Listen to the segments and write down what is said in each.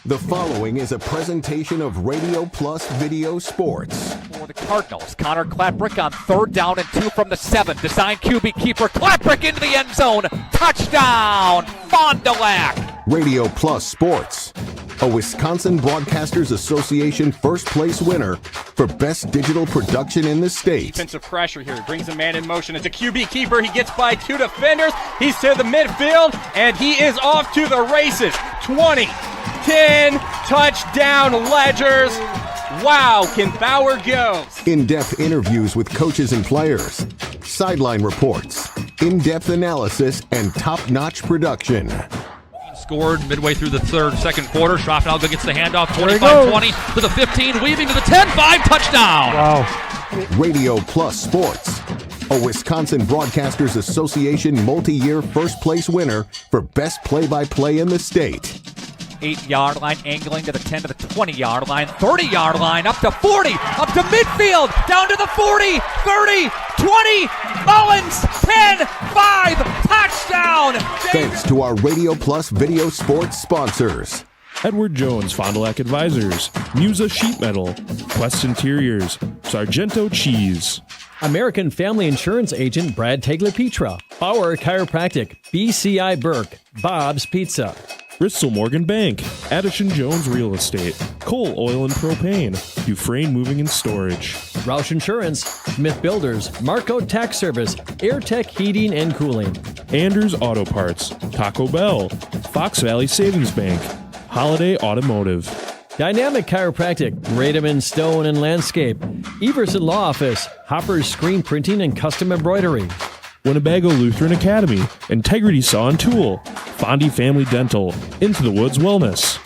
The following is a presentation of Radio Plus Video Sports. For the Cardinals, Connor Klaprick on 3rd down and 2 from the 7. Design QB keeper, Klaprick into the end zone. Touchdown, Fond du Lac. Radio Plus Sports, a Wisconsin Broadcasters Association first place winner for best digital production in the state. Defensive pressure here. He brings a man in motion. It's a QB keeper. He gets by 2 defenders. He's to the midfield, and he is off to the races. 20, 10, touchdown Ledgers. Wow, can Bauer go? In-depth interviews with coaches and players, sideline reports, in-depth analysis, and top-notch production. Scored midway through the second quarter. Schroffenalga gets the handoff, 25-20 to the 15, weaving to the 10-5, touchdown. Wow. Radio Plus Sports, a Wisconsin Broadcasters Association multi-year first place winner for best play-by-play in the state. 8-yard line, angling to the 10 to the 20-yard line, 30-yard line, up to 40, up to midfield, down to the 40, 30, 20, Mullins, 10, 5, touchdown. Thanks to our Radio Plus Video Sports sponsors. Edward Jones Fond du Lac Advisors, Musa Sheet Metal, Quest Interiors, Sargento Cheese, American Family Insurance Agent Brad Tagliapietra, Bauer Chiropractic, BCI Burke, Bob's Pizza, Bristol Morgan Bank, Addison Jones Real Estate, Cole Oil and Propane, Dufresne Moving and Storage, Roush Insurance, Smith Builders, Marco Tax Service, AirTech Heating and Cooling, Anders Auto Parts, Taco Bell, Fox Valley Savings Bank, Holiday Automotive, Dynamic Chiropractic, Radom Stone and Landscape, Everson Law Office, Hopper's Screen Printing and Custom Embroidery, Winnebago Lutheran Academy, Integrity Saw and Tool, Fondy Family Dental, Into the Woods Wellness,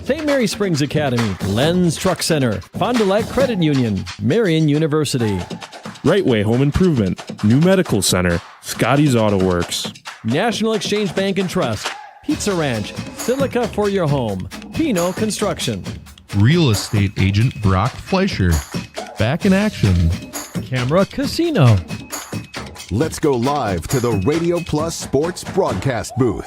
St. Mary Springs Academy, Lens Truck Center, Fond du Lac Credit Union, Marion University, Right Way Home Improvement, New Medical Center, Scotty's Auto Works, National Exchange Bank and Trust, Pizza Ranch, Silica for your home, Pino Construction, Real estate agent Brock Fleischer, Back in Action, Camera Casino. Let's go live to the Radio Plus Sports broadcast booth.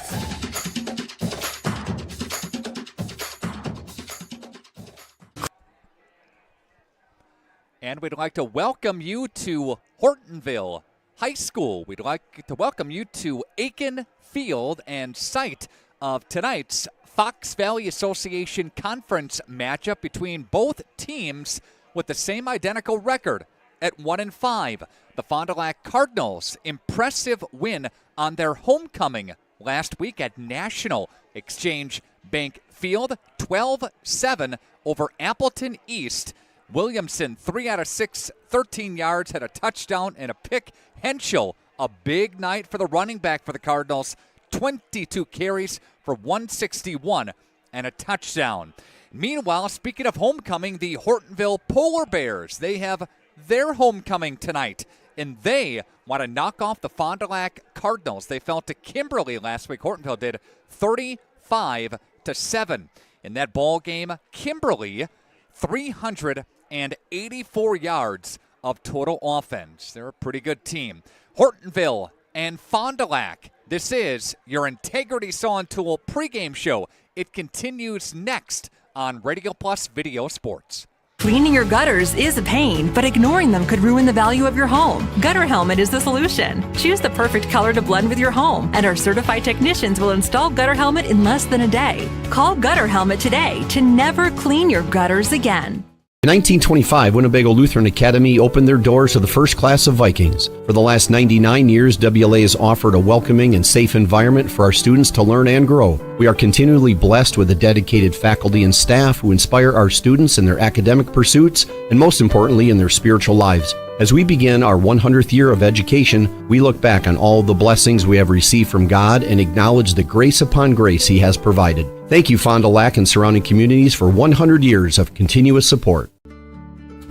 And we'd like to welcome you to Hortonville High School. We'd like to welcome you to Aiken Field and site of tonight's Fox Valley Association Conference matchup between both teams with the same identical record at 1-5. The Fond du Lac Cardinals, impressive win on their homecoming last week at National Exchange Bank Field, 12-7 over Appleton East. Williamson, 3 out of 6, 13 yards, had a touchdown and a pick. Henschel, a big night for the running back for the Cardinals, 22 carries for 161 and a touchdown. Meanwhile, speaking of homecoming, the Hortonville Polar Bears, they have their homecoming tonight, and they want to knock off the Fond du Lac Cardinals. They fell to Kimberly last week. Hortonville did 35-7 in that ball game. Kimberly, 384 yards of total offense. They're a pretty good team. Hortonville and Fond du Lac. This is your Integrity Saw and Tool pregame show. It continues next on Radio Plus Video Sports. Cleaning your gutters is a pain, but ignoring them could ruin the value of your home. Gutter Helmet is the solution. Choose the perfect color to blend with your home, and our certified technicians will install Gutter Helmet in less than a day. Call Gutter Helmet today to never clean your gutters again. In 1925, Winnebago Lutheran Academy opened their doors to the first class of Vikings. For the last 99 years, WLA has offered a welcoming and safe environment for our students to learn and grow. We are continually blessed with a dedicated faculty and staff who inspire our students in their academic pursuits and, most importantly, in their spiritual lives. As we begin our 100th year of education, we look back on all the blessings we have received from God and acknowledge the grace upon grace He has provided. Thank you, Fond du Lac and surrounding communities, for 100 years of continuous support.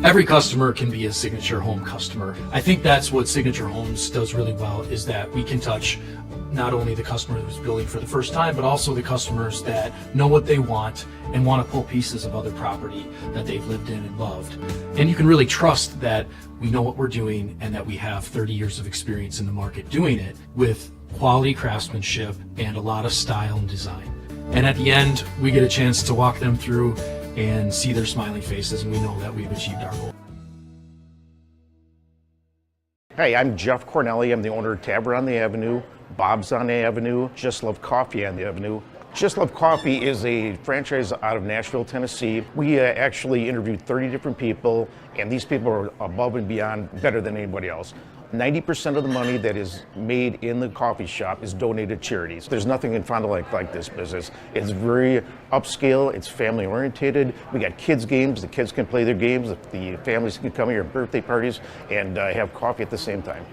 Every customer can be a Signature Home customer. I think that's what Signature Homes does really well, is that we can touch not only the customer who's building for the first time, but also the customers that know what they want and want to pull pieces of other property that they've lived in and loved. And you can really trust that we know what we're doing and that we have 30 years of experience in the market doing it with quality craftsmanship and a lot of style and design. And at the end, we get a chance to walk them through and see their smiling faces, and we know that we've achieved our goal. Hey, I'm Jeff Cornelli. I'm the owner of Tavern on the Avenue, Bob's on the Avenue, Just Love Coffee on the Avenue. Just Love Coffee is a franchise out of Nashville, Tennessee. We actually interviewed 30 different people, and these people are above and beyond better than anybody else. 90% of the money that is made in the coffee shop is donated to charities. There's nothing in Fond du Lac like this business. It's very upscale, it's family oriented. We got kids games, the kids can play their games, the families can come here, birthday parties, and have coffee at the same time.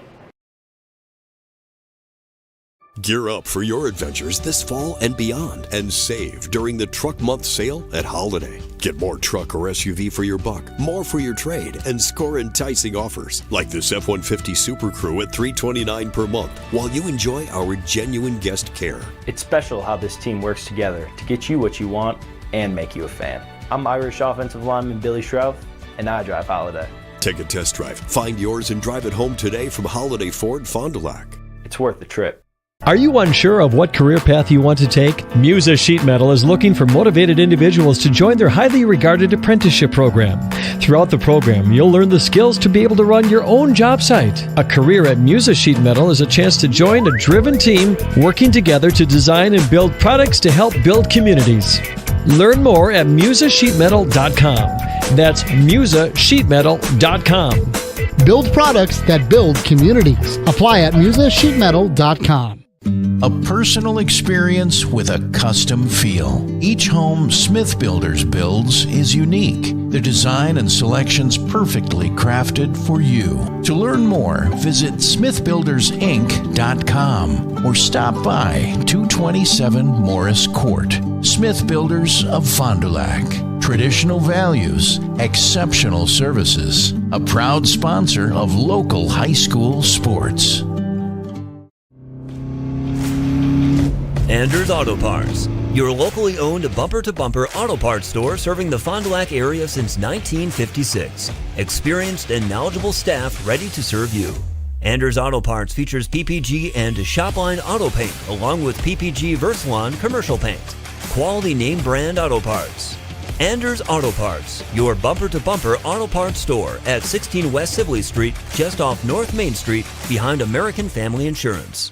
Gear up for your adventures this fall and beyond and save during the Truck Month sale at Holiday. Get more truck or SUV for your buck, more for your trade, and score enticing offers like this F-150 Super Crew at $329 per month while you enjoy our genuine guest care. It's special how this team works together to get you what you want and make you a fan. I'm Irish offensive lineman Billy Shrouf, and I drive Holiday. Take a test drive, find yours, and drive it home today from Holiday Ford Fond du Lac. It's worth the trip. Are you unsure of what career path you want to take? Musa Sheet Metal is looking for motivated individuals to join their highly regarded apprenticeship program. Throughout the program, you'll learn the skills to be able to run your own job site. A career at Musa Sheet Metal is a chance to join a driven team working together to design and build products to help build communities. Learn more at musasheetmetal.com. That's musasheetmetal.com. Build products that build communities. Apply at musasheetmetal.com. A personal experience with a custom feel. Each home Smith Builders builds is unique. Their design and selections perfectly crafted for you. To learn more, visit smithbuildersinc.com or stop by 227 Morris Court. Smith Builders of Fond du Lac. Traditional values, exceptional services. A proud sponsor of local high school sports. Anders Auto Parts, your locally owned bumper-to-bumper auto parts store serving the Fond du Lac area since 1956. Experienced and knowledgeable staff ready to serve you. Anders Auto Parts features PPG and Shopline auto paint along with PPG Versalon commercial paint. Quality name brand auto parts. Anders Auto Parts, your bumper-to-bumper auto parts store at 16 West Sibley Street, just off North Main Street, behind American Family Insurance.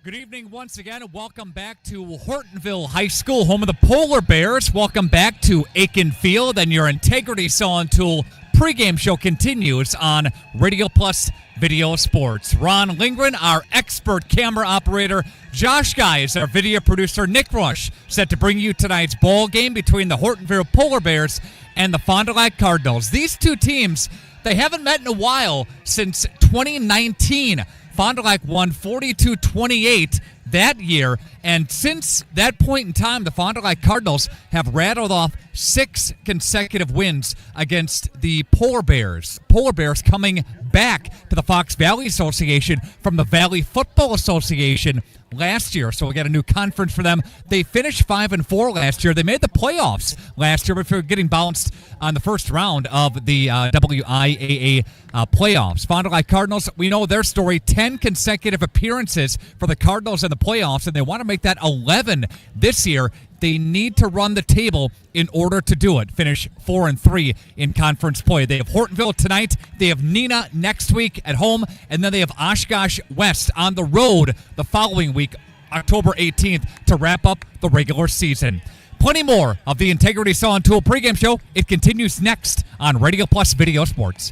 Good evening once again, and welcome back to Hortonville High School, home of the Polar Bears. Welcome back to Aiken Field, and your Integrity Saw Tool pregame show continues on Radio Plus Video Sports. Ron Lindgren, our expert camera operator. Josh Guy is our video producer. Nick Rush set to bring you tonight's ball game between the Hortonville Polar Bears and the Fond du Lac Cardinals. These two teams, they haven't met in a while since 2019. Fond du Lac won 42-28 that year, and since that point in time, the Fond du Lac Cardinals have rattled off 6 consecutive wins against the Polar Bears. Polar Bears coming back to the Fox Valley Association from the Valley Football Association last year, so we got a new conference for them. They finished 5-4 last year. They made the playoffs last year before getting bounced on the first round of the WIAA playoffs. Fond du Lac Cardinals, we know their story, 10 consecutive appearances for the Cardinals in the playoffs, and they want to make that 11 this year. They need to run the table in order to do it. Finish 4-3 in conference play. They have Hortonville tonight. They have Neenah next week at home. And then they have Oshkosh West on the road the following week, October 18th, to wrap up the regular season. Plenty more of the Integrity Saw and Tool pregame show. It continues next on Radio Plus Video Sports.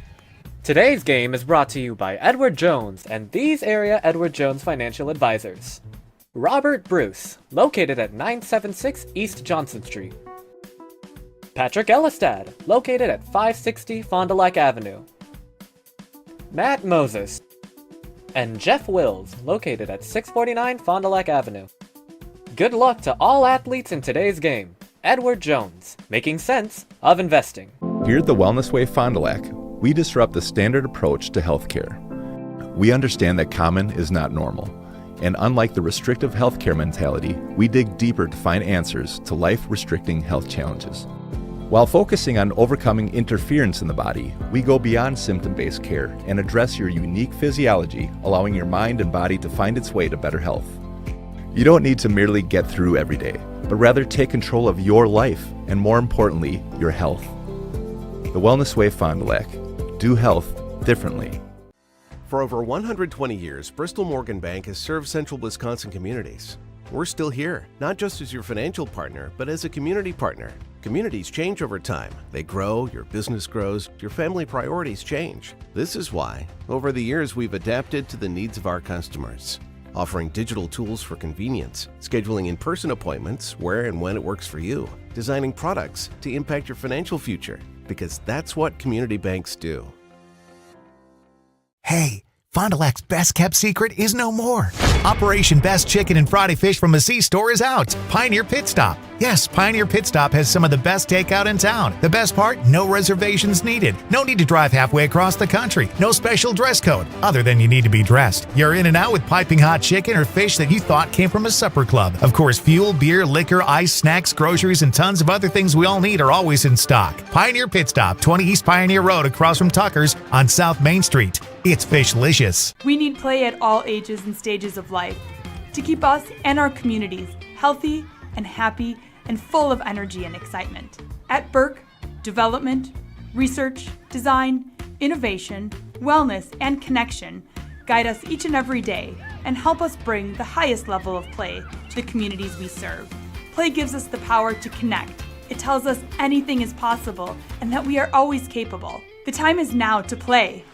Today's game is brought to you by Edward Jones and these area Edward Jones financial advisors. Robert Bruce, located at 976 East Johnson Street. Patrick Elistad, located at 560 Fond du Lac Avenue. Matt Moses. And Jeff Wills, located at 649 Fond du Lac Avenue. Good luck to all athletes in today's game. Edward Jones, making sense of investing. Here at the Wellness Way Fond du Lac, we disrupt the standard approach to healthcare. We understand that common is not normal. And unlike the restrictive healthcare mentality, we dig deeper to find answers to life-restricting health challenges. While focusing on overcoming interference in the body, we go beyond symptom-based care and address your unique physiology, allowing your mind and body to find its way to better health. You don't need to merely get through every day, but rather take control of your life and, more importantly, your health. The Wellness Way Fond du Lac. Do health differently. For over 120 years, Bristol Morgan Bank has served central Wisconsin communities. We're still here, not just as your financial partner, but as a community partner. Communities change over time. They grow, your business grows, your family priorities change. This is why, over the years, we've adapted to the needs of our customers, offering digital tools for convenience, scheduling in-person appointments where and when it works for you, designing products to impact your financial future, because that's what community banks do. Hey, Fond du Lac's best-kept secret is no more. Operation Best Chicken and Friday Fish from the C-Store is out. Pioneer Pit Stop. Yes, Pioneer Pit Stop has some of the best takeout in town. The best part? No reservations needed. No need to drive halfway across the country. No special dress code, other than you need to be dressed. You're in and out with piping hot chicken or fish that you thought came from a supper club. Of course, fuel, beer, liquor, ice, snacks, groceries, and tons of other things we all need are always in stock. Pioneer Pit Stop, 20 East Pioneer Road across from Tucker's on South Main Street. It's Fishlicious. We need play at all ages and stages of life to keep us and our communities healthy and happy and full of energy and excitement. At Burke, development, research, design, innovation, wellness, and connection guide us each and every day and help us bring the highest level of play to the communities we serve. Play gives us the power to connect. It tells us anything is possible and that we are always capable. The time is now to play.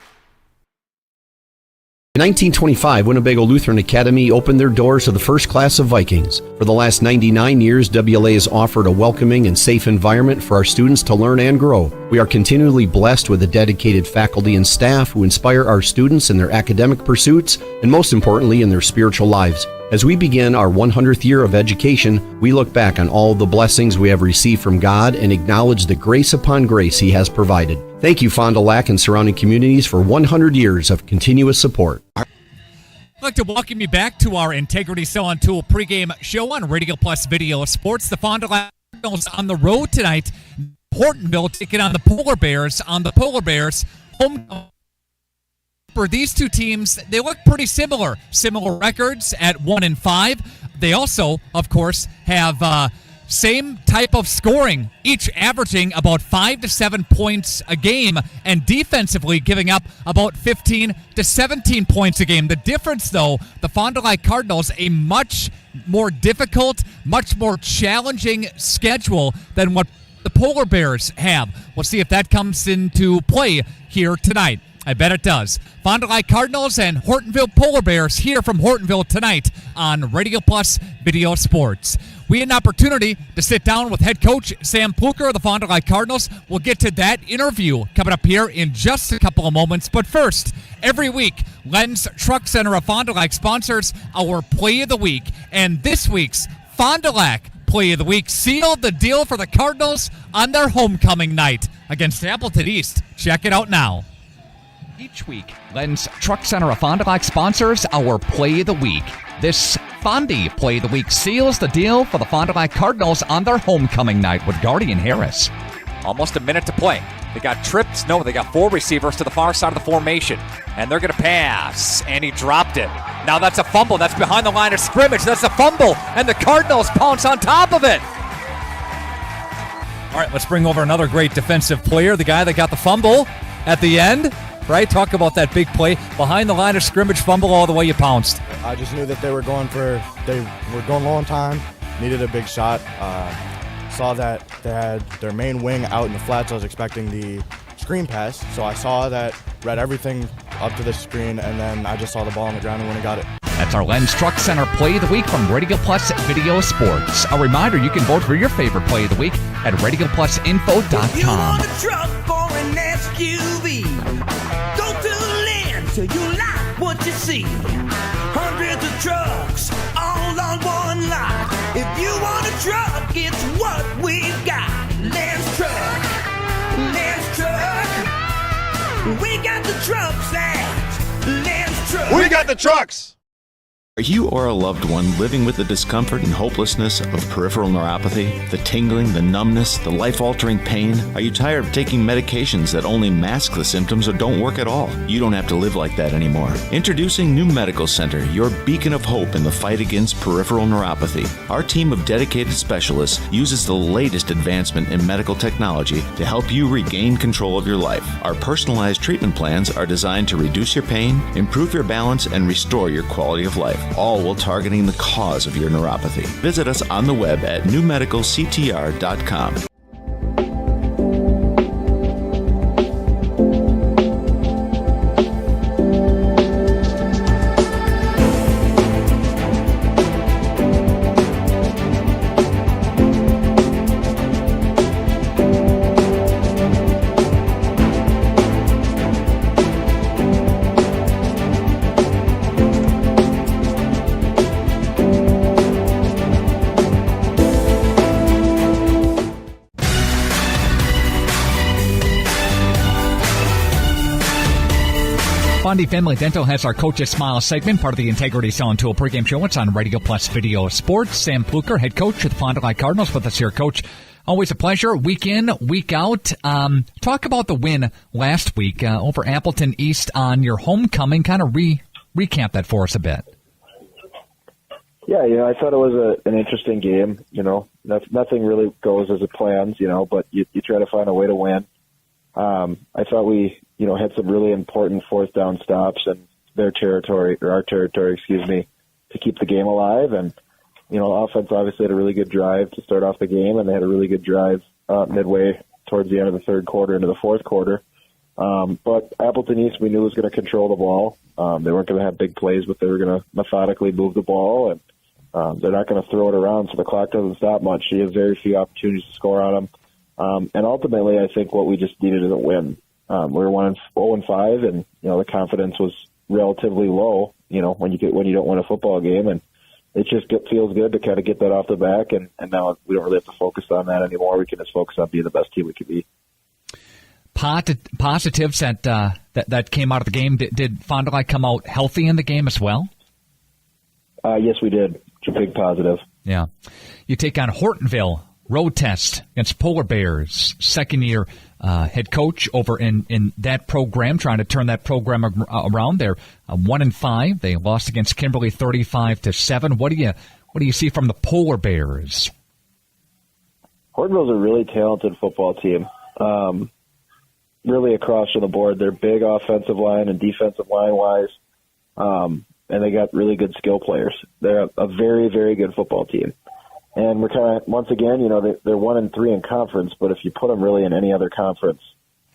In 1925, Winnebago Lutheran Academy opened their doors to the first class of Vikings. For the last 99 years, WLA has offered a welcoming and safe environment for our students to learn and grow. We are continually blessed with a dedicated faculty and staff who inspire our students in their academic pursuits and, most importantly, in their spiritual lives. As we begin our 100th year of education, we look back on all the blessings we have received from God and acknowledge the grace upon grace He has provided. Thank you, Fond du Lac and surrounding communities, for 100 years of continuous support. I'd like to welcome you back to our Integrity Selling Tool pregame show on Radio Plus Video Sports. The Fond du Lac Cardinals on the road tonight. Hortonville taking on the Polar Bears on the Polar Bears home. For these two teams, they look pretty similar. Similar records at 1-5. They also, of course, have same type of scoring, each averaging about 5 to 7 points a game, and defensively giving up about 15 to 17 points a game. The difference, though, the Fond du Lac Cardinals, a much more difficult, much more challenging schedule than what the Polar Bears have. We'll see if that comes into play here tonight. I bet it does. Fond du Lac Cardinals and Hortonville Polar Bears here from Hortonville tonight on Radio Plus Video Sports. We had an opportunity to sit down with head coach Sam Pluker of the Fond du Lac Cardinals. We'll get to that interview coming up here in just a couple of moments. But first, every week, Len's Truck Center of Fond du Lac sponsors our Play of the Week. And this week's Fond du Lac Play of the Week sealed the deal for the Cardinals on their homecoming night against Appleton East. Check it out now. Each week, Len's Truck Center of Fond du Lac sponsors our Play of the Week. This Fondy Play of the Week seals the deal for the Fond du Lac Cardinals on their homecoming night with Guardian Harris. Almost a minute to play. They got trips. No, they got 4 receivers to the far side of the formation. And they're going to pass. And he dropped it. Now that's a fumble. That's behind the line of scrimmage. That's a fumble. And the Cardinals pounce on top of it. All right, let's bring over another great defensive player. The guy that got the fumble at the end. Right? Talk about that big play. Behind the line of scrimmage, fumble all the way you pounced. I just knew that they were going low on time, needed a big shot. Saw that they had their main wing out in the flats. I was expecting the screen pass, so I saw that, read everything up to the screen, and then I just saw the ball on the ground and when I got it. That's our Len's Truck Center Play of the Week from Radio Plus Video Sports. A reminder, you can vote for your favorite Play of the Week at RadioPlusInfo.com. If you want a truck or an SUV, go to Lens till you like what you see. Hundreds of trucks all on one lot. If you want a truck, it's what we've got. Lens Truck, Lens Truck. We got the trucks at Lens Truck. We got the trucks. Are you or a loved one living with the discomfort and hopelessness of peripheral neuropathy? The tingling, the numbness, the life-altering pain? Are you tired of taking medications that only mask the symptoms or don't work at all? You don't have to live like that anymore. Introducing New Medical Center, your beacon of hope in the fight against peripheral neuropathy. Our team of dedicated specialists uses the latest advancement in medical technology to help you regain control of your life. Our personalized treatment plans are designed to reduce your pain, improve your balance, and restore your quality of life, all while targeting the cause of your neuropathy. Visit us on the web at newmedicalctr.com. Fondy Family Dental has our Coach's Smile segment, part of the Integrity Selling Tool pregame show. It's on Radio Plus Video Sports. Sam Pluker, head coach of the Fond du Lac Cardinals, with us here. Coach, always a pleasure. Week in, week out. Talk about the win last week over Appleton East on your homecoming. Kind of recap that for us a bit. Yeah, I thought it was an interesting game. Nothing really goes as it plans, but you try to find a way to win. I thought we, had some really important fourth down stops in our territory, to keep the game alive. And, offense obviously had a really good drive to start off the game, and they had a really good drive midway towards the end of the third quarter into the fourth quarter. But Appleton East, we knew was going to control the ball. They weren't going to have big plays, but they were going to methodically move the ball, and they're not going to throw it around, so the clock doesn't stop much. You have very few opportunities to score on them. And ultimately, I think what we just needed is a win. We were 0-5, and the confidence was relatively low. When you don't win a football game, and it just feels good to kind of get that off the back. And now we don't really have to focus on that anymore. We can just focus on being the best team we can be. Positives that came out of the game. Did Fond du Lac come out healthy in the game as well? Yes, we did. It's a big positive. Yeah, you take on Hortonville. Road test against Polar Bears, second-year head coach over in that program, trying to turn that program around. They're 1-5. They lost against Kimberly 35-7. What do you see from the Polar Bears? Hortonville's a really talented football team. Really across the board, they're big offensive line and defensive line wise, and they got really good skill players. They're a very, very good football team. And we're kind of, once again, they're 1-3 in conference, but if you put them really in any other conference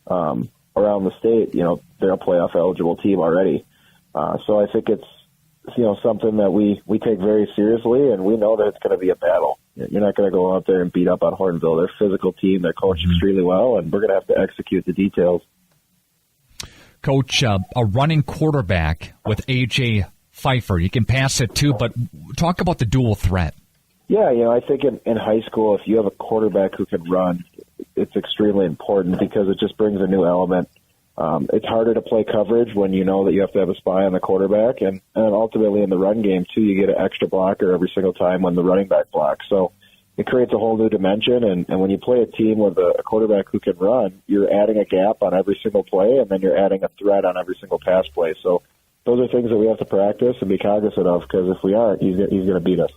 around the state, they're a playoff eligible team already. So I think it's, something that we take very seriously, and we know that it's going to be a battle. You're not going to go out there and beat up on Hortonville. They're a physical team. They're coached extremely well, and we're going to have to execute the details. Coach, a running quarterback with A.J. Pfeiffer. You can pass it too, but talk about the dual threat. Yeah, I think in high school, if you have a quarterback who can run, it's extremely important because it just brings a new element. It's harder to play coverage when you know that you have to have a spy on the quarterback, and ultimately in the run game, too, you get an extra blocker every single time when the running back blocks. So it creates a whole new dimension, and when you play a team with a quarterback who can run, you're adding a gap on every single play, and then you're adding a threat on every single pass play. So those are things that we have to practice and be cognizant of, because if we aren't, he's going to beat us.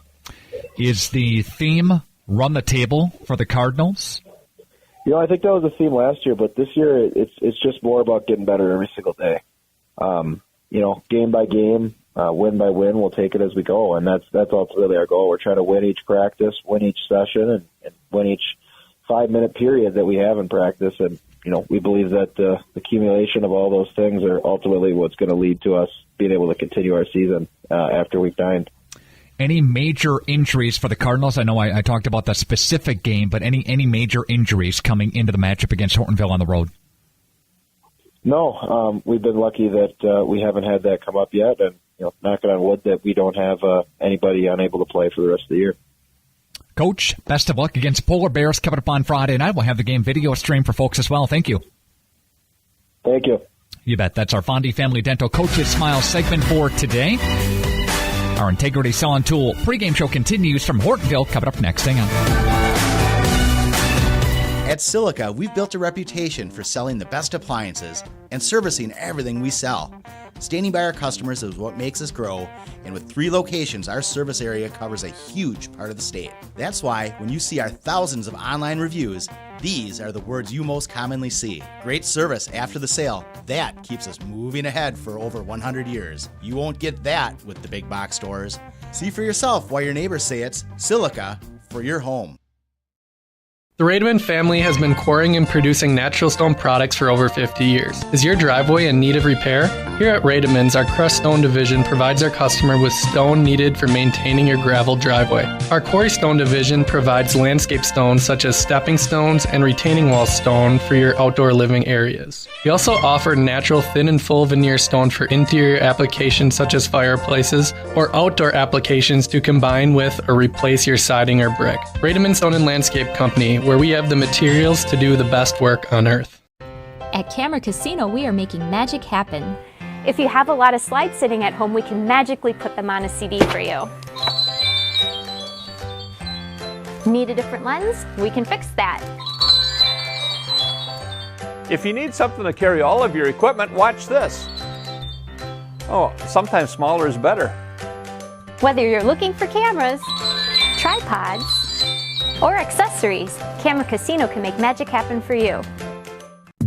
Is the theme run the table for the Cardinals? I think that was the theme last year, but this year it's just more about getting better every single day. Game by game, win by win, we'll take it as we go, and that's ultimately our goal. We're trying to win each practice, win each session, and win each 5-minute period that we have in practice. And we believe that the accumulation of all those things are ultimately what's going to lead to us being able to continue our season after week 9. Any major injuries for the Cardinals? I know I talked about the specific game, but any major injuries coming into the matchup against Hortonville on the road? No, we've been lucky that we haven't had that come up yet, and knocking on wood that we don't have anybody unable to play for the rest of the year. Coach, best of luck against Polar Bears coming up on Friday night. We'll have the game video stream for folks as well. Thank you. Thank you. You bet. That's our Fondy Family Dental Coach's Smile segment for today. Our Integrity Saw and Tool pregame show continues from Hortonville. Coming up next. Hang on. At Silica, we've built a reputation for selling the best appliances and servicing everything we sell. Standing by our customers is what makes us grow, and with 3 locations, our service area covers a huge part of the state. That's why when you see our thousands of online reviews, these are the words you most commonly see. Great service after the sale. That keeps us moving ahead for over 100 years. You won't get that with the big box stores. See for yourself why your neighbors say it's Silica for your home. The Rademan family has been quarrying and producing natural stone products for over 50 years. Is your driveway in need of repair? Here at Rademan's, our crushed stone division provides our customer with stone needed for maintaining your gravel driveway. Our quarry stone division provides landscape stones such as stepping stones and retaining wall stone for your outdoor living areas. We also offer natural thin and full veneer stone for interior applications such as fireplaces or outdoor applications to combine with or replace your siding or brick. Rademan Stone and Landscape Company, where we have the materials to do the best work on earth. At Camera Casino, we are making magic happen. If you have a lot of slides sitting at home, we can magically put them on a CD for you. Need a different lens? We can fix that. If you need something to carry all of your equipment, watch this. Oh, sometimes smaller is better. Whether you're looking for cameras, tripods, or accessories, Camera Casino can make magic happen for you.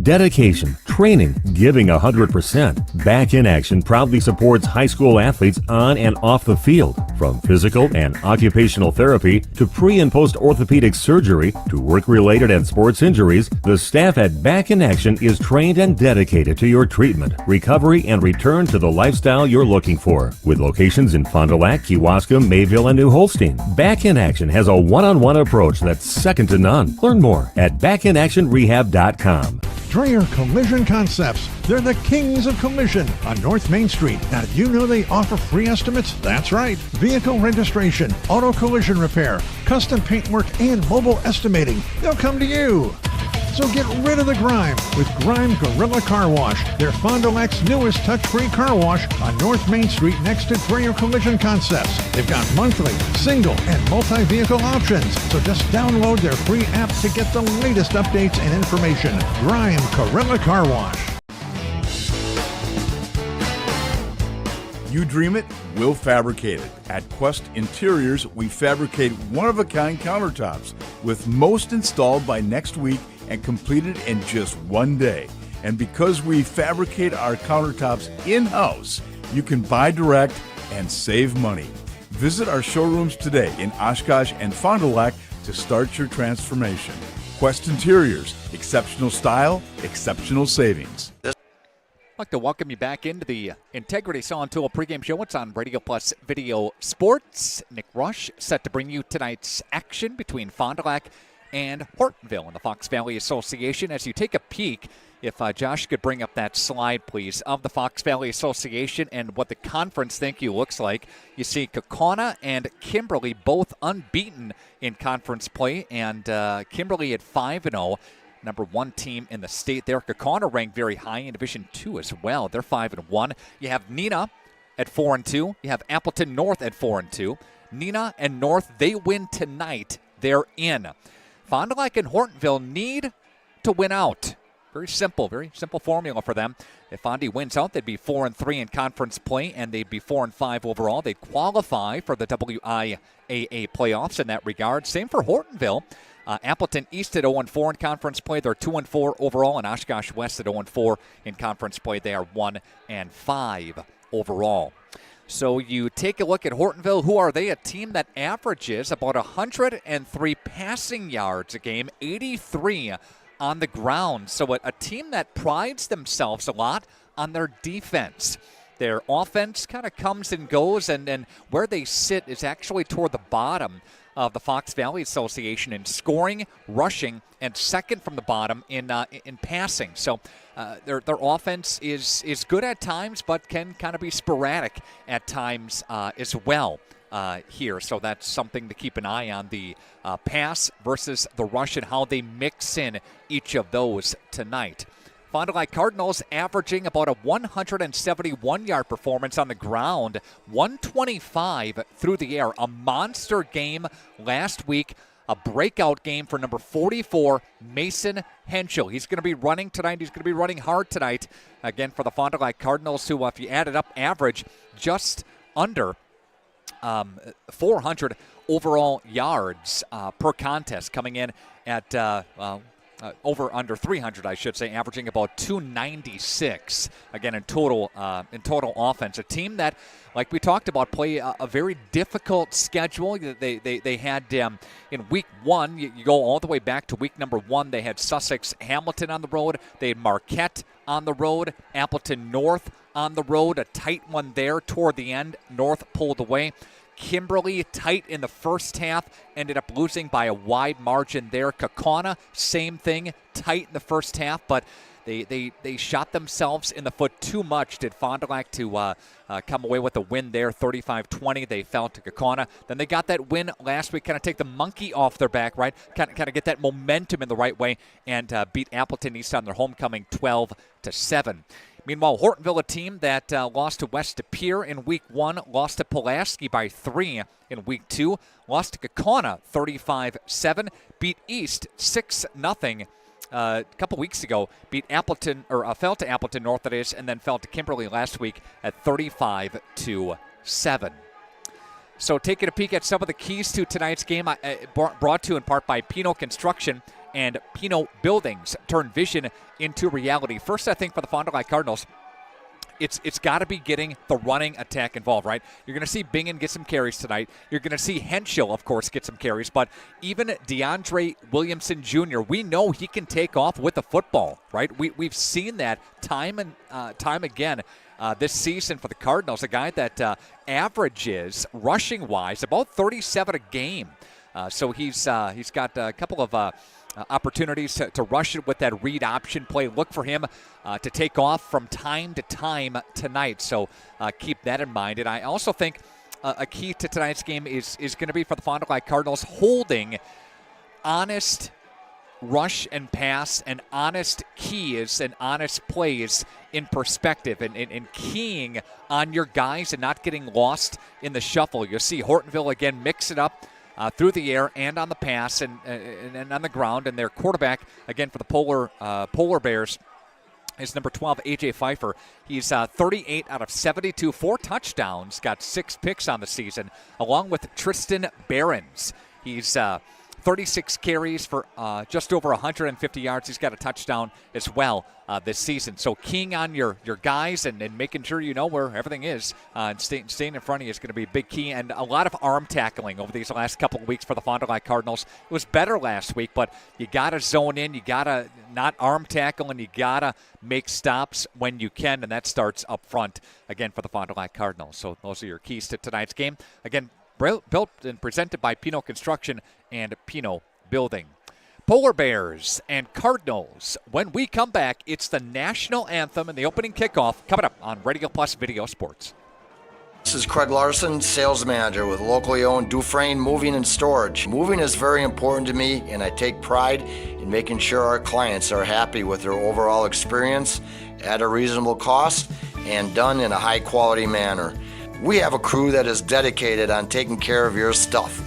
Dedication, training, giving 100%. Back in Action proudly supports high school athletes on and off the field. From physical and occupational therapy to pre- and post-orthopedic surgery to work-related and sports injuries, the staff at Back in Action is trained and dedicated to your treatment, recovery, and return to the lifestyle you're looking for. With locations in Fond du Lac, Kewaskum, Mayville, and New Holstein, Back in Action has a one-on-one approach that's second to none. Learn more at backinactionrehab.com. Dreyer Collision Concepts. They're the kings of collision on North Main Street. Now, did you know they offer free estimates? That's right. Vehicle registration, auto collision repair, custom paintwork, and mobile estimating. They'll come to you. So get rid of the grime with Grime Gorilla Car Wash. They're Fond du Lac's newest touch-free car wash on North Main Street next to Dreyer Collision Concepts. They've got monthly, single, and multi-vehicle options. So just download their free app to get the latest updates and information. Grime Gorilla Car Wash. You dream it, we'll fabricate it. At Quest Interiors, we fabricate one-of-a-kind countertops, with most installed by next week and completed in just one day. And because we fabricate our countertops in-house, you can buy direct and save money. Visit our showrooms today in Oshkosh and Fond du Lac to start your transformation. Quest Interiors, exceptional style, exceptional savings. I'd like to welcome you back into the Integrity Saw and Tool pregame show. It's on Radio Plus Video Sports. Nick Rush set to bring you tonight's action between Fond du Lac and Hortonville in the Fox Valley Association. As you take a peek, if Josh could bring up that slide, please, of the Fox Valley Association and what the conference thank you looks like. You see Kaukauna and Kimberly both unbeaten in conference play, and Kimberly at 5-0. Number 1 team in the state there. Kaukauna ranked very high in Division 2 as well. They're 5-1. You have Neenah at 4-2. You have Appleton North at 4-2. Neenah and North, they win tonight. They're in. Fond du Lac and Hortonville need to win out. Very simple formula for them. If Fondi wins out, they'd be 4-3 in conference play, and they'd be 4-5 overall. They'd qualify for the WIAA playoffs in that regard. Same for Hortonville. Appleton East at 0-4 in conference play. They're 2-4 overall, and Oshkosh West at 0-4 in conference play. They are 1-5 overall. So you take a look at Hortonville. Who are they? A team that averages about 103 passing yards a game, 83 on the ground. So a team that prides themselves a lot on their defense. Their offense kind of comes and goes, and where they sit is actually toward the bottom of the Fox Valley Association in scoring, rushing, and second from the bottom in passing. So their offense is good at times, but can kind of be sporadic at times as well here. So that's something to keep an eye on, the pass versus the rush and how they mix in each of those tonight. Fond du Lac Cardinals averaging about a 171-yard performance on the ground, 125 through the air. A monster game last week, a breakout game for number 44, Mason Henschel. He's going to be running tonight. He's going to be running hard tonight, again, for the Fond du Lac Cardinals, who, if you add it up, average just under 400 overall yards per contest, coming in at over under 300, I should say, averaging about 296 again in total offense. A team that, like we talked about, play a very difficult schedule. They had in week 1, you go all the way back to week number 1, they had Sussex Hamilton on the road, they had Marquette on the road, Appleton North on the road, a tight one there toward the end. North pulled away. Kimberly, tight in the first half, ended up losing by a wide margin there. Kaukauna, same thing, tight in the first half, but they shot themselves in the foot too much, did Fond du Lac, to come away with a win there, 35-20. They fell to Kaukauna. Then they got that win last week, kind of take the monkey off their back, right? Kind of get that momentum in the right way, and beat Appleton East on their homecoming 12-7. Meanwhile, Hortonville, a team that lost to West De Pere in week 1, lost to Pulaski by 3 in week 2, lost to Kaukauna 35-7, beat East 6-0 a couple weeks ago, beat Appleton, or fell to Appleton North, that is, and then fell to Kimberly last week at 35-7. So taking a peek at some of the keys to tonight's game, brought to you in part by Pino Construction and Pino Buildings. Turn vision into reality. First, I think for the Fond du Lac Cardinals, it's got to be getting the running attack involved, right? You're going to see Bingen get some carries tonight. You're going to see Henschel, of course, get some carries. But even DeAndre Williamson Jr., we know he can take off with the football, right? We've seen that time and time again this season for the Cardinals. A guy that averages, rushing-wise, about 37 a game. So he's got a couple of opportunities to rush it with that read option play. Look for him to take off from time to time tonight. So keep that in mind. And I also think a key to tonight's game is going to be for the Fond du Lac Cardinals holding honest rush and pass and honest keys and honest plays in perspective and keying on your guys and not getting lost in the shuffle. You'll see Hortonville again mix it up through the air and on the pass and on the ground. And their quarterback, again, for the Polar Bears, is number 12, A.J. Pfeiffer. He's 38 out of 72, 4 touchdowns, got 6 picks on the season, along with Tristan Behrens. He's 36 carries for just over 150 yards. He's got a touchdown as well this season. So keying on your guys and making sure you know where everything is and staying in front of you is going to be a big key. And a lot of arm tackling over these last couple of weeks for the Fond du Lac Cardinals. It was better last week, but you got to zone in. You got to not arm tackle, and you got to make stops when you can, and that starts up front, again, for the Fond du Lac Cardinals. So those are your keys to tonight's game. Again, built and presented by Pino Construction and Pino Building. Polar Bears and Cardinals. When we come back, it's the national anthem and the opening kickoff coming up on Radio Plus Video Sports. This is Craig Larson, sales manager with locally owned Dufresne Moving and Storage. Moving is very important to me, and I take pride in making sure our clients are happy with their overall experience at a reasonable cost and done in a high-quality manner. We have a crew that is dedicated on taking care of your stuff.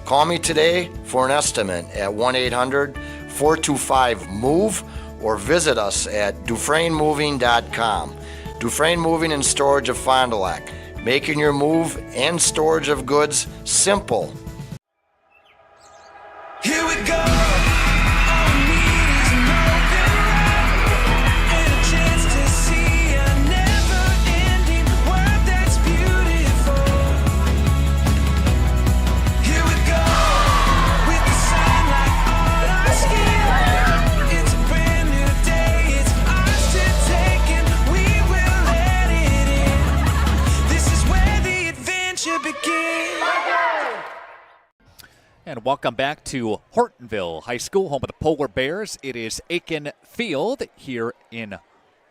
Call me today for an estimate at 1-800-425-MOVE or visit us at DufresneMoving.com. Dufresne Moving and Storage of Fond du Lac, making your move and storage of goods simple. Here we go. And welcome back to Hortonville High School, home of the Polar Bears. It is Aiken Field here in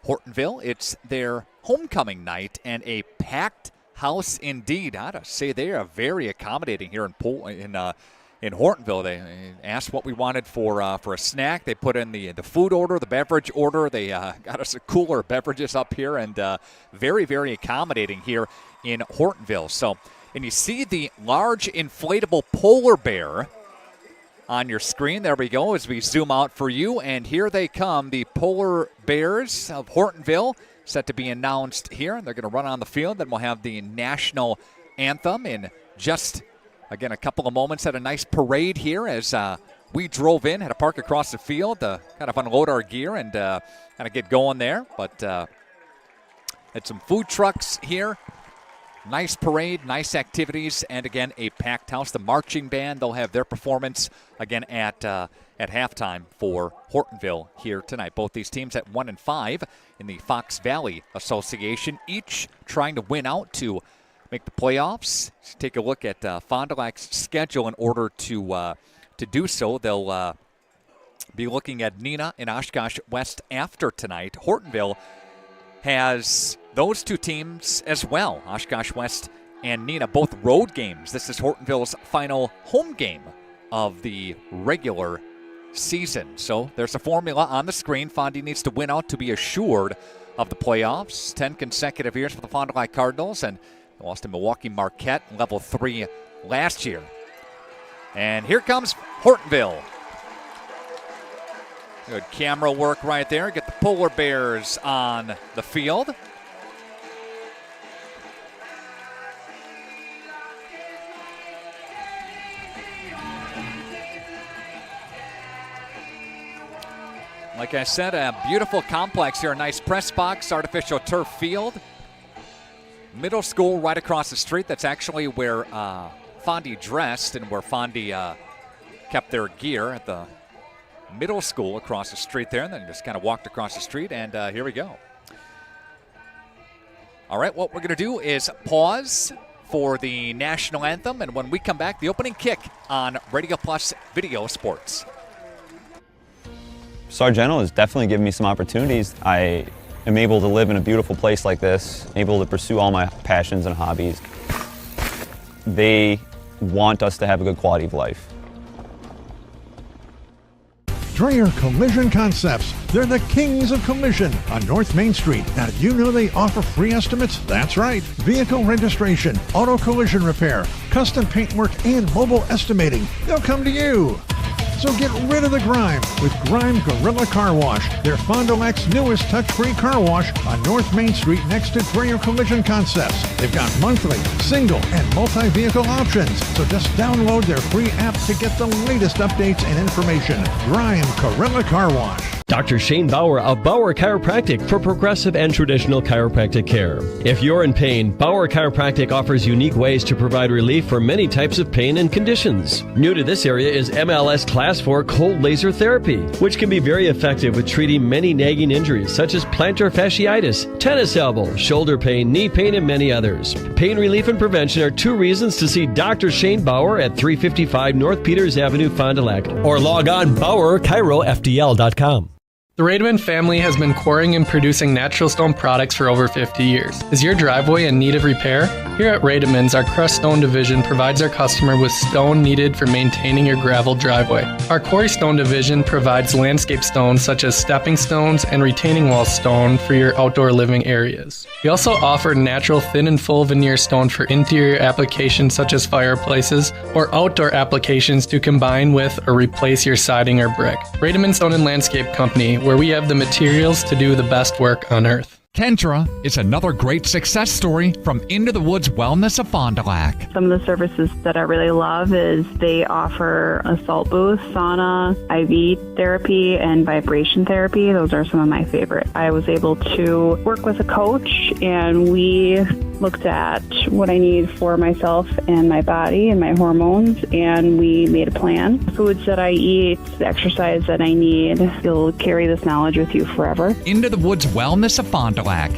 Hortonville. It's their homecoming night and a packed house indeed. I gotta say they are very accommodating here in in Hortonville. They asked what we wanted for a snack. They put in the food order, the beverage order. They got us a cooler of beverages up here, and very, very accommodating here in Hortonville. So, and you see the large inflatable polar bear on your screen. There we go as we zoom out for you, and here they come, the Polar Bears of Hortonville, set to be announced here. They're going to run on the field. Then we'll have the national anthem in just, again, a couple of moments. Had a nice parade here as we drove in, had to park across the field to kind of unload our gear and kind of get going there. But had some food trucks here. Nice parade, nice activities, and again, a packed house. The marching band, they'll have their performance again at halftime for Hortonville here tonight. Both these teams at 1-5 in the Fox Valley Association, each trying to win out to make the playoffs. Let's take a look at Fond du Lac's schedule in order to do so. They'll be looking at Neenah and Oshkosh West after tonight. Hortonville has those two teams as well, Oshkosh West and Neenah, both road games. This is Hortonville's final home game of the regular season. So there's a formula on the screen. Fondy needs to win out to be assured of the playoffs. 10 consecutive years for the Fond du Lac Cardinals, and they lost to Milwaukee Marquette, level 3 last year. And here comes Hortonville. Good camera work right there. Get the Polar Bears on the field. Like I said, a beautiful complex here, a nice press box, artificial turf field. Middle school right across the street. That's actually where Fondy dressed and where Fondy kept their gear at the middle school across the street there, and then just kind of walked across the street, and here we go. All right, what we're going to do is pause for the national anthem, and when we come back, the opening kick on Radio Plus Video Sports. Sargento has definitely given me some opportunities. I am able to live in a beautiful place like this, able to pursue all my passions and hobbies. They want us to have a good quality of life. Dreyer Collision Concepts. They're the kings of collision on North Main Street. Now, did you know they offer free estimates? That's right. Vehicle registration, auto collision repair, custom paintwork, and mobile estimating. They'll come to you. So get rid of the grime with Grime Gorilla Car Wash. They're Fond du Lac's newest touch-free car wash on North Main Street next to Dreyer Collision Concepts. They've got monthly, single, and multi-vehicle options. So just download their free app to get the latest updates and information. Grime Gorilla Car Wash. Dr. Shane Bauer of Bauer Chiropractic for progressive and traditional chiropractic care. If you're in pain, Bauer Chiropractic offers unique ways to provide relief for many types of pain and conditions. New to this area is MLS Class 4 cold laser therapy, which can be very effective with treating many nagging injuries such as plantar fasciitis, tennis elbow, shoulder pain, knee pain, and many others. Pain relief and prevention are 2 reasons to see Dr. Shane Bauer at 355 North Peters Avenue, Fond du Lac, or log on BauerChiroFDL.com. The Rademan family has been quarrying and producing natural stone products for over 50 years. Is your driveway in need of repair? Here at Rademans, our crushed stone division provides our customer with stone needed for maintaining your gravel driveway. Our quarry stone division provides landscape stones such as stepping stones and retaining wall stone for your outdoor living areas. We also offer natural thin and full veneer stone for interior applications such as fireplaces or outdoor applications to combine with or replace your siding or brick. Rademan Stone and Landscape Company, where we have the materials to do the best work on earth. Kendra is another great success story from Into the Woods Wellness of Fond du Lac. Some of the services that I really love is they offer a salt booth, sauna, IV therapy, and vibration therapy. Those are some of my favorite. I was able to work with a coach, and we looked at what I need for myself and my body and my hormones, and we made a plan. Foods that I eat, the exercise that I need. You'll carry this knowledge with you forever. Into the Woods Wellness of Fond du Lac.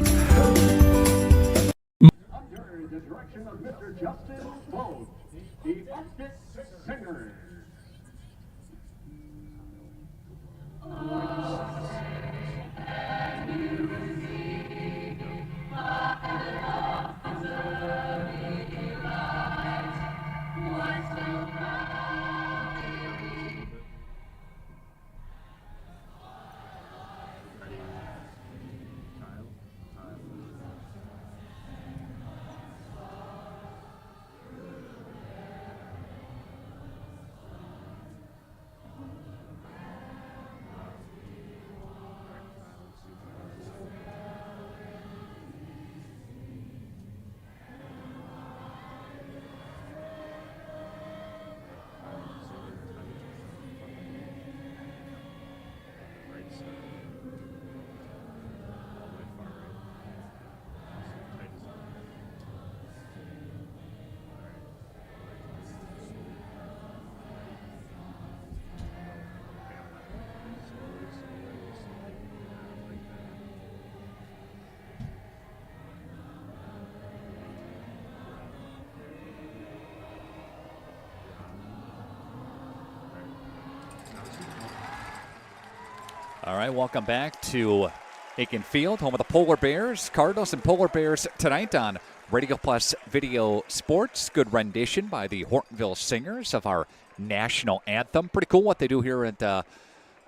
All right, welcome back to Aiken Field, home of the Polar Bears. Cardinals and Polar Bears tonight on Radio Plus Video Sports. Good rendition by the Hortonville Singers of our national anthem. Pretty cool what they do here at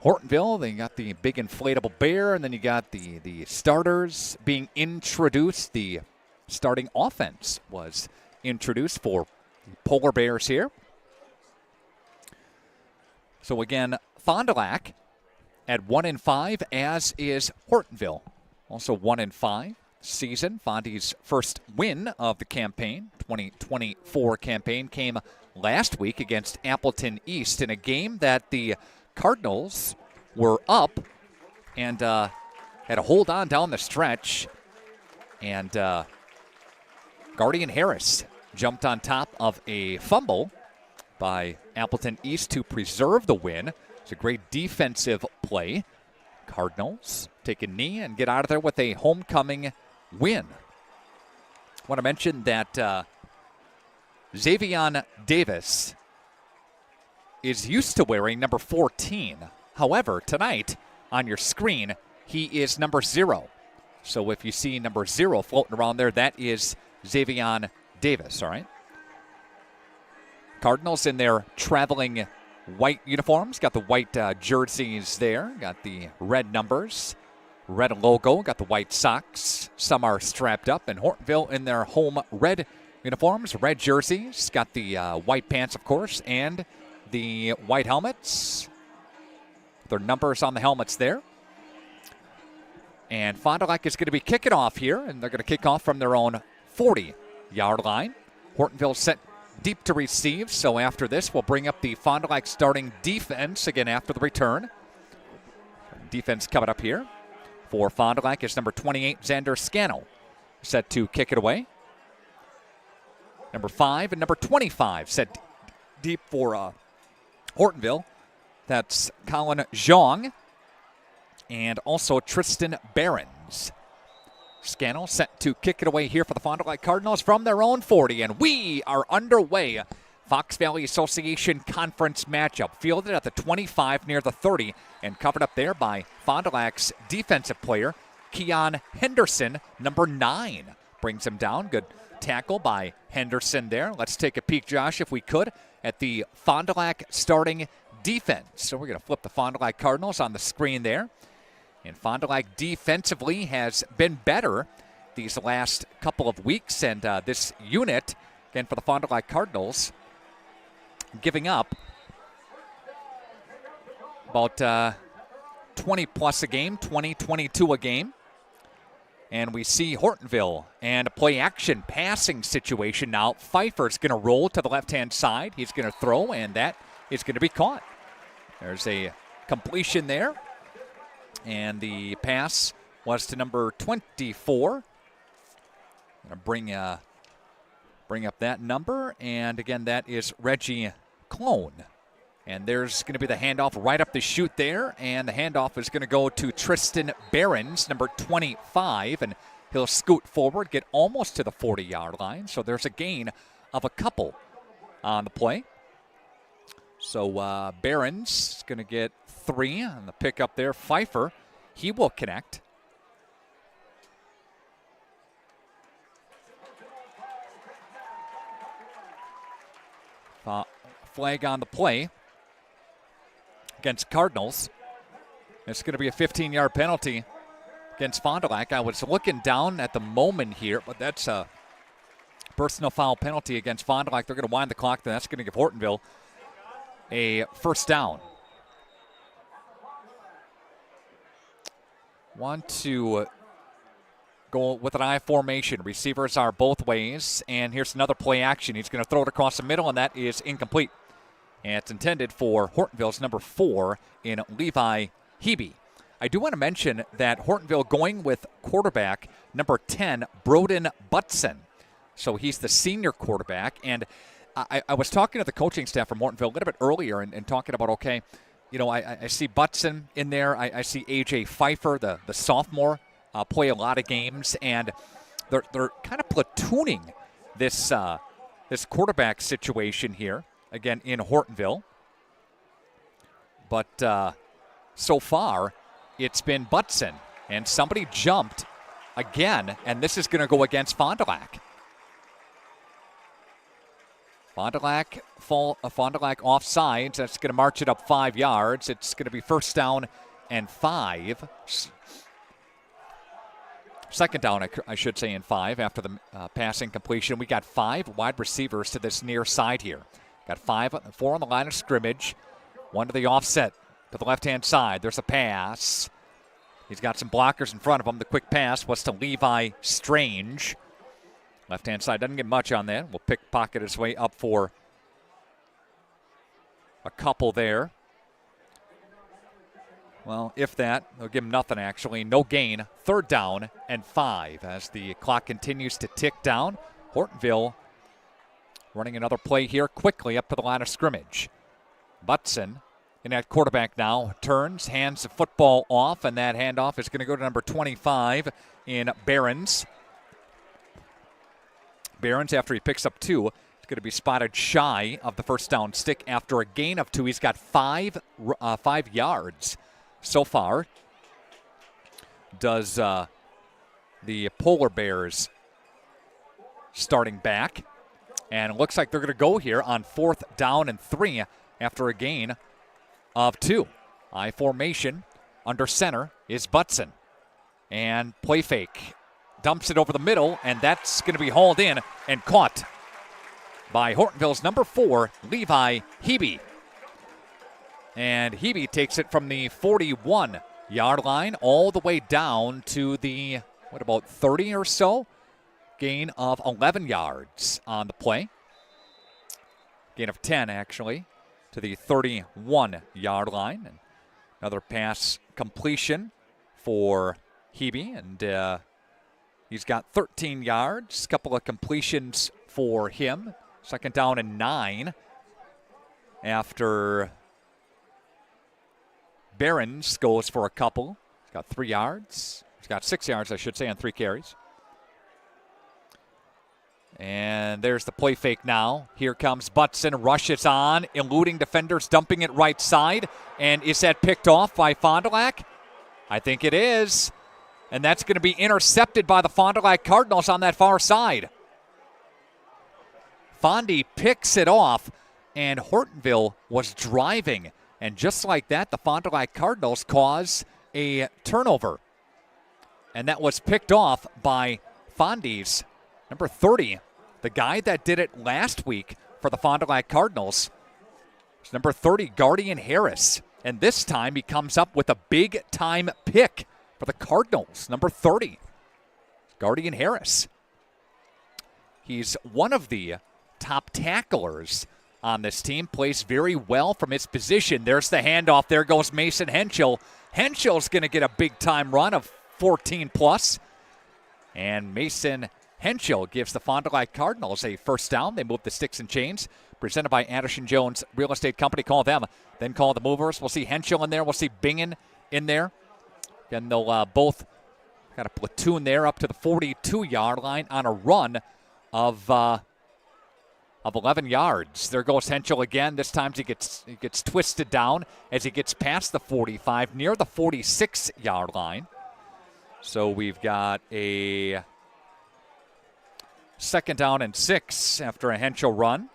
Hortonville. They got the big inflatable bear, and then you got the starters being introduced. The starting offense was introduced for the Polar Bears here. So again, Fond du Lac at 1-5, as is Hortonville. Also 1-5 season. Fondy's first win of the campaign, 2024 campaign, came last week against Appleton East in a game that the Cardinals were up and had to hold on down the stretch. And Guardian Harris jumped on top of a fumble by Appleton East to preserve the win. It's a great defensive play. Cardinals take a knee and get out of there with a homecoming win. I want to mention that Xavion Davis is used to wearing number 14. However, tonight on your screen, he is number 0. So if you see number 0 floating around there, that is Xavion Davis, all right? Cardinals in their traveling white uniforms. Got the white jerseys there. Got the red numbers, red logo. Got the white socks. Some are strapped up. And Hortonville in their home red uniforms, red jerseys. Got the white pants, of course, and the white helmets. Their numbers on the helmets there. And Fond du Lac is going to be kicking off here, and they're going to kick off from their own 40-yard line. Hortonville set deep to receive, so after this, we'll bring up the Fond du Lac starting defense again after the return. Defense coming up here for Fond du Lac is number 28, Xander Scannell, set to kick it away. Number 5 and number 25 set deep for Hortonville. That's Colin Zhang and also Tristan Behrens. Scannell set to kick it away here for the Fond du Lac Cardinals from their own 40, and we are underway. Fox Valley Association Conference matchup, fielded at the 25 near the 30, and covered up there by Fond du Lac's defensive player, Keon Henderson, number 9. Brings him down. Good tackle by Henderson there. Let's take a peek, Josh, if we could, at the Fond du Lac starting defense. So we're going to flip the Fond du Lac Cardinals on the screen there. And Fond du Lac defensively has been better these last couple of weeks. And this unit, again, for the Fond du Lac Cardinals, giving up about 20-plus a game, 22 a game. And we see Hortonville and a play-action passing situation now. Pfeiffer's going to roll to the left-hand side. He's going to throw, and that is going to be caught. There's a completion there. And the pass was to number 24. I'm going to bring up that number. And again, that is Reggie Clone. And there's going to be the handoff right up the chute there. And the handoff is going to go to Tristan Behrens, number 25. And he'll scoot forward, get almost to the 40-yard line. So there's a gain of a couple on the play. So Behrens is going to get 3 on the pickup there. Pfeiffer, he will connect. Flag on the play against Cardinals. It's going to be a 15-yard penalty against Fond du Lac. I was looking down at the moment here, but that's a personal foul penalty against Fond du Lac. They're going to wind the clock. That's going to give Hortonville a first down. Want to go with an I formation. Receivers are both ways, and here's another play action. He's going to throw it across the middle, and that is incomplete. And it's intended for Hortonville's number 4 in Levi Hebe. I do want to mention that Hortonville going with quarterback number 10, Broden Butson. So he's the senior quarterback, and I was talking to the coaching staff from Hortonville a little bit earlier and talking about, okay, you know, I see Butson in there. I see A.J. Pfeiffer, the sophomore, play a lot of games, and they're kind of platooning this quarterback situation here, again, in Hortonville. But so far, it's been Butson. And somebody jumped again, and this is going to go against Fond du Lac. Fond du Lac offsides. That's going to march it up 5 yards. It's going to be first down and 5. Second down, I should say, and 5 after the passing completion. We got 5 wide receivers to this near side here. Got 4 on the line of scrimmage. 1 to the offset to the left-hand side. There's a pass. He's got some blockers in front of him. The quick pass was to Levi Strange. Left-hand side doesn't get much on that. Will pickpocket his way up for a couple there. Well, if that, they'll give him nothing, actually. No gain. Third down and 5 as the clock continues to tick down. Hortonville running another play here quickly up to the line of scrimmage. Butson in at quarterback now. Turns, hands the football off, and that handoff is going to go to number 25 in Behrens. Behrens, after he picks up 2, is going to be spotted shy of the first down stick after a gain of 2. He's got 5 yards so far. Does the Polar Bears starting back. And it looks like they're going to go here on 4th down and 3 after a gain of 2. I formation under center is Butson. And play fake. Dumps it over the middle, and that's going to be hauled in and caught by Hortonville's number 4, Levi Hebe. And Hebe takes it from the 41-yard line all the way down to the, about 30 or so? Gain of 11 yards on the play. Gain of 10, actually, to the 31-yard line. And another pass completion for Hebe, and he's got 13 yards, a couple of completions for him. Second down and 9 after Behrens goes for a couple. He's got 3 yards. He's got 6 yards, I should say, on 3 carries. And there's the play fake now. Here comes Butson, rushes on, eluding defenders, dumping it right side. And is that picked off by Fond du Lac? I think it is. And that's going to be intercepted by the Fond du Lac Cardinals on that far side. Fondy picks it off, and Hortonville was driving. And just like that, the Fond du Lac Cardinals cause a turnover. And that was picked off by Fondy's number 30, the guy that did it last week for the Fond du Lac Cardinals. It's number 30, Guardian Harris. And this time he comes up with a big-time pick for the Cardinals, number 30, Guardian Harris. He's one of the top tacklers on this team, plays very well from his position. There's the handoff. There goes Mason Henschel. Henschel's going to get a big-time run of 14+. And Mason Henschel gives the Fond du Lac Cardinals a first down. They move the sticks and chains. Presented by Anderson Jones Real Estate Company. Call them, then call the movers. We'll see Henschel in there. We'll see Bingen in there. And they'll both got a platoon there up to the 42-yard line on a run of 11 yards. There goes Henschel again. This time he gets twisted down as he gets past the 45, near the 46-yard line. So we've got a second down and 6 after a Henschel run.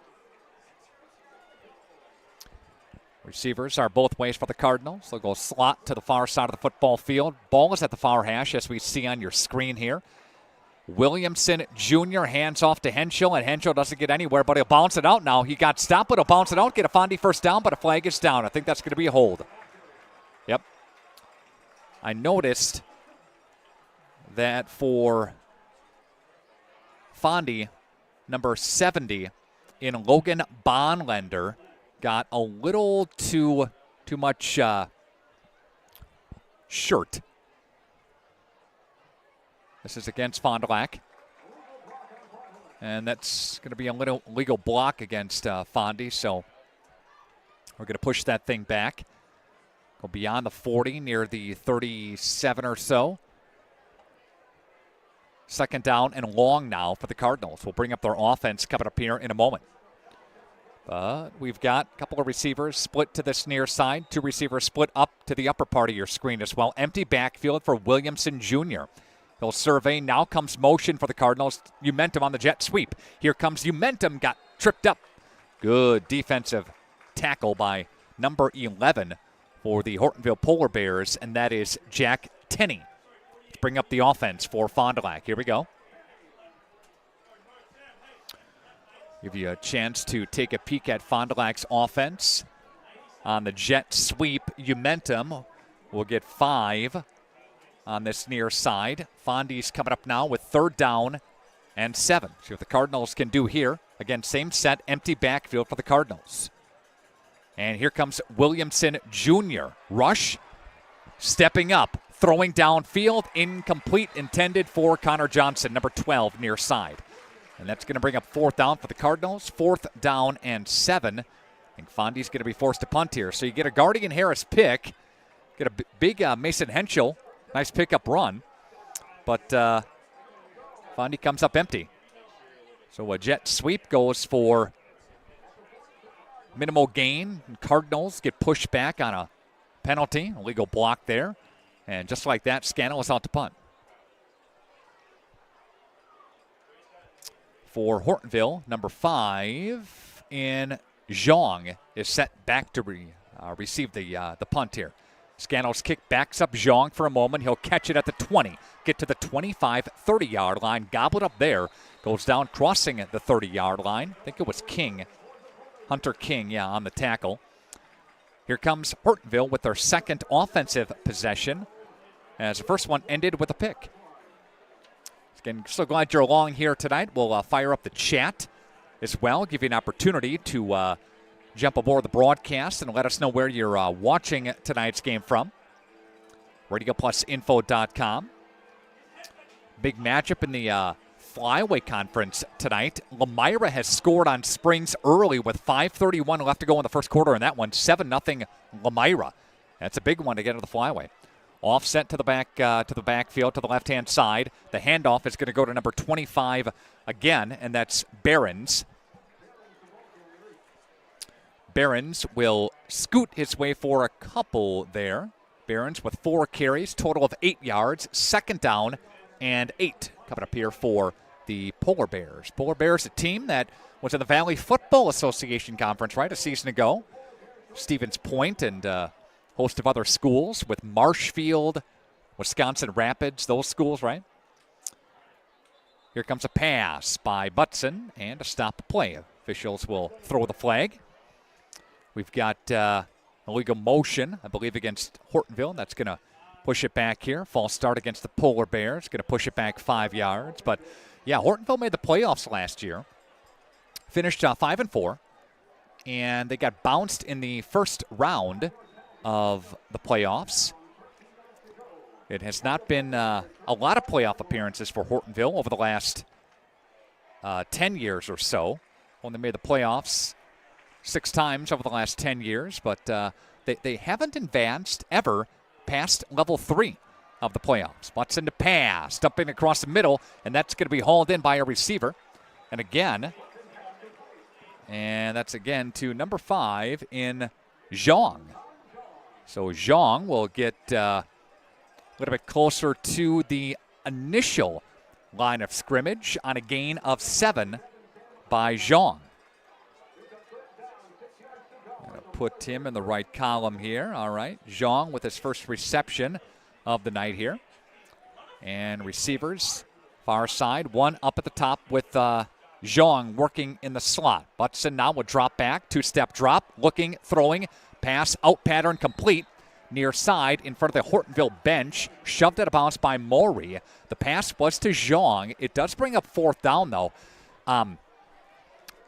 Receivers are both ways for the Cardinals. They'll go slot to the far side of the football field. Ball is at the far hash, as we see on your screen here. Williamson Jr. hands off to Henschel, and Henschel doesn't get anywhere, but he'll bounce it out now. He got stopped, but he'll bounce it out, get a Fondy first down, but a flag is down. I think that's going to be a hold. Yep. I noticed that for Fondy, number 70 in Logan Bonlender, got a little too much shirt. This is against Fond du Lac. And that's going to be a little legal block against Fondy, so we're going to push that thing back. Go beyond the 40, near the 37 or so. Second down and long now for the Cardinals. We'll bring up their offense coming up here in a moment. But we've got a couple of receivers split to this near side. 2 receivers split up to the upper part of your screen as well. Empty backfield for Williamson Jr. He'll survey. Now comes motion for the Cardinals. Umentum on the jet sweep. Here comes Umentum. Got tripped up. Good defensive tackle by number 11 for the Hortonville Polar Bears, and that is Jack Tenney. Let's bring up the offense for Fond du Lac. Here we go. Give you a chance to take a peek at Fond du Lac's offense. On the jet sweep, Umentum will get 5 on this near side. Fondy's coming up now with 3rd down and 7. See what the Cardinals can do here. Again, same set, empty backfield for the Cardinals. And here comes Williamson Jr. Rush, stepping up, throwing downfield, incomplete, intended for Connor Johnson, number 12, near side. And that's going to bring up 4th down for the Cardinals. 4th down and 7. I think Fondy's going to be forced to punt here. So you get a Guardian Harris pick, get a big Mason Henschel, nice pickup run. But Fondy comes up empty. So a jet sweep goes for minimal gain. Cardinals get pushed back on a penalty, illegal block there. And just like that, Scannell is out to punt. For Hortonville, number 5 in Zhang is set back to receive the punt here. Scannell's kick backs up Zhang for a moment. He'll catch it at the 20, get to the 25, 30-yard line, gobble it up there, goes down crossing at the 30-yard line. I think it was King, Hunter King, on the tackle. Here comes Hortonville with their second offensive possession, as the first one ended with a pick. Again, so glad you're along here tonight. We'll fire up the chat as well, give you an opportunity to jump aboard the broadcast and let us know where you're watching tonight's game from. RadioPlusInfo.com. Big matchup in the Flyway Conference tonight. Lemira has scored on Springs early with 5:31 left to go in the first quarter in that one. 7-0 Lemira. That's a big one to get into the Flyway. Offset to the backfield to the left-hand side. The handoff is going to go to number 25 again, and that's Behrens. Behrens will scoot his way for a couple there. Behrens with 4 carries, total of 8 yards, 2nd down and 8. Coming up here for the Polar Bears. Polar Bears, a team that was in the Valley Football Association Conference, right, a season ago. Stevens Point and host of other schools with Marshfield, Wisconsin Rapids, those schools, right? Here comes a pass by Butson and a stop play. Officials will throw the flag. We've got illegal motion, I believe, against Hortonville. That's going to push it back here. False start against the Polar Bears. Going to push it back 5 yards. But, yeah, Hortonville made the playoffs last year. Finished 5-4. And they got bounced in the first round of the playoffs. It has not been a lot of playoff appearances for Hortonville over the last 10 years or so. Only made the playoffs 6 times over the last 10 years, but they haven't advanced ever past level 3 of the playoffs. Butson to pass, dumping across the middle, and that's going to be hauled in by a receiver. And that's again to number 5 in Zhang. So Zhang will get a little bit closer to the initial line of scrimmage on a gain of 7 by Zhang. Going to put him in the right column here. All right, Zhang with his first reception of the night here. And receivers, far side, one up at the top with Zhang working in the slot. Butson now will drop back, 2-step drop, looking, throwing, pass, out pattern complete. Near side in front of the Hortonville bench, shoved out of bounds by Maury. The pass was to Zhang. It does bring up 4th down though.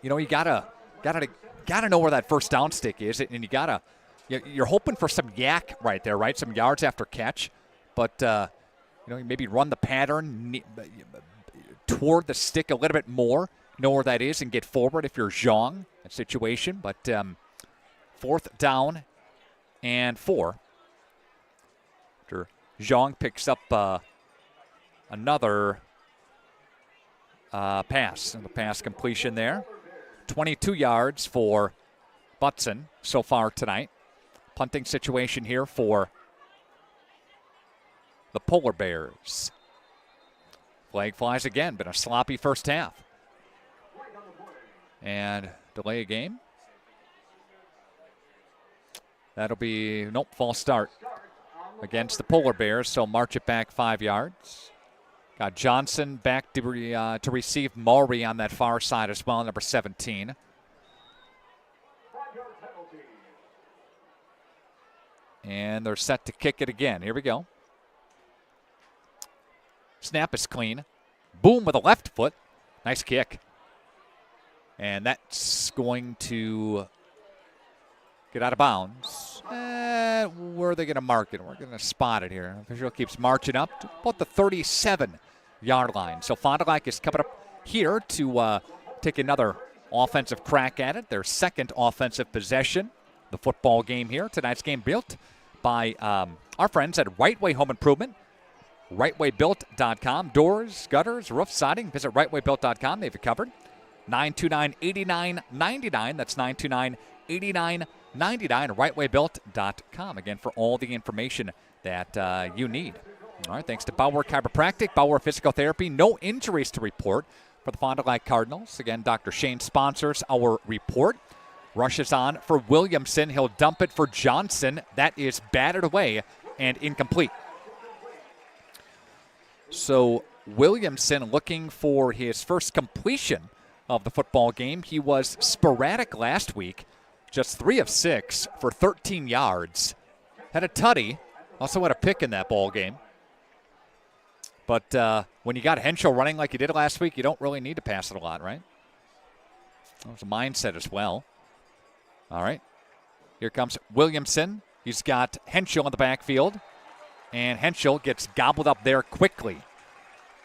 You gotta know where that first down stick is, and you're hoping for some yak right there, right? Some yards after catch, but maybe run the pattern toward the stick a little bit more, know where that is, and get forward if you're Zhang that situation. But 4th down and 4. After Zhang picks up another pass, and the pass completion there. 22 yards for Butson so far tonight. Punting situation here for the Polar Bears. Flag flies again, been a sloppy first half. And delay a game. That'll be, nope, false start against the Polar Bears, so march it back 5 yards. Got Johnson back to receive Maury on that far side as well, number 17. And they're set to kick it again. Here we go. Snap is clean. Boom with a left foot. Nice kick. And that's going to get out of bounds. Where are they going to mark it? We're going to spot it here. Official keeps marching up to about the 37-yard line. So Fond du Lac is coming up here to take another offensive crack at it. Their second offensive possession. The football game here. Tonight's game built by our friends at Right Way Home Improvement. RightWayBuilt.com. Doors, gutters, roof, siding. Visit RightWayBuilt.com. They've you covered. 929-8999. That's 929-8999. RightWayBuilt.com. Again, for all the information that you need. All right, thanks to Bauer Chiropractic, Bauer Physical Therapy. No injuries to report for the Fond du Lac Cardinals. Again, Dr. Shane sponsors our report. Rushes on for Williamson. He'll dump it for Johnson. That is batted away and incomplete. So Williamson looking for his first completion of the football game. He was sporadic last week. Just 3 of 6 for 13 yards. Had a tutty. Also had a pick in that ball game. But when you got Henschel running like you did last week, you don't really need to pass it a lot, right? That was a mindset as well. All right. Here comes Williamson. He's got Henschel in the backfield. And Henschel gets gobbled up there quickly.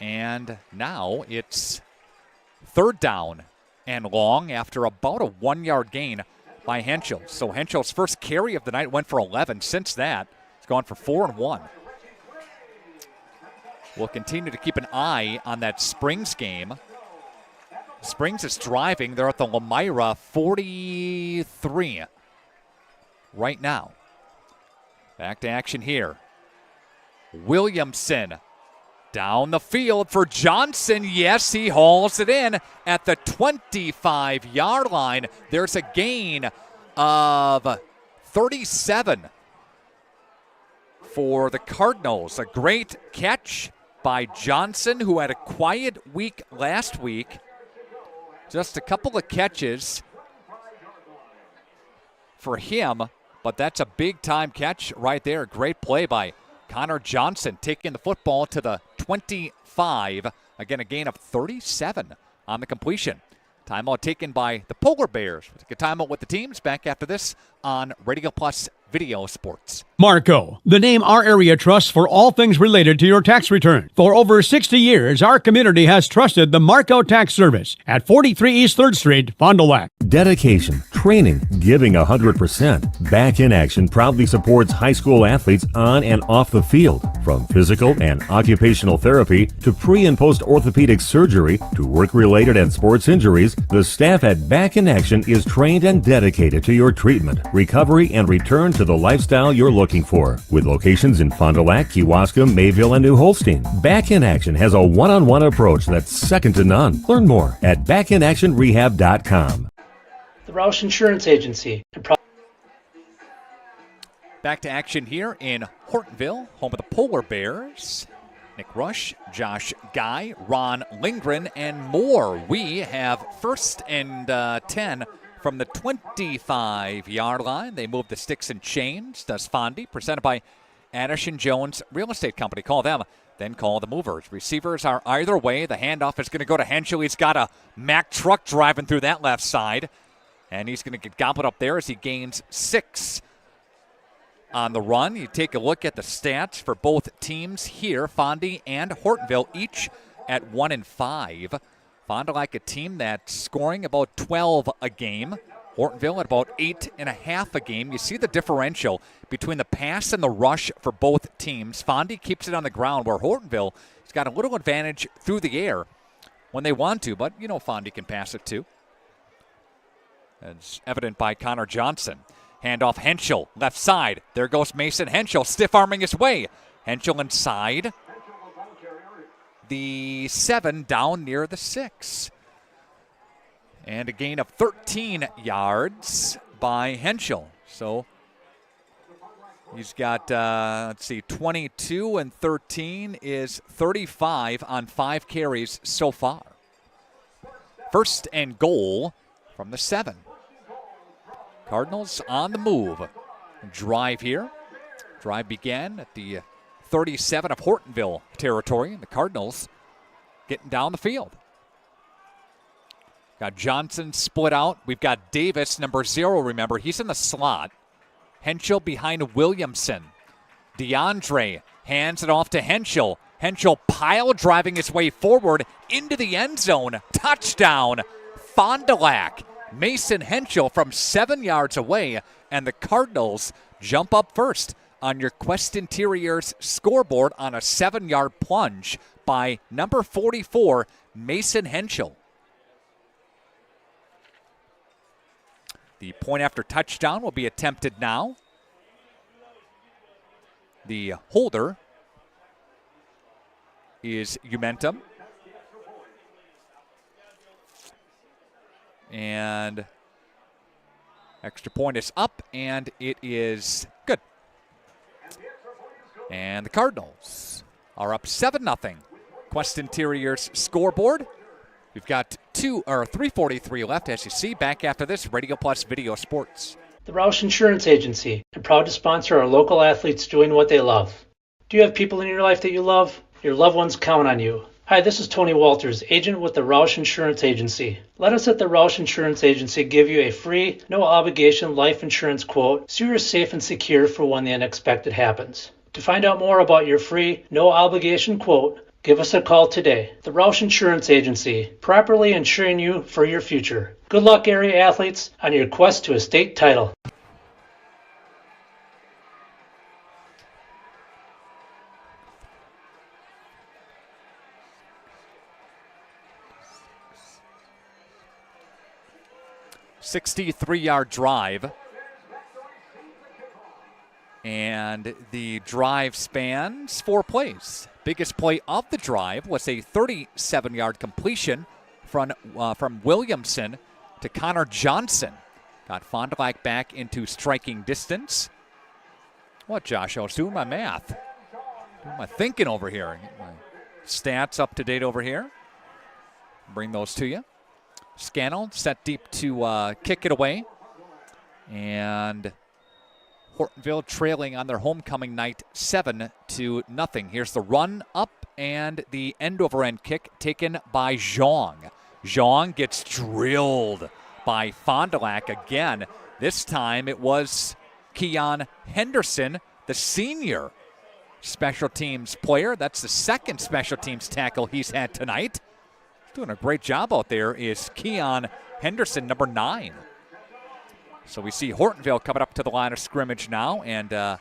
And now it's 3rd down and long after about a 1-yard gain by Henschel. So Henschel's first carry of the night went for 11. Since that, he's gone for 4 and 1. We'll continue to keep an eye on that Springs game. Springs is driving. They're at the Lemira 43 right now. Back to action here. Williamson down the field for Johnson. Yes, he hauls it in at the 25-yard line. There's a gain of 37 for the Cardinals. A great catch by Johnson, who had a quiet week last week. Just a couple of catches for him, but that's a big-time catch right there. Great play by Connor Johnson, taking the football to the 25. Again, a gain of 37 on the completion. Timeout taken by the Polar Bears. We'll take a timeout with the teams. Back after this on Radio Plus Video Sports. Marco, the name our area trusts for all things related to your tax return. For over 60 years, our community has trusted the Marco Tax Service at 43 East 3rd Street, Fond du Lac. Dedication, training, giving 100%. Back in Action proudly supports high school athletes on and off the field. From physical and occupational therapy to pre- and post-orthopedic surgery to work-related and sports injuries, the staff at Back in Action is trained and dedicated to your treatment, recovery, and return to the lifestyle you're looking for. With locations in Fond du Lac, Kewaskum, Mayville, and New Holstein, Back in Action has a one-on-one approach that's second to none. Learn more at backinactionrehab.com. The Roush Insurance Agency. Back to action here in Hortonville, home of the Polar Bears. Nick Rush, Josh Guy, Ron Lindgren, and more. We have 1st and 10 from the 25-yard line. They move the sticks and chains. Does Fondy, presented by Addison Jones Real Estate Company. Call them, then call the movers. Receivers are either way. The handoff is going to go to Henschel. He's got a Mack truck driving through that left side. And he's going to get gobbled up there as he gains 6 on the run. You take a look at the stats for both teams here, Fondy and Hortonville, each at 1 and 5. Fond du Lac, a team that's scoring about 12 a game. Hortonville at about 8.5 a game. You see the differential between the pass and the rush for both teams. Fondy keeps it on the ground, where Hortonville has got a little advantage through the air when they want to, but you know Fondy can pass it too. as evident by Connor Johnson. Handoff Henschel, left side. There goes Mason Henschel, stiff-arming his way. Henschel inside the 7, down near the 6. And a gain of 13 yards by Henschel. So he's got, 22 and 13 is 35 on 5 carries so far. First and goal from the 7. Cardinals on the move. Drive here. Drive began at the 37 of Hortonville territory. And the Cardinals getting down the field. Got Johnson split out. We've got Davis, number 0, remember. He's in the slot. Henschel behind Williamson. DeAndre hands it off to Henschel. Henschel pile driving his way forward into the end zone. Touchdown, Fond du Lac. Mason Henschel from 7 yards away, and the Cardinals jump up first on your Quest Interiors scoreboard on a 7-yard plunge by number 44, Mason Henschel. The point after touchdown will be attempted now. The holder is Umentum. And extra point is up, and it is good. And the Cardinals are up 7-0. Quest Interiors scoreboard. We've got 3:43 left, as you see. Back after this, Radio Plus Video Sports. The Roush Insurance Agency, and proud to sponsor our local athletes doing what they love. Do you have people in your life that you love? Your loved ones count on you. Hi, this is Tony Walters, agent with the Roush Insurance Agency. Let us at the Roush Insurance Agency give you a free, no-obligation life insurance quote so you're safe and secure for when the unexpected happens. To find out more about your free, no-obligation quote, give us a call today. The Roush Insurance Agency, properly insuring you for your future. Good luck, area athletes, on your quest to a state title. .63-yard drive. And the drive spans 4 plays. Biggest play of the drive was a 37-yard completion from Williamson to Connor Johnson. Got Fond du Lac back into striking distance. What, Josh? I was doing my math. Doing my thinking over here. Get my stats up to date over here. Bring those to you. Scannell set deep to kick it away. And Hortonville trailing on their homecoming night 7-0. Here's the run up and the end-over-end kick taken by Zhang. Zhang gets drilled by Fond du Lac again. This time it was Keon Henderson, the senior special teams player. That's the second special teams tackle he's had tonight. Doing a great job out there is Keon Henderson, number 9. So we see Hortonville coming up to the line of scrimmage now, and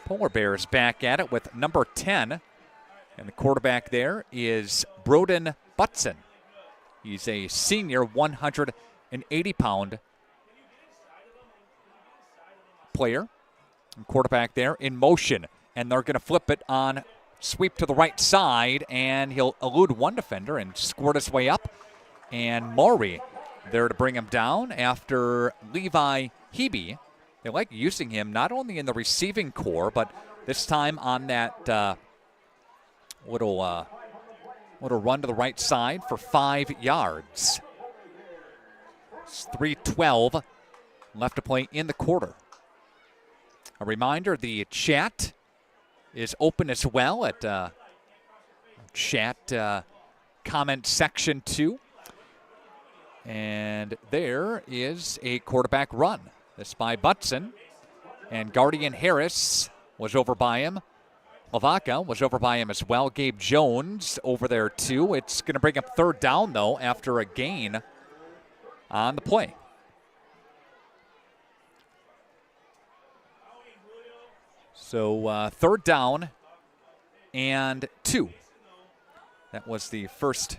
Polar Bears back at it with number 10. And the quarterback there is Broden Butson. He's a senior 180-pound player. And quarterback there in motion. And they're going to flip it on sweep to the right side, and he'll elude one defender and squirt his way up. And Maury there to bring him down after Levi Hebe. They like using him not only in the receiving core, but this time on that little run to the right side for 5 yards. It's 3:12 left to play in the quarter. A reminder, the chat is open as well at chat comment section 2. And there is a quarterback run. This by Butson. And Guardian Harris was over by him. Lavaca was over by him as well. Gabe Jones over there too. It's going to bring up third down, though, after a gain on the play. So third down and 2. That was the first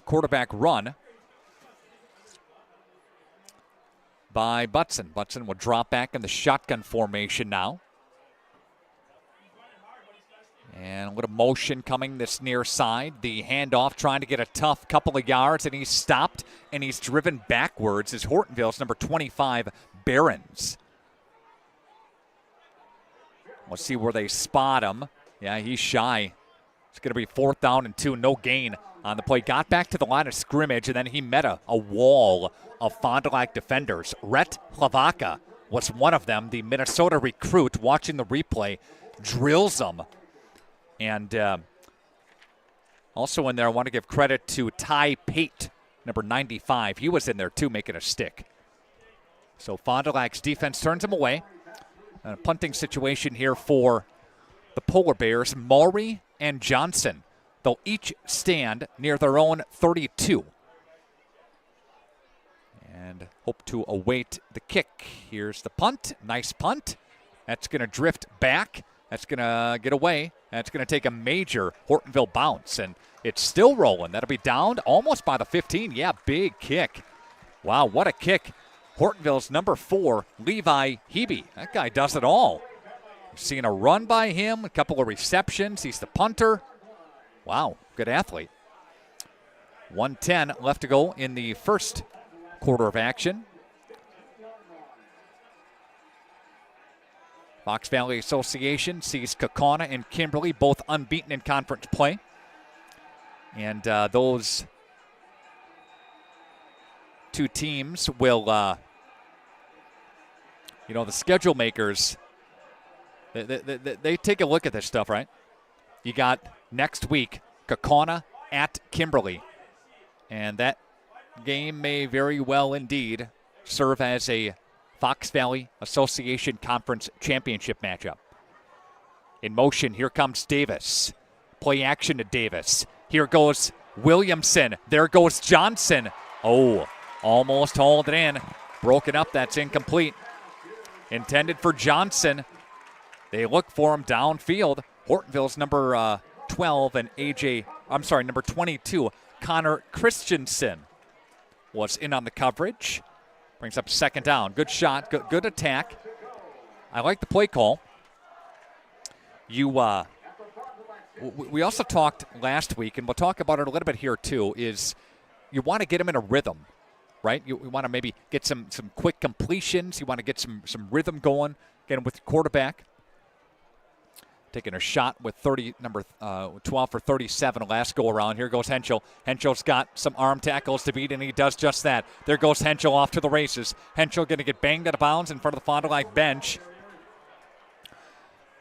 quarterback run. by Butson. Butson will drop back in the shotgun formation now. And a little motion coming this near side. The handoff trying to get a tough couple of yards, and he's stopped, and he's driven backwards as Hortonville's number 25, Behrens. We'll see where they spot him. Yeah, he's shy. It's going to be 4th down and 2, no gain on the play. Got back to the line of scrimmage, and then he met a wall of Fond du Lac defenders. Rhett Hlavaca was one of them, the Minnesota recruit. Watching the replay, drills him. And also in there, I want to give credit to Ty Pate, number 95. He was in there, too, making a stick. So Fond du Lac's defense turns him away. A punting situation here for the Polar Bears, Maury and Johnson. They'll each stand near their own 32. And hope to await the kick. Here's the punt. Nice punt. That's going to drift back. That's going to get away. That's going to take a major Hortonville bounce. And it's still rolling. That'll be downed almost by the 15. Yeah, big kick. Wow, what a kick. Hortonville's number 4, Levi Hebe. That guy does it all. We've seen a run by him, a couple of receptions. He's the punter. Wow, good athlete. 1:10 left to go in the first quarter of action. Fox Valley Association sees Kaukauna and Kimberly both unbeaten in conference play. And those two teams will, the schedule makers, they take a look at this stuff, right? You got next week, Kaukauna at Kimberly. And that game may very well indeed serve as a Fox Valley Association Conference Championship matchup. In motion, here comes Davis. Play action to Davis. Here goes Williamson. There goes Johnson. Oh, almost hauled it in. Broken up, that's incomplete. Intended for Johnson. They look for him downfield. Hortonville's number 12 and number 22, Connor Christensen, was in on the coverage. Brings up 2nd down. Good shot, good attack. I like the play call. We also talked last week, and we'll talk about it a little bit here too, is you want to get him in a rhythm, right? You want to maybe get some quick completions. You want to get some rhythm going, get him with the quarterback. Taking a shot with number 12 for 37 last go around. Here goes Henschel. Henschel's got some arm tackles to beat, and he does just that. There goes Henschel off to the races. Henschel going to get banged out of bounds in front of the Fond du Lac bench.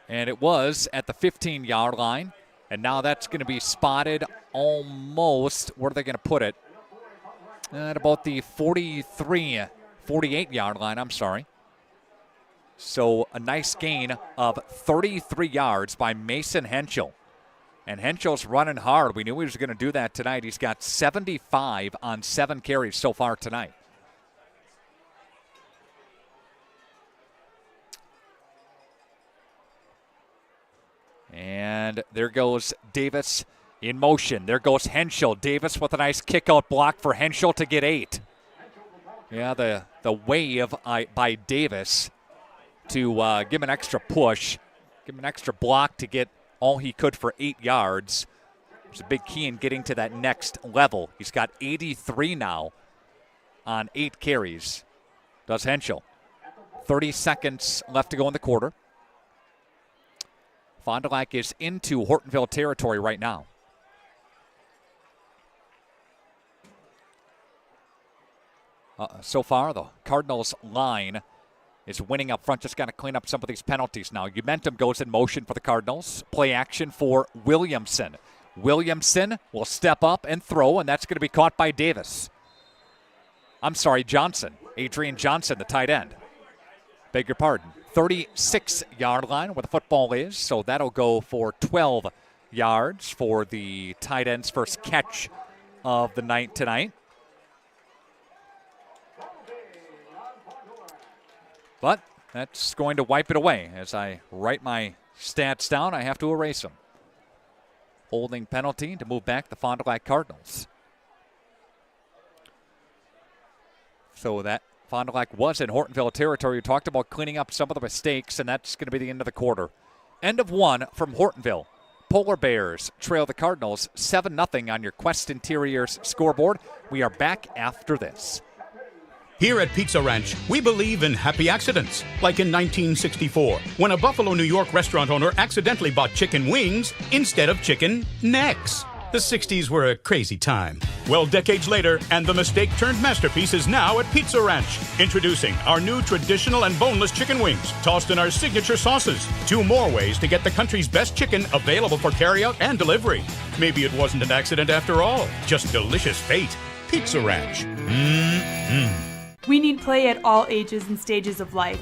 And it was at the 15-yard line. And now that's going to be spotted almost, where are they going to put it? At about the 48-yard line, I'm sorry. So a nice gain of 33 yards by Mason Henschel. And Henschel's running hard. We knew he was going to do that tonight. He's got 75 on 7 carries so far tonight. And there goes Davis in motion. There goes Henschel. Davis with a nice kick-out block for Henschel to get 8. Yeah, the wave by Davis to give him an extra push, give him an extra block to get all he could for 8 yards. It's a big key in getting to that next level. He's got 83 now on 8 carries. Does Henschel. 30 seconds left to go in the quarter. Fond du Lac is into Hortonville territory right now. So far, the Cardinals line is winning up front. Just got to clean up some of these penalties now. Umentum goes in motion for the Cardinals. Play action for Williamson. Williamson will step up and throw, and that's going to be caught by Davis. I'm sorry, Johnson. Adrian Johnson, the tight end. Beg your pardon. 36-yard line where the football is, so that'll go for 12 yards for the tight end's first catch of the night tonight. But that's going to wipe it away. As I write my stats down, I have to erase them. Holding penalty to move back the Fond du Lac Cardinals. So that Fond du Lac was in Hortonville territory. We talked about cleaning up some of the mistakes, and that's going to be the end of the quarter. End of one from Hortonville. Polar Bears trail the Cardinals 7-0 on your Quest Interiors scoreboard. We are back after this. Here at Pizza Ranch, we believe in happy accidents, like in 1964, when a Buffalo, New York restaurant owner accidentally bought chicken wings instead of chicken necks. The 60s were a crazy time. Well, decades later, and the mistake-turned masterpiece is now at Pizza Ranch. Introducing our new traditional and boneless chicken wings, tossed in our signature sauces. 2 more ways to get the country's best chicken available for carryout and delivery. Maybe it wasn't an accident after all, just delicious fate. Pizza Ranch. We need play at all ages and stages of life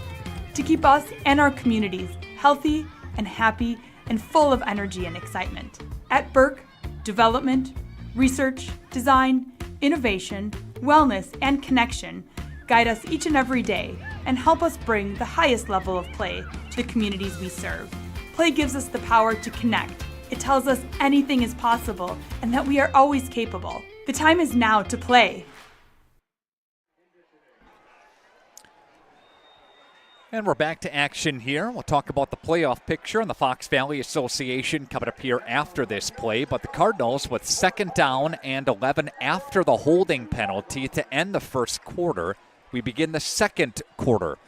to keep us and our communities healthy and happy and full of energy and excitement. At Burke, development, research, design, innovation, wellness, and connection guide us each and every day and help us bring the highest level of play to the communities we serve. Play gives us the power to connect. It tells us anything is possible and that we are always capable. The time is now to play. And we're back to action here. We'll talk about the playoff picture and the Fox Valley Association coming up here after this play. But the Cardinals with 2nd down and 11 after the holding penalty to end the first quarter. We begin the second quarter.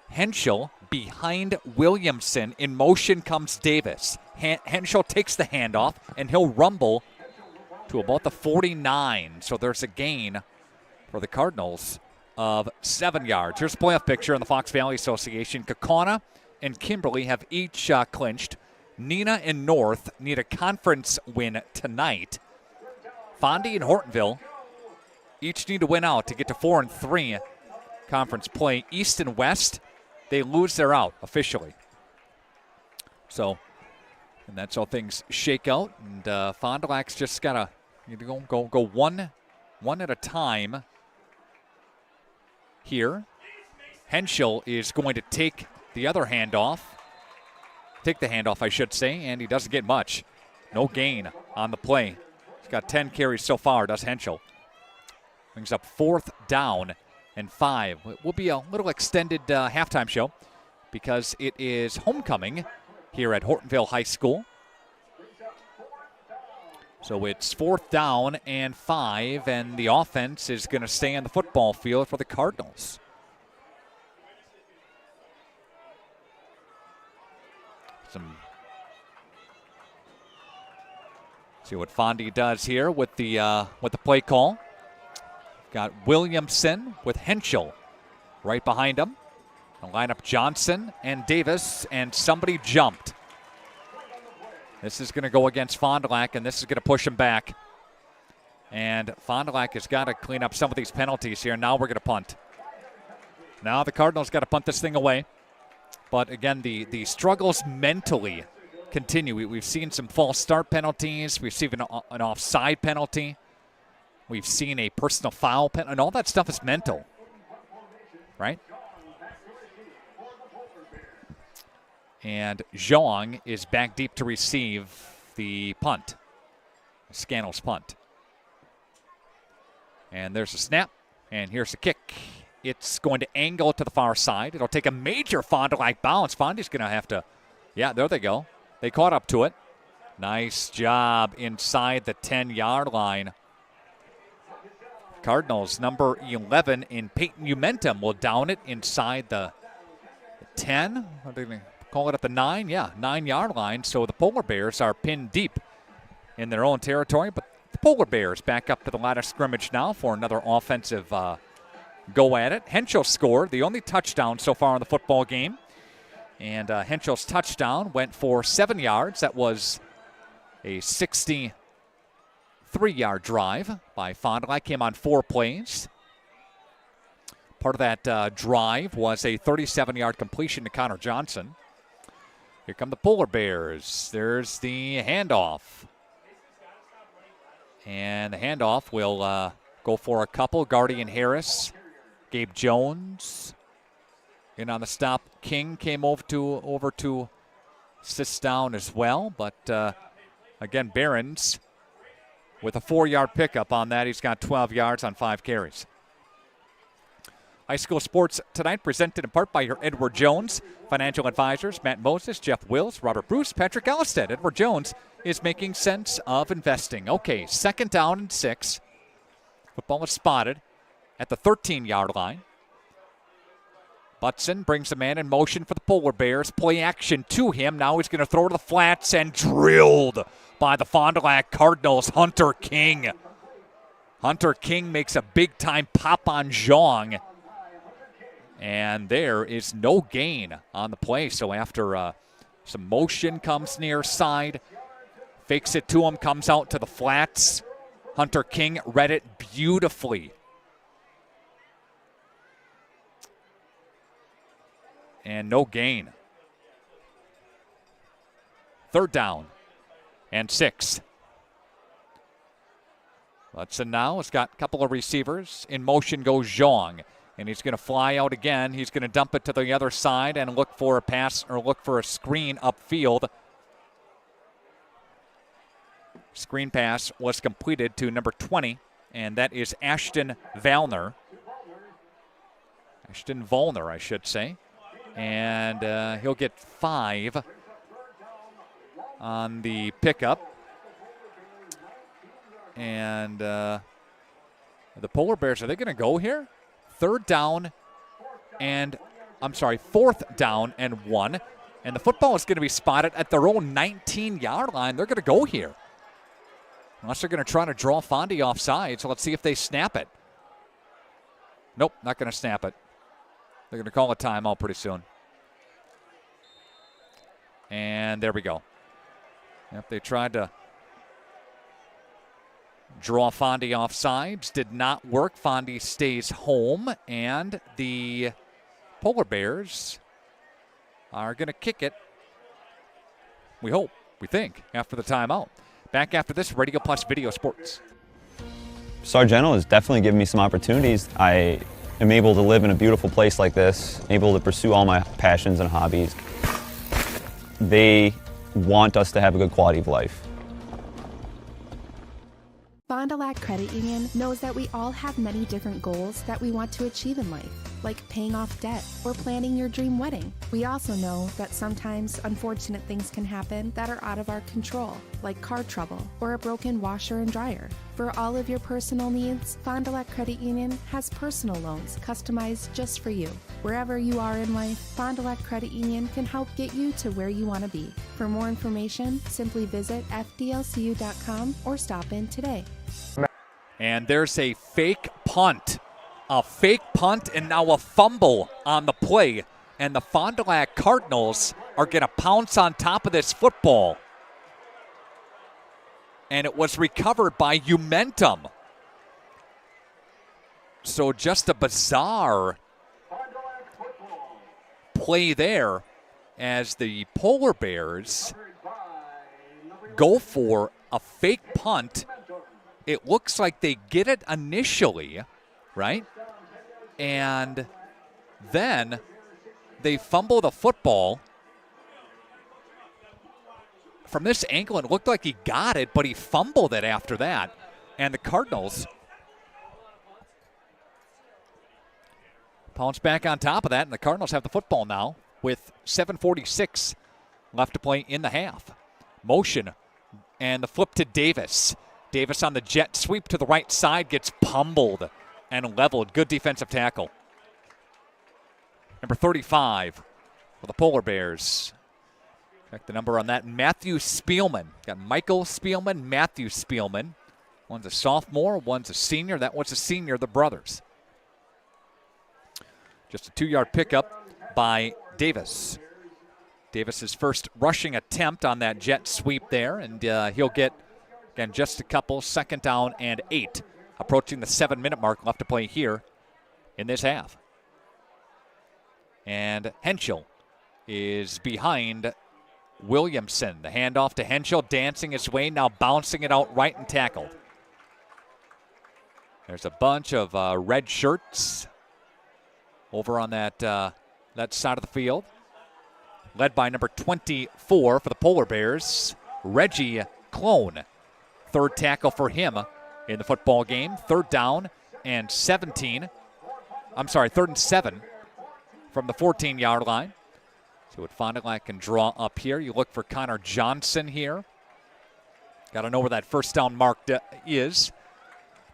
Henschel behind Williamson. In motion comes Davis. Henschel takes the handoff, and he'll rumble to about the 49. So there's a gain for the Cardinals of 7 yards. Here's the playoff picture in the Fox Valley Association. Kaukauna and Kimberly have each clinched. Neenah and North need a conference win tonight. Fondy and Hortonville each need to win out to get to 4-3 conference play. East and West, they lose, they're out officially. So, and that's how things shake out. And Fond du Lac's just got to go one at a time. Here, Henschel is going to take the handoff, I should say, and he doesn't get much. No gain on the play. He's got 10 carries so far, does Henschel. Brings up 4th down and 5. It will be a little extended halftime show because it is homecoming here at Hortonville High School. So it's 4th down and 5, and the offense is going to stay on the football field for the Cardinals. See what Fondy does here with the play call. Got Williamson with Henschel right behind him. They'll line up Johnson and Davis, and somebody jumped. This is going to go against Fond du Lac, and this is going to push him back. And Fond du Lac has got to clean up some of these penalties here. Now we're going to punt. Now the Cardinals got to punt this thing away. But again, the struggles mentally continue. We've seen some false start penalties. We've seen an offside penalty. We've seen a personal foul penalty. And all that stuff is mental, right? And Zhang is back deep to receive the punt. Scannell's punt. And there's a snap. And here's the kick. It's going to angle to the far side. It'll take a major Fond du Lac bounce. Fondy's going to have to, yeah, there they go. They caught up to it. Nice job inside the 10-yard line. Cardinals, number 11 in Peyton Umentum will down it inside the 10. What are they going to call it at the 9? Yeah, 9-yard line. So the Polar Bears are pinned deep in their own territory. But the Polar Bears back up to the line of scrimmage now for another offensive go at it. Henschel scored the only touchdown so far in the football game. And Henschel's touchdown went for 7 yards. That was a 63-yard drive by Fond du Lac. Came on 4 plays. Part of that drive was a 37-yard completion to Connor Johnson. Here come the Polar Bears. There's the handoff. And the handoff will go for a couple. Guardian Harris, Gabe Jones. In on the stop, King came over to assist down as well. But again, Behrens with a 4-yard pickup on that. He's got 12 yards on 5 carries. High school sports tonight presented in part by your Edward Jones financial advisors, Matt Moses, Jeff Wills, Robert Bruce, Patrick Allisted. Edward Jones is making sense of investing. Okay, 2nd down and 6. Football is spotted at the 13-yard line. Butson brings a man in motion for the Polar Bears. Play action to him. Now he's going to throw to the flats and drilled by the Fond du Lac Cardinals, Hunter King. Hunter King makes a big-time pop on Zhang. And there is no gain on the play. So after some motion comes near side, fakes it to him, comes out to the flats. Hunter King read it beautifully. And no gain. 3rd down and 6. Hudson now has got a couple of receivers. In motion goes Zhang. And he's going to fly out again. He's going to dump it to the other side and look for a pass or look for a screen upfield. Screen pass was completed to number 20, and that is Ashton Valner. Ashton Volner, I should say. And he'll get 5 on the pickup. And the Polar Bears, are they going to go here? 4th down and 1. And the football is going to be spotted at their own 19-yard line. They're going to go here. Unless they're going to try to draw Fondy offside. So let's see if they snap it. Nope, not going to snap it. They're going to call a timeout pretty soon. And there we go. Yep, they tried to draw Fondy off sides. Did not work. Fondy stays home. And the Polar Bears are going to kick it. We hope. We think. After the timeout. Back after this, Radio Plus Video Sports. Sargento has definitely given me some opportunities. I am able to live in a beautiful place like this, able to pursue all my passions and hobbies. They want us to have a good quality of life. Fond du Lac Credit Union knows that we all have many different goals that we want to achieve in life, like paying off debt or planning your dream wedding. We also know that sometimes unfortunate things can happen that are out of our control, like car trouble or a broken washer and dryer. For all of your personal needs, Fond du Lac Credit Union has personal loans customized just for you. Wherever you are in life, Fond du Lac Credit Union can help get you to where you want to be. For more information, simply visit fdlcu.com or stop in today. And there's a fake punt. A fake punt and now a fumble on the play. And the Fond du Lac Cardinals are going to pounce on top of this football. And it was recovered by Umentum. So just a bizarre play there as the Polar Bears go for a fake punt. It looks like they get it initially, right? And then they fumble the football. From this angle, it looked like he got it, but he fumbled it after that. And the Cardinals pounce back on top of that, and the Cardinals have the football now with 7:46 left to play in the half. Motion, and the flip to Davis. Davis on the jet sweep to the right side, gets pummeled and leveled. Good defensive tackle. Number 35 for the Polar Bears. Check the number on that. Matthew Spielman. Got Michael Spielman, Matthew Spielman. One's a sophomore, one's a senior. That one's a senior, the brothers. Just a 2-yard pickup by Davis. Davis's first rushing attempt on that jet sweep there, and he'll get, again, just a couple. 2nd down and 8. Approaching the 7-minute mark left to play here in this half. And Henschel is behind Williamson. The handoff to Henschel, dancing his way, now bouncing it out right and tackled. There's a bunch of red shirts over on that side of the field. Led by number 24 for the Polar Bears, Reggie Clone. 3rd tackle for him in the football game. 3rd down and 17. 3rd and 7 from the 14-yard line. See what Fond du Lac can draw up here. You look for Connor Johnson here. Got to know where that first down mark is.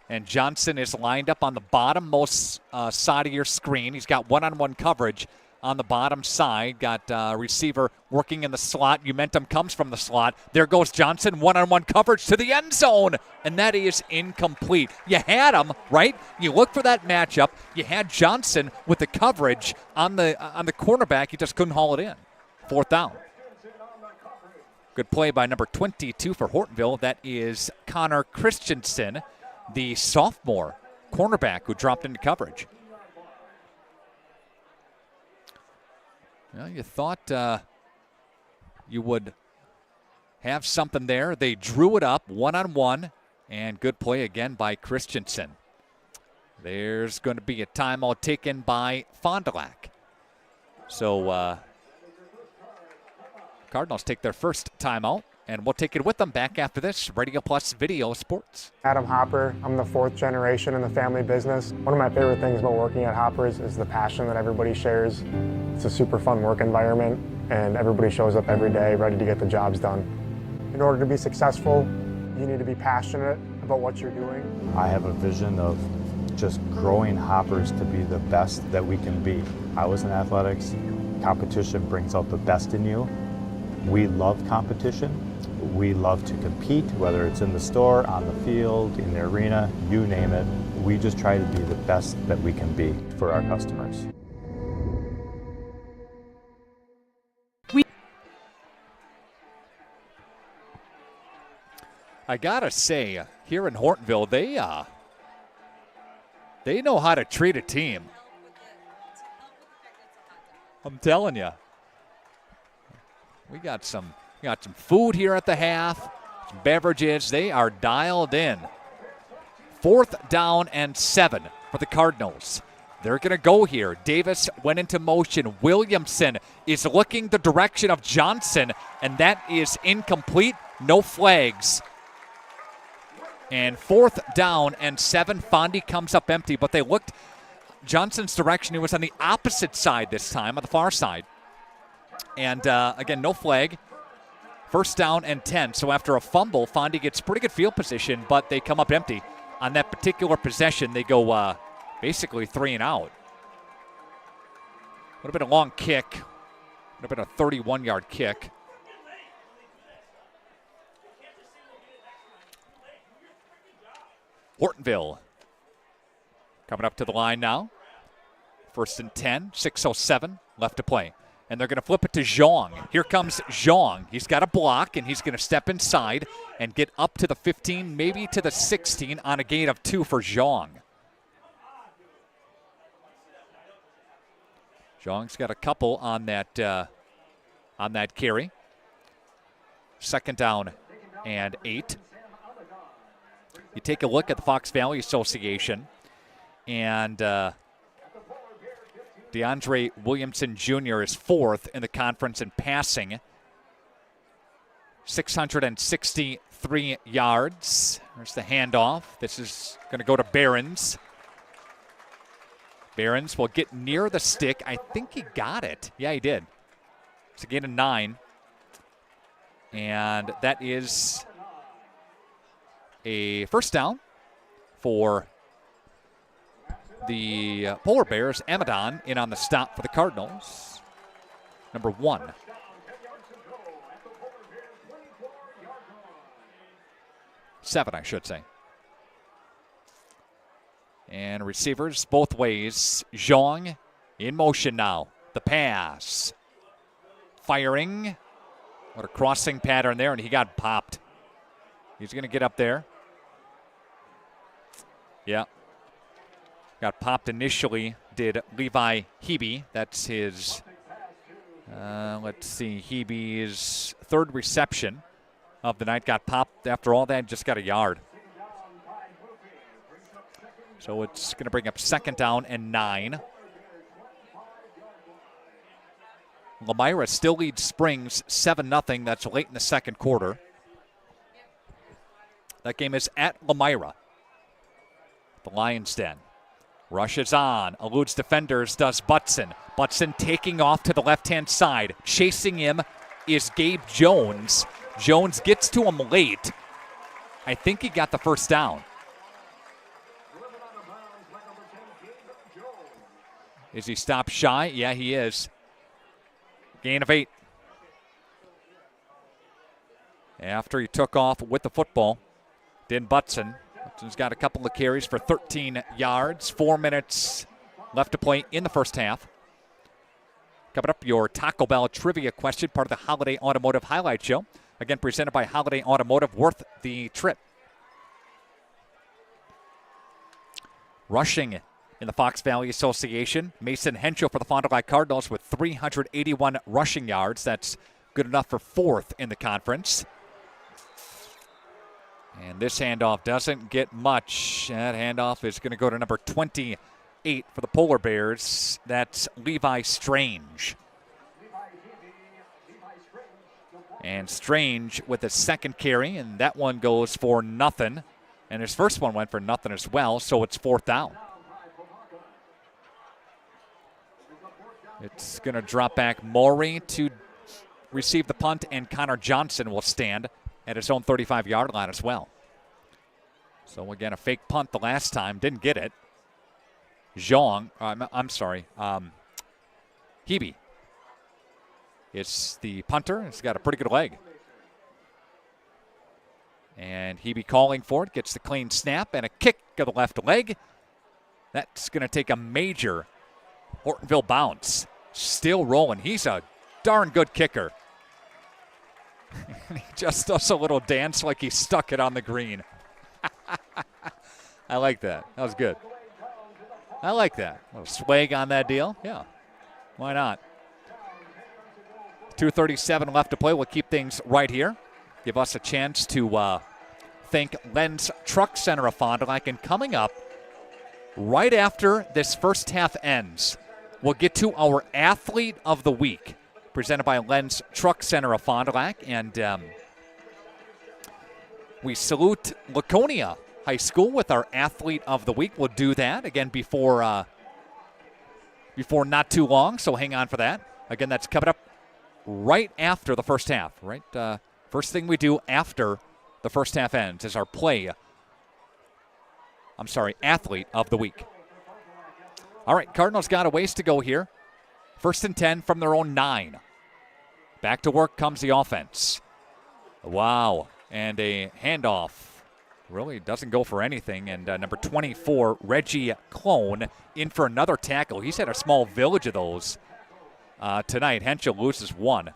And Johnson is lined up on the bottom-most side of your screen. He's got one-on-one coverage on the bottom side. Got receiver working in the slot. Momentum comes from the slot. There goes Johnson, one-on-one coverage to the end zone. And that is incomplete. You had him, right? You look for that matchup. You had Johnson with the coverage on the cornerback. You just couldn't haul it in. 4th down. Good play by number 22 for Hortonville. That is Connor Christensen, the sophomore cornerback who dropped into coverage. Well, you thought you would have something there. They drew it up one-on-one, and good play again by Christensen. There's going to be a timeout taken by Fond du Lac. So Cardinals take their first timeout, and we'll take it with them back after this. Radio Plus Video Sports. Adam Hopper. I'm the 4th generation in the family business. One of my favorite things about working at Hopper's is the passion that everybody shares. It's a super fun work environment, and everybody shows up every day ready to get the jobs done. In order to be successful, you need to be passionate about what you're doing. I have a vision of just growing Hoppers to be the best that we can be. I was in athletics. Competition brings out the best in you. We love competition. We love to compete, whether it's in the store, on the field, in the arena, you name it. We just try to be the best that we can be for our customers. I gotta say, here in Hortonville, they know how to treat a team. I'm telling you. We got some food here at the half, some beverages. They are dialed in. 4th down and 7 for the Cardinals. They're going to go here. Davis went into motion. Williamson is looking the direction of Johnson, and that is incomplete. No flags. And 4th down and 7. Fondy comes up empty, but they looked Johnson's direction. He was on the opposite side this time, on the far side. And, again, no flag. 1st down and 10. So after a fumble, Fondy gets pretty good field position, but they come up empty. On that particular possession, they go basically 3 and out. Would have been a long kick. Would have been a 31-yard kick. Hortonville coming up to the line now. 1st and 10, 6:07 left to play. And they're going to flip it to Zhang. Here comes Zhang. He's got a block, and he's going to step inside and get up to the 15, maybe to the 16 on a gain of 2 for Zhang. Zhang's got a couple on that carry. 2nd down and 8. You take a look at the Fox Valley Association, and DeAndre Williamson Jr. is 4th in the conference in passing. 663 yards. There's the handoff. This is going to go to Behrens. Behrens will get near the stick. I think he got it. Yeah, he did. It's a gain of 9. And that is a 1st down for the Polar Bears. Amadon in on the stop for the Cardinals. Number 1. Seven, I should say. And receivers both ways. Zhang in motion now. The pass. Firing. What a crossing pattern there, and he got popped. He's going to get up there. Yeah. Got popped initially, did Levi Hebe. That's his, let's see, Hebe's 3rd reception of the night. Got popped after all that, just got a yard. So it's going to bring up 2nd down and 9. Lemira still leads Springs 7-0. That's late in the 2nd quarter. That game is at Lemira, the Lions Den. Rushes on, eludes defenders, does Butson. Butson taking off to the left-hand side. Chasing him is Gabe Jones. Jones gets to him late. I think he got the first down. Is he stopped shy? Yeah, he is. Gain of 8. After he took off with the football, Butson. Butson's got a couple of carries for 13 yards. 4 minutes left to play in the first half. Coming up, your Taco Bell trivia question, part of the Holiday Automotive Highlight Show. Again, presented by Holiday Automotive, worth the trip. Rushing in the Fox Valley Association, Mason Henschel for the Fond du Lac Cardinals with 381 rushing yards. That's good enough for 4th in the conference. And this handoff doesn't get much. That handoff is going to go to number 28 for the Polar Bears. That's Levi Strange. And Strange with a second carry, and that one goes for nothing. And his first one went for nothing as well, so it's 4th down. It's going to drop back Maury to receive the punt, and Connor Johnson will stand at his own 35-yard line as well. So again, a fake punt the last time, didn't get it. Hebe is the punter. He's got a pretty good leg. And Hebe calling for it, gets the clean snap and a kick of the left leg. That's going to take a major Hortonville bounce. Still rolling. He's a darn good kicker. He just does a little dance like he stuck it on the green. I like that. That was good. I like that. A little swag on that deal. Yeah. Why not? 2:37 left to play. We'll keep things right here. Give us a chance to thank Len's Truck Center of Fond du Lac. And coming up, right after this first half ends, we'll get to our Athlete of the Week, presented by Len's Truck Center of Fond du Lac. And we salute Laconia High School with our Athlete of the Week. We'll do that again before not too long, so hang on for that. Again, that's coming up right after the first half, right? First thing we do after the first half ends is our Athlete of the Week. All right, Cardinals got a ways to go here. 1st and 10 from their own 9. Back to work comes the offense. Wow, and a handoff. Really doesn't go for anything. And number 24, Reggie Clone, in for another tackle. He's had a small village of those tonight. Henschel loses 1.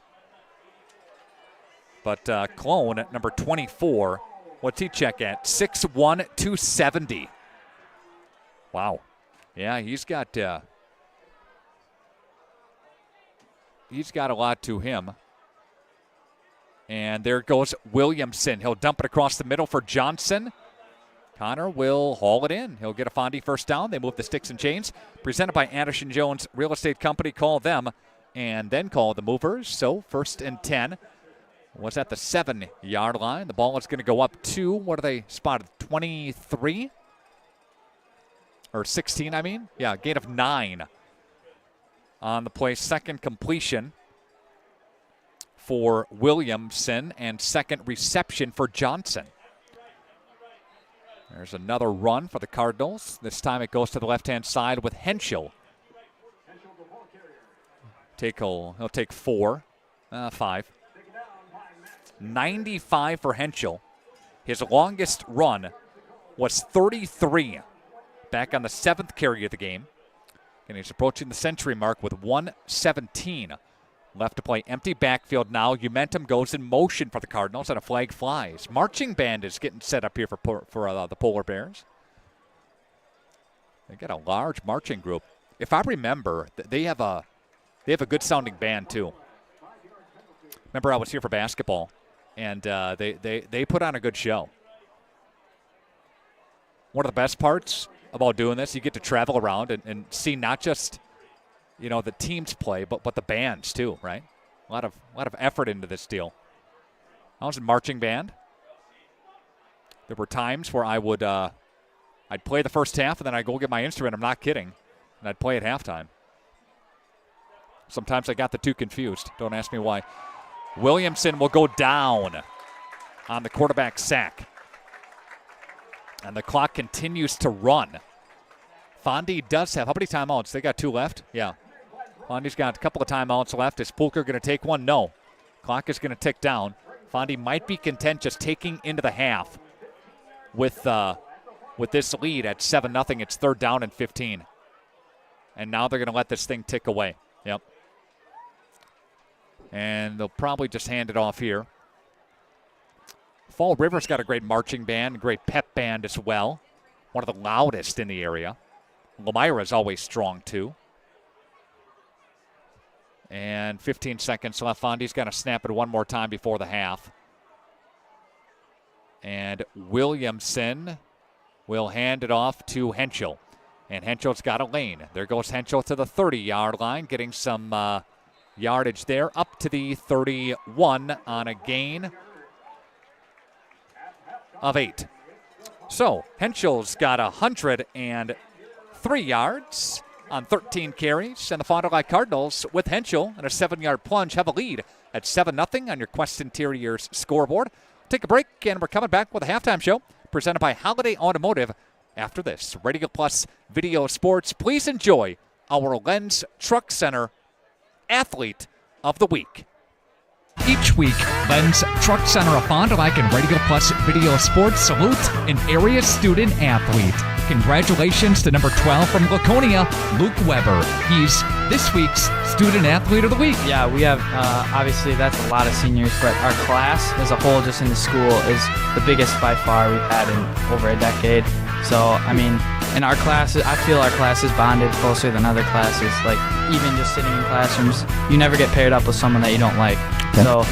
But Clone, at number 24, what's he check at? 6'1", 270. Wow. Yeah, he's got a lot to him. And there goes Williamson. He'll dump it across the middle for Johnson. Connor will haul it in. He'll get a Fondy first down. They move the sticks and chains. Presented by Anderson Jones Real Estate Company. Call them and then call the movers. So 1st and 10 was at the 7-yard line. The ball is going to go up to, what are they spotted, 23? Or 16, I mean. Yeah, gain of 9 on the play. Second completion for Williamson and second reception for Johnson. There's another run for the Cardinals. This time it goes to the left-hand side with Henschel. He'll take 5. 95 for Henschel. His longest run was 33 back on the 7th carry of the game. And he's approaching the century mark with 1:17 left to play. Empty backfield now. Umentum goes in motion for the Cardinals, and a flag flies. Marching band is getting set up here for the Polar Bears. They got a large marching group. If I remember, they have a good sounding band too. Remember, I was here for basketball, and they put on a good show. One of the best parts about doing this, you get to travel around and see not just the teams play, but the bands too, right? A lot of effort into this deal. I was in marching band. There were times where I would I'd play the first half, and then I'd go get my instrument. I'm not kidding. And I'd play at halftime. Sometimes I got the two confused. Don't ask me why. Williamson will go down on the quarterback sack. And the clock continues to run. Fondy does have, how many timeouts? They got 2 left? Yeah. Fondy's got a couple of timeouts left. Is Pulker going to take one? No. Clock is going to tick down. Fondy might be content just taking into the half with this lead at 7-0. It's 3rd down and 15. And now they're going to let this thing tick away. Yep. And they'll probably just hand it off here. Fall River's got a great marching band, great pep band as well. One of the loudest in the area. Lamira's always strong too. And 15 seconds left. Fondy's got to snap it one more time before the half. And Williamson will hand it off to Henschel. And Henschel's got a lane. There goes Henschel to the 30-yard line, getting some yardage there, up to the 31 on a gain of 8. So Henschel's got 103 yards on 13 carries, and the Fond du Lac Cardinals with Henschel and a 7-yard plunge have a lead at 7-0 on your Quest Interiors scoreboard. Take a break, and we're coming back with a halftime show presented by Holiday Automotive after this. Radio Plus Video Sports, please enjoy our Lens Truck Center Athlete of the Week. Each week, Lens Truck Center of Fond du Lac and Radio Plus Video Sports salute an area student athlete. Congratulations to number 12 from Laconia, Luke Weber. He's this week's Student Athlete of the Week. Yeah, we have, obviously that's a lot of seniors, but our class as a whole just in the school is the biggest by far we've had in over a decade. So, I mean, in our classes, I feel our class is bonded closer than other classes. Like, even just sitting in classrooms, you never get paired up with someone that you don't like. So,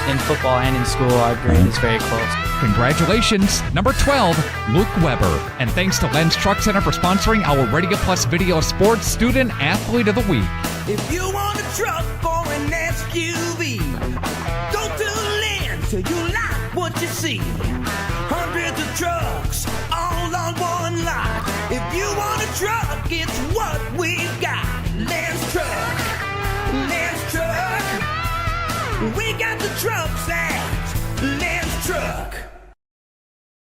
in football and in school, our grade is very close. Congratulations, number 12, Luke Weber. And thanks to Lens Truck Center for sponsoring our Radio Plus Video Sports Student Athlete of the Week. If you want a truck or an SUV, go to Lens till you like what you see. Hundreds of trucks all on one lot. If you want a truck, it's what we've got. Lens Truck, Lens Truck. We got the trucks at Lens Truck.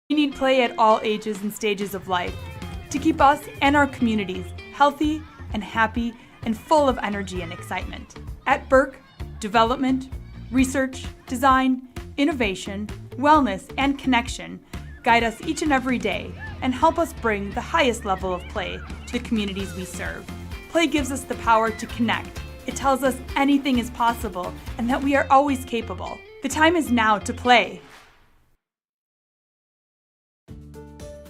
We need play at all ages and stages of life to keep us and our communities healthy and happy and full of energy and excitement. At Burke, development, research, design, innovation, wellness, and connection guide us each and every day and help us bring the highest level of play to the communities we serve. Play gives us the power to connect. It tells us anything is possible and that we are always capable. The time is now to play.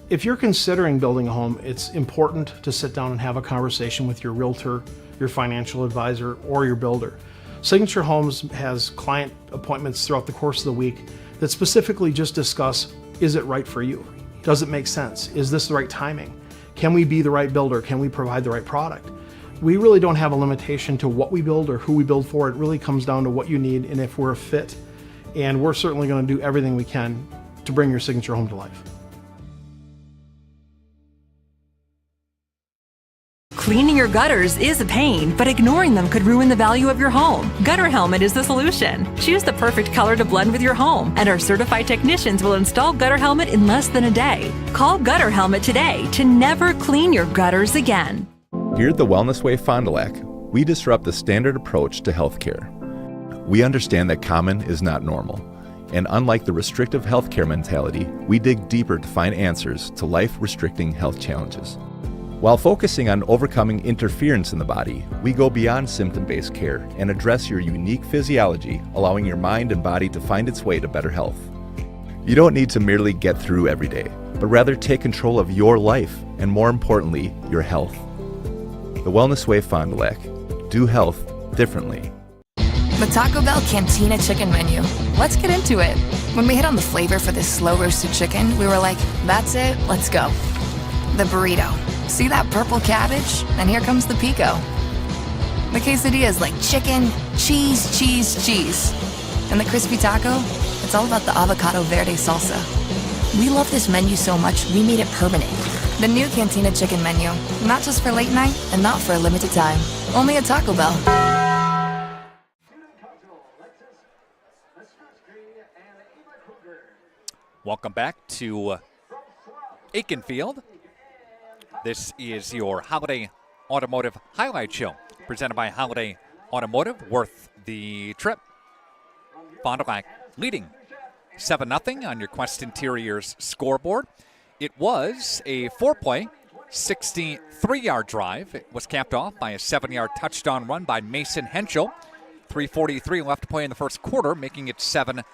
If you're considering building a home, it's important to sit down and have a conversation with your realtor, your financial advisor, or your builder. Signature Homes has client appointments throughout the course of the week that specifically just discuss, is it right for you? Does it make sense? Is this the right timing? Can we be the right builder? Can we provide the right product? We really don't have a limitation to what we build or who we build for. It really comes down to what you need and if we're a fit. And we're certainly going to do everything we can to bring your signature home to life. Cleaning your gutters is a pain, but ignoring them could ruin the value of your home. Gutter Helmet is the solution. Choose the perfect color to blend with your home, and our certified technicians will install Gutter Helmet in less than a day. Call Gutter Helmet today to never clean your gutters again. Here at the Wellness Way Fond du Lac, we disrupt the standard approach to healthcare. We understand that common is not normal, and unlike the restrictive healthcare mentality, we dig deeper to find answers to life-restricting health challenges. While focusing on overcoming interference in the body, we go beyond symptom-based care and address your unique physiology, allowing your mind and body to find its way to better health. You don't need to merely get through every day, but rather take control of your life and, more importantly, your health. The Wellness Way Fond du Lac. Do health differently. The Taco Bell Cantina Chicken Menu. Let's get into it. When we hit on the flavor for this slow-roasted chicken, we were like, that's it, let's go. The burrito. See that purple cabbage? And here comes the pico. The quesadilla is like chicken, cheese, cheese, cheese. And the crispy taco? It's all about the avocado verde salsa. We love this menu so much, we made it permanent. The new Cantina Chicken Menu. Not just for late night and not for a limited time. Only at Taco Bell. Welcome back to Aiken Field. This is your Holiday Automotive Highlight Show, presented by Holiday Automotive, worth the trip. Fond du Lac leading 7-0 on your Quest Interiors scoreboard. It was a 4-play, 63-yard drive. It was capped off by a 7-yard touchdown run by Mason Henschel. 3:43 left to play in the first quarter, making it 7-0.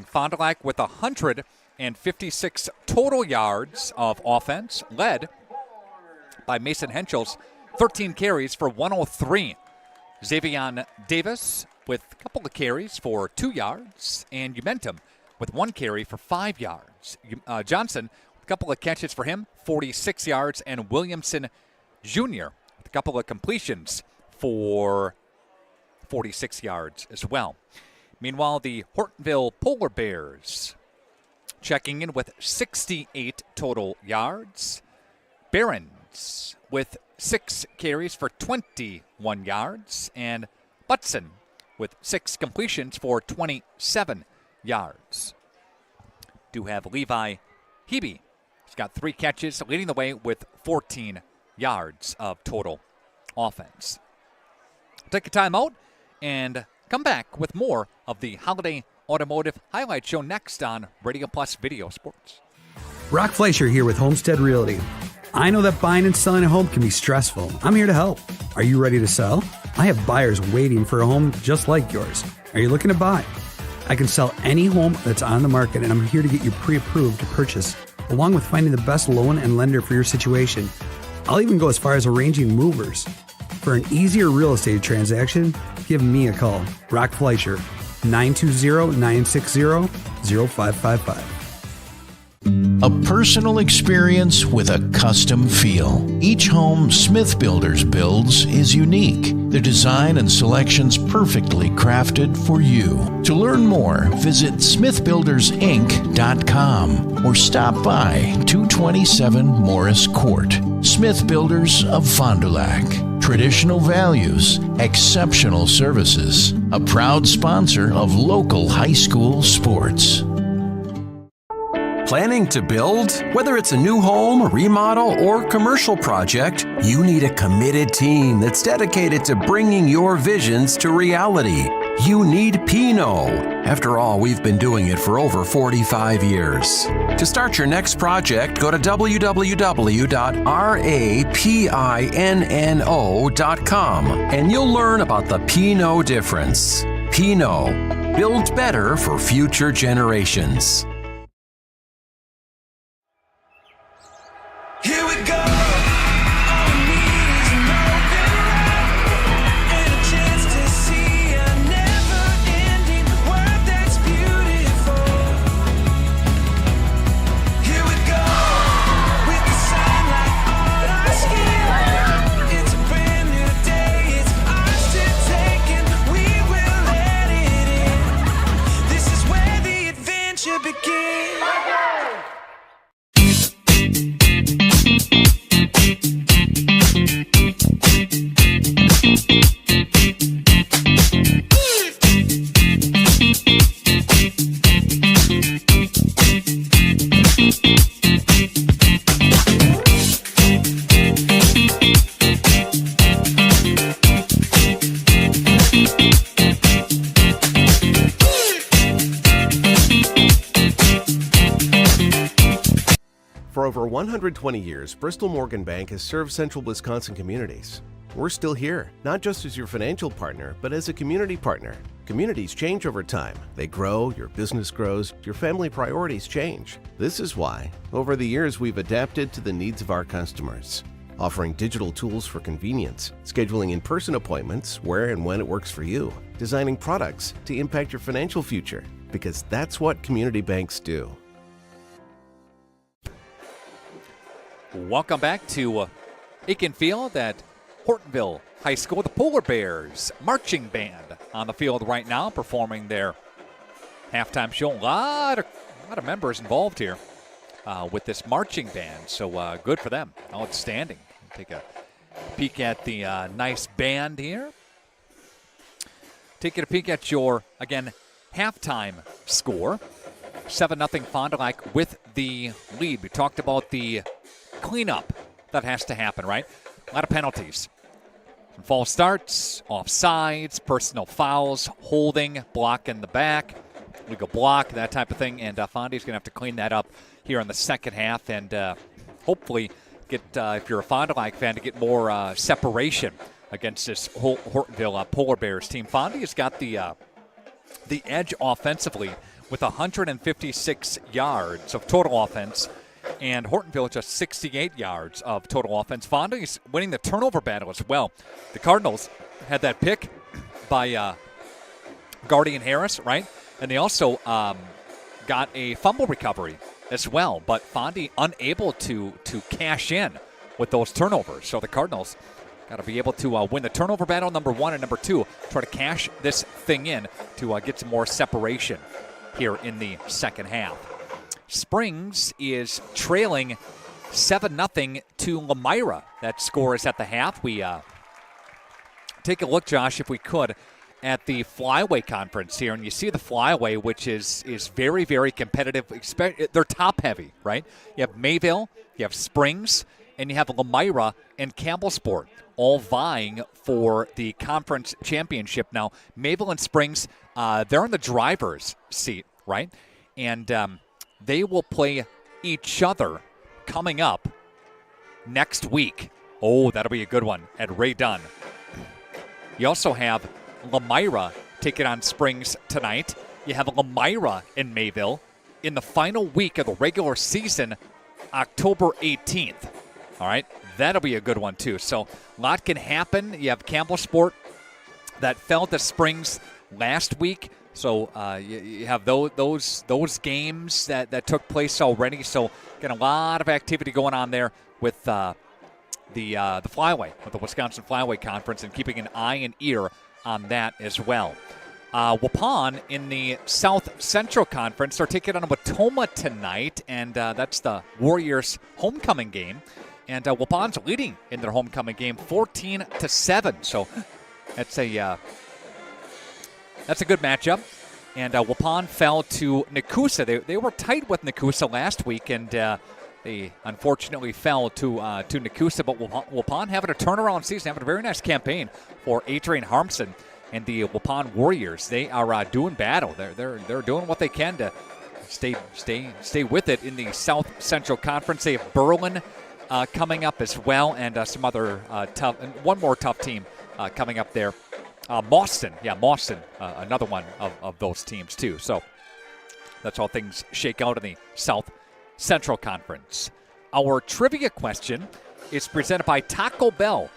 Fond du Lac with 156 total yards of offense, led by Mason Henschel's 13 carries for 103. Xavion Davis with a couple of carries for 2 yards, and Umentum with 1 carry for 5 yards. Johnson, a couple of catches for him, 46 yards, and Williamson Jr. with a couple of completions for 46 yards as well. Meanwhile, the Hortonville Polar Bears checking in with 68 total yards. Barons with 6 carries for 21 yards, and Butson with 6 completions for 27 yards. Do have Levi Hebe. He's got 3 catches, leading the way with 14 yards of total offense. Take a timeout and come back with more of the Holiday Automotive Highlight Show next on Radio Plus Video Sports. Brock Fleischer here with Homestead Realty. I know that buying and selling a home can be stressful. I'm here to help. Are you ready to sell? I have buyers waiting for a home just like yours. Are you looking to buy? I can sell any home that's on the market, and I'm here to get you pre-approved to purchase, along with finding the best loan and lender for your situation. I'll even go as far as arranging movers. For an easier real estate transaction, give me a call. Brock Fleischer, 920-960-0555. A personal experience with a custom feel. Each home Smith Builders builds is unique. The design and selections perfectly crafted for you. To learn more, visit smithbuildersinc.com or stop by 227 Morris Court. Smith Builders of Fond du Lac. Traditional values, exceptional services. A proud sponsor of local high school sports. Planning to build? Whether it's a new home, remodel, or commercial project, you need a committed team that's dedicated to bringing your visions to reality. You need Pinot. After all, we've been doing it for over 45 years. To start your next project, go to www.rapinno.com and you'll learn about the Pinot difference. Pinot. Build better for future generations. Here we go. All we need is an open road and a chance to see a never-ending world that's beautiful. Here we go, with the sunlight on our skin. It's a brand new day, it's ours to take, and we will let it in. This is where the adventure begins. For over 120 years, Bristol Morgan Bank has served central Wisconsin communities. We're still here, not just as your financial partner, but as a community partner. Communities change over time. They grow, your business grows, your family priorities change. This is why, over the years, we've adapted to the needs of our customers, offering digital tools for convenience, scheduling in-person appointments where and when it works for you, designing products to impact your financial future, because that's what community banks do. Welcome back to Aiken Field at Hortonville High School. The Polar Bears marching band on the field right now performing their halftime show. A lot of members involved here. with this marching band. So good for them. Outstanding. Take a peek at the nice band here. Taking a peek at your, again, halftime score. 7-0 Fond du Lac with the lead. We talked about the cleanup that has to happen, right? A lot of penalties. Some false starts, offsides, personal fouls, holding, block in the back, legal block, that type of thing. And Fondy's going to have to clean that up here in the second half and hopefully get, if you're a Fond du Lac fan, to get more separation against this Hortonville Polar Bears team. Fondy has got the edge offensively with 156 yards of total offense, and Hortonville just 68 yards of total offense. Fondy is winning the turnover battle as well. The Cardinals had that pick by Guardian Harris, right? And they also got a fumble recovery as well, but Fondy unable to cash in with those turnovers. So the Cardinals got to be able to win the turnover battle, number one, and number two, try to cash this thing in to get some more separation here in the second half. Springs is trailing 7-0 to Lemira. That score is at the half. We take a look, Josh, if we could, at the Flyway Conference here, and you see the Flyway, which is very, very competitive. They're top-heavy, right? You have Mayville, you have Springs, and you have Lemira and Campbellsport all vying for the conference championship. Now, Mayville and Springs, they're in the driver's seat, right? And they will play each other coming up next week. Oh, that'll be a good one at Ray Dunn. You also have Lemira taking on Springs tonight. You have Lemira and Mayville in the final week of the regular season, October 18th. All right, that'll be a good one too. So a lot can happen. You have Campbellsport that fell to Springs last week. So you have those games that took place already. So get a lot of activity going on there with the Flyway, with the Wisconsin Flyway Conference, and keeping an eye and ear on that as well. Waupun in the South Central Conference are taking on Watoma tonight, and that's the Warriors' homecoming game. And Waupun's leading in their homecoming game 14-7. So that's a good matchup. And Waupun fell to Nakusa. They were tight with Nakusa last week, and they unfortunately fell to Nakusa. But Waupun having a turnaround season, having a very nice campaign for Adrian Harmson and the Waupun Warriors. They are doing battle. They're doing what they can to stay with it in the South Central Conference. They have Berlin coming up as well, and some other one more tough team coming up there. Boston, another one of those teams too. So that's how things shake out in the South Central Conference. Our trivia question is presented by Taco Bell.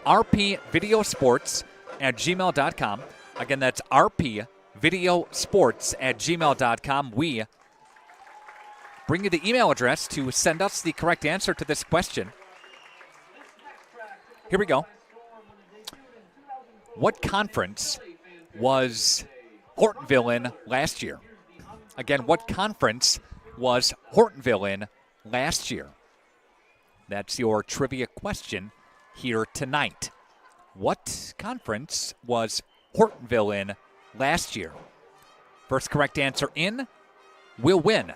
rpvideosports@gmail.com. Again, that's rpvideosports@gmail.com. We bring you the email address to send us the correct answer to this question. Here we go. What conference was Hortonville in last year? Again, what conference was Hortonville in last year? That's your trivia question here tonight. What conference was Hortonville in last year? First correct answer in will win.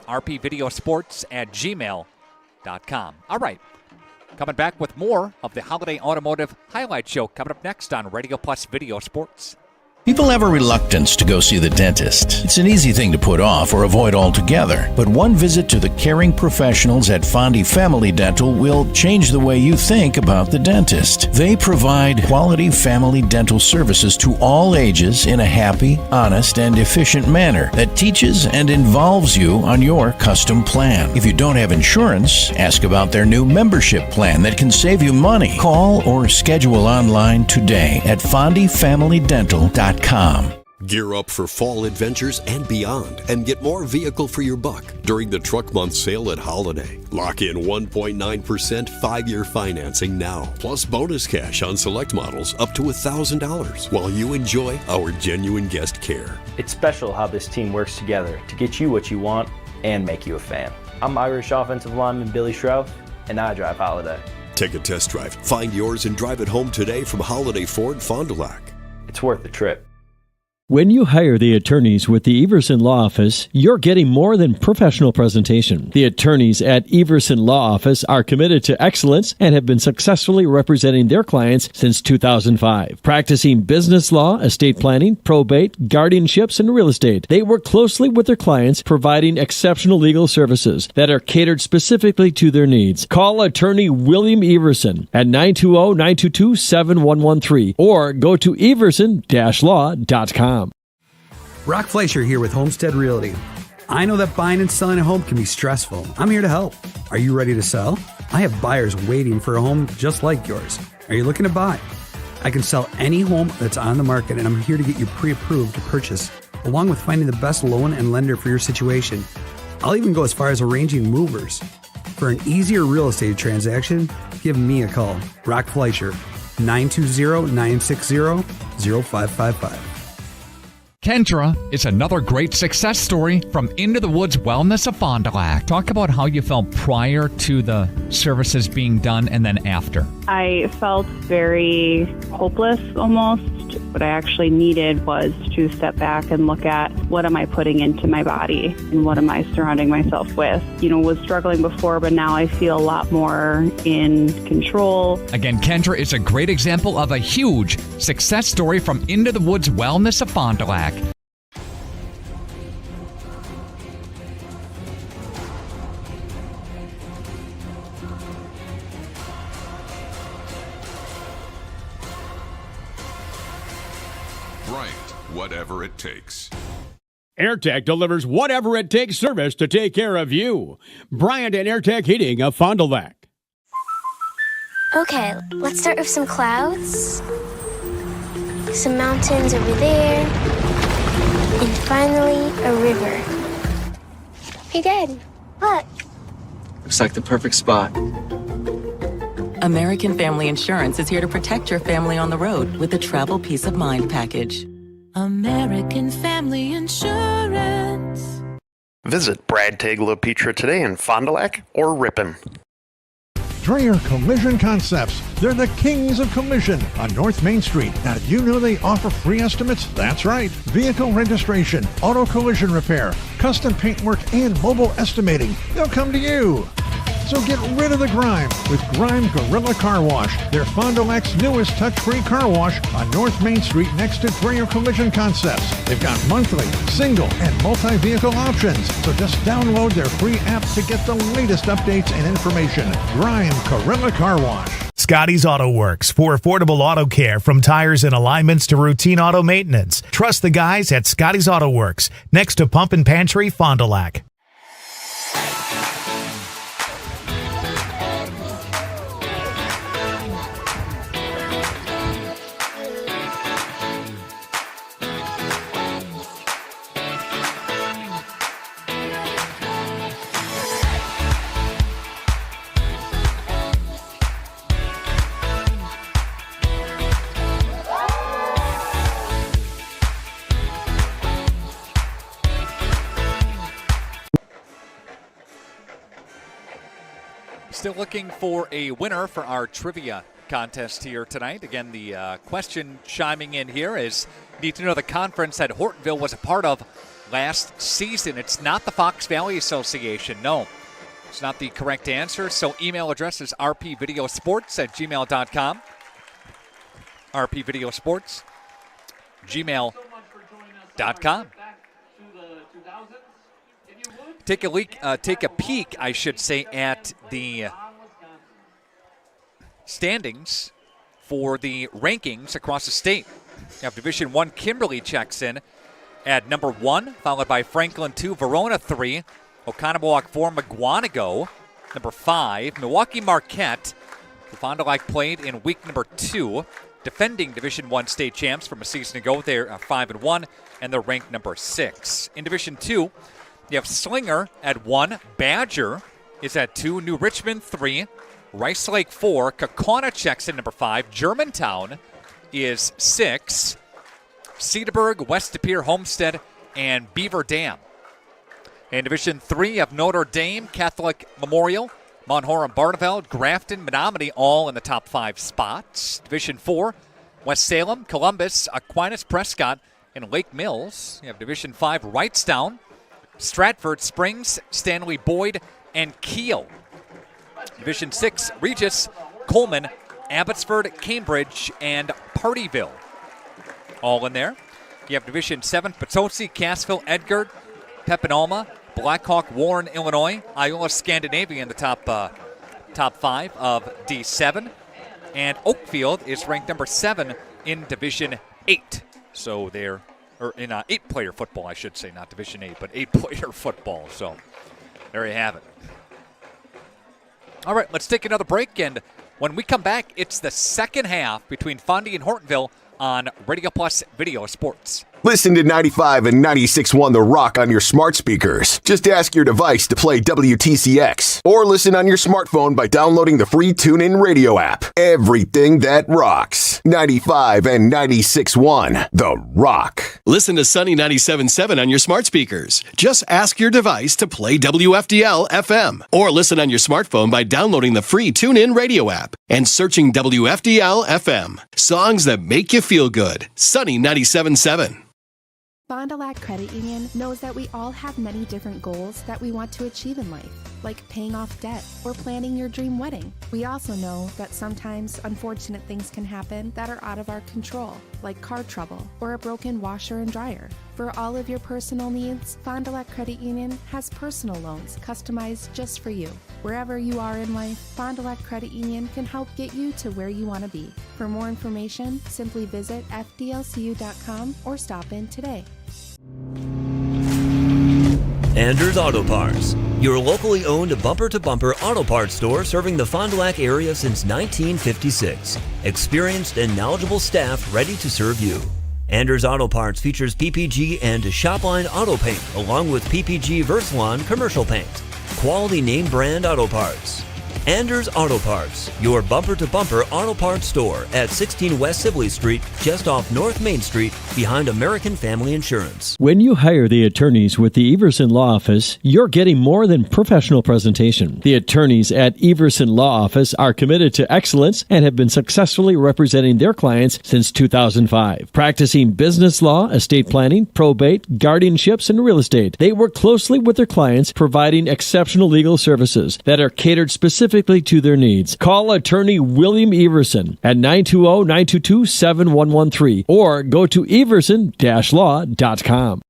rpvideosports@gmail.com. All right. Coming back with more of the Holiday Automotive Highlight Show coming up next on Radio Plus Video Sports. People have a reluctance to go see the dentist. It's an easy thing to put off or avoid altogether, but one visit to the caring professionals at Fondy Family Dental will change the way you think about the dentist. They provide quality family dental services to all ages in a happy, honest, and efficient manner that teaches and involves you on your custom plan. If you don't have insurance, ask about their new membership plan that can save you money. Call or schedule online today at fondyfamilydental.com. Gear up for fall adventures and beyond and get more vehicle for your buck during the Truck Month sale at Holiday. Lock in 1.9% 5-year financing now, plus bonus cash on select models up to $1,000 while you enjoy our genuine guest care. It's special how this team works together to get you what you want and make you a fan. I'm Irish offensive lineman Billy Strauss, and I drive Holiday. Take a test drive. Find yours and drive it home today from Holiday Ford Fond du Lac. It's worth the trip. When you hire the attorneys with the Everson Law Office, you're getting more than professional presentation. The attorneys at Everson Law Office are committed to excellence and have been successfully representing their clients since 2005. Practicing business law, estate planning, probate, guardianships, and real estate, they work closely with their clients, providing exceptional legal services that are catered specifically to their needs. Call attorney William Everson at 920-922-7113 or go to everson-law.com. Brock Fleischer here with Homestead Realty. I know that buying and selling a home can be stressful. I'm here to help. Are you ready to sell? I have buyers waiting for a home just like yours. Are you looking to buy? I can sell any home that's on the market, and I'm here to get you pre-approved to purchase, along with finding the best loan and lender for your situation. I'll even go as far as arranging movers. For an easier real estate transaction, give me a call. Brock Fleischer, 920-960-0555. Kendra is another great success story from Into the Woods Wellness of Fond du Lac. Talk about how you felt prior to the services being done and then after. I felt very hopeless almost. What I actually needed was to step back and look at what am I putting into my body and what am I surrounding myself with. Was struggling before, but now I feel a lot more in control. Again, Kendra is a great example of a huge success story from Into the Woods Wellness of Fond du Lac. Whatever it takes. AirTech delivers whatever it takes service to take care of you. Bryant and AirTech Heating of Fond du Lac. Okay, let's start with some clouds. Some mountains over there. And finally, a river. Hey, Dad, look. Looks like the perfect spot. American Family Insurance is here to protect your family on the road with the Travel Peace of Mind package. American Family Insurance. Visit Brad Tagle Petra today in Fond du Lac or Ripon. Dreyer Collision Concepts. They're the kings of collision on North Main Street. Now, did you know they offer free estimates? That's right. Vehicle registration, auto collision repair, custom paintwork, and mobile estimating. They'll come to you. So get rid of the grime with Grime Gorilla Car Wash. They're Fond du Lac's newest touch-free car wash on North Main Street next to Dreyer Collision Concepts. They've got monthly, single, and multi-vehicle options. So just download their free app to get the latest updates and information. Grime Gorilla Car Wash. Scotty's Auto Works for affordable auto care from tires and alignments to routine auto maintenance. Trust the guys at Scotty's Auto Works next to Pump and Pantry, Fond du Lac. Still looking for a winner for our trivia contest here tonight. Again, the question chiming in here is, need to know the conference that Hortonville was a part of last season. It's not the Fox Valley Association. No, it's not the correct answer. So email address is rpvideosports@gmail.com. rpvideosports@gmail.com. Take a peek, I should say, at the standings for the rankings across the state. You have Division I, Kimberly checks in at number 1, followed by Franklin 2, Verona 3, Oconomowoc 4, McGuanago number 5, Milwaukee Marquette, who Fond du Lac played in week number 2, defending Division I state champs from a season ago. They're 5-1, and they're ranked number 6. In Division II, you have Slinger at 1, Badger is at 2, New Richmond 3, Rice Lake 4, Kaukauna checks in number 5, Germantown is 6, Cedarburg, West De Pere, Homestead, and Beaver Dam In Division 3 of Notre Dame, Catholic Memorial, Mount Horeb, Barneveld, Grafton, Menominee all in the top 5 spots. Division 4, West Salem, Columbus, Aquinas, Prescott, and Lake Mills. You have Division 5, Wrightstown, Stratford, Springs, Stanley Boyd, and Kiel. Division 6, Regis, Coleman, Abbotsford, Cambridge, and Partyville. All in there. You have Division 7, Potosi, Cassville, Edgar, Pepinalma, Blackhawk, Warren, Illinois, Iola, Scandinavia in the top 5 of D7. And Oakfield is ranked number 7 in Division 8. So they're in 8-player football, I should say, not Division 8, but 8-player football. So there you have it. All right, let's take another break, and when we come back, it's the second half between Fondy and Hortonville on Radio Plus Video Sports. Listen to 95 and 96.1 The Rock on your smart speakers. Just ask your device to play WTCX. Or listen on your smartphone by downloading the free TuneIn Radio app. Everything that rocks. 95 and 96.1 The Rock. Listen to Sunny 97.7 on your smart speakers. Just ask your device to play WFDL FM. Or listen on your smartphone by downloading the free TuneIn Radio app and searching WFDL FM. Songs that make you feel good. Sunny 97.7. Fond du Lac Credit Union knows that we all have many different goals that we want to achieve in life, like paying off debt or planning your dream wedding. We also know that sometimes unfortunate things can happen that are out of our control, like car trouble or a broken washer and dryer. For all of your personal needs, Fond du Lac Credit Union has personal loans customized just for you. Wherever you are in life, Fond du Lac Credit Union can help get you to where you want to be. For more information, simply visit fdlcu.com or stop in today. Anders Auto Parts, your locally owned bumper-to-bumper auto parts store serving the Fond du Lac area since 1956. Experienced and knowledgeable staff ready to serve you. Anders Auto Parts features PPG and Shopline auto paint along with PPG Versalon commercial paint. Quality name brand auto parts. Anders Auto Parts, your bumper-to-bumper auto parts store at 16 West Sibley Street, just off North Main Street, behind American Family Insurance. When you hire the attorneys with the Everson Law Office, you're getting more than professional presentation. The attorneys at Everson Law Office are committed to excellence and have been successfully representing their clients since 2005. Practicing business law, estate planning, probate, guardianships, and real estate, they work closely with their clients, providing exceptional legal services that are catered specifically to their needs. Call attorney William Everson at 920-922-7113 or go to everson-law.com.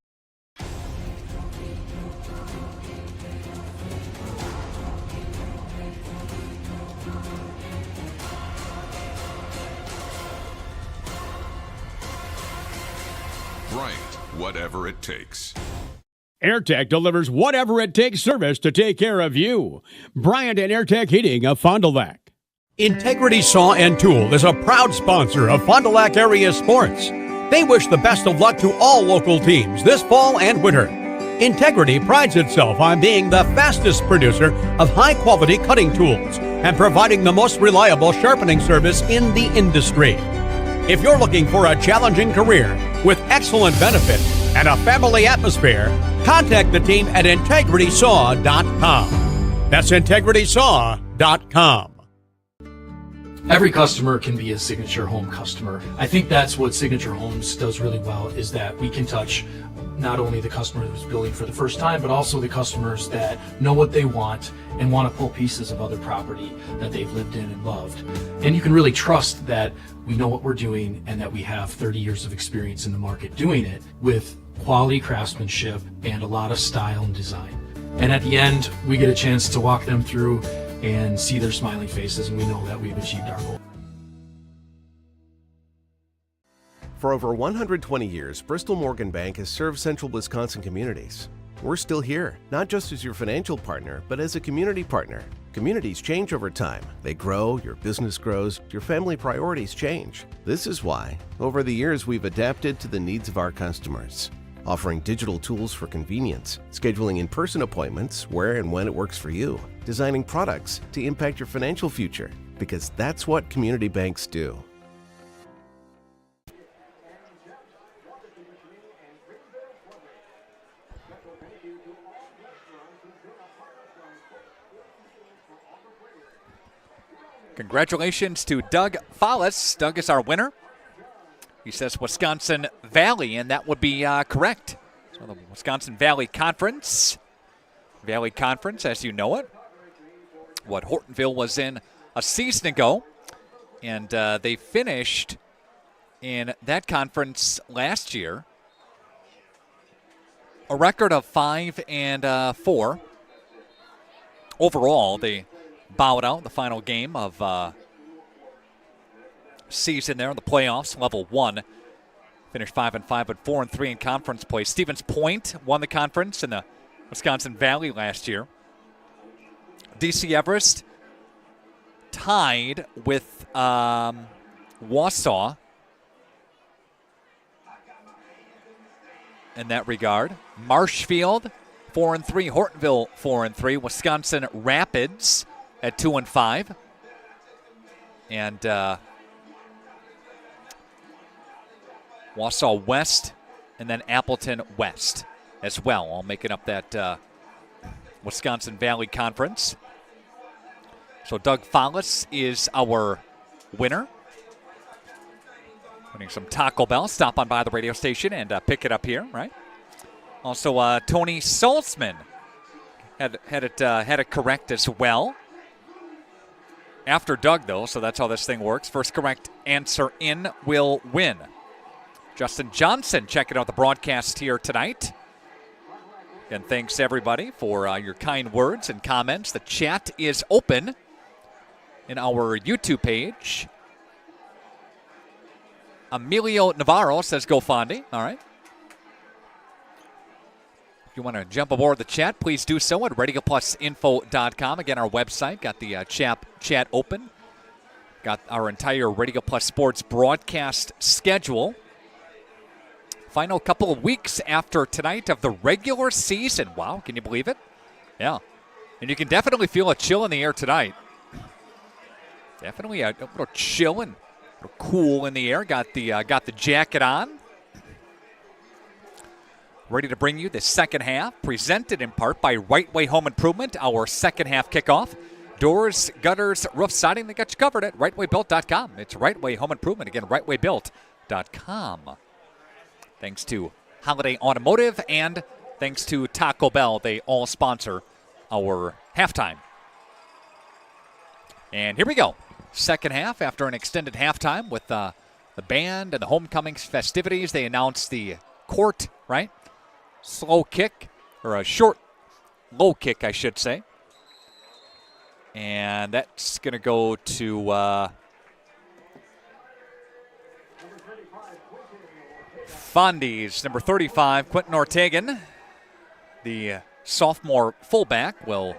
Bryant, whatever it takes. AirTech delivers whatever it takes service to take care of you. Bryant and AirTech Heating of Fond du Lac. Integrity Saw and Tool is a proud sponsor of Fond du Lac area sports. They wish the best of luck to all local teams this fall and winter. Integrity prides itself on being the fastest producer of high-quality cutting tools and providing the most reliable sharpening service in the industry. If you're looking for a challenging career with excellent benefits and a family atmosphere, contact the team at integritysaw.com. That's integritysaw.com. Every customer can be a Signature Home customer. I think that's what Signature Homes does really well, is that we can touch not only the customer who's building for the first time, but also the customers that know what they want and want to pull pieces of other property that they've lived in and loved. And you can really trust that we know what we're doing and that we have 30 years of experience in the market doing it with quality craftsmanship and a lot of style and design. And at the end, we get a chance to walk them through and see their smiling faces, and we know that we've achieved our goal. For over 120 years, Bristol Morgan Bank has served central Wisconsin communities. We're still here, not just as your financial partner, but as a community partner. Communities change over time. They grow, your business grows, your family priorities change. This is why, over the years, we've adapted to the needs of our customers, offering digital tools for convenience, scheduling in-person appointments where and when it works for you, designing products to impact your financial future, because that's what community banks do. Congratulations to Doug Follis. Doug is our winner. He says Wisconsin Valley, and that would be correct. So the Wisconsin Valley Conference, as you know it, what Hortonville was in a season ago, and they finished in that conference last year. A record of 5-4. Overall, they bowed out the final game of season there in the playoffs, level 1. Finished 5-5, but 4-3 in conference play. Stevens Point won the conference in the Wisconsin Valley last year. DC Everest tied with Wausau in that regard. Marshfield 4-3, Hortonville 4-3, Wisconsin Rapids at 2-5, and Wausau West, and then Appleton West as well, all making up that Wisconsin Valley Conference. So Doug Follis is our winner. Winning some Taco Bell. Stop on by the radio station and pick it up here, right? Also, Tony Salzman had it correct as well. After Doug, though, so that's how this thing works. First correct answer in will win. Justin Johnson checking out the broadcast here tonight. And thanks, everybody, for your kind words and comments. The chat is open in our YouTube page. Emilio Navarro says, go Fondy. All right. If you want to jump aboard the chat, please do so at RadioPlusInfo.com. Again, our website got the chat open. Got our entire Radio Plus Sports broadcast schedule. Final couple of weeks after tonight of the regular season. Wow, can you believe it? Yeah. And you can definitely feel a chill in the air tonight. Definitely a little chill and a little cool in the air. Got the jacket on. Ready to bring you the second half, presented in part by Right Way Home Improvement, our second half kickoff. Doors, gutters, roof siding, they got you covered at rightwaybuilt.com. It's Right Way Home Improvement. Again, rightwaybuilt.com. Thanks to Holiday Automotive and thanks to Taco Bell. They all sponsor our halftime. And here we go. Second half after an extended halftime with the band and the homecoming festivities. They announced the court, right? Slow kick, or a short, low kick, I should say. And that's going to go to Fondy's number 35, Quentin Ortegan. The sophomore fullback will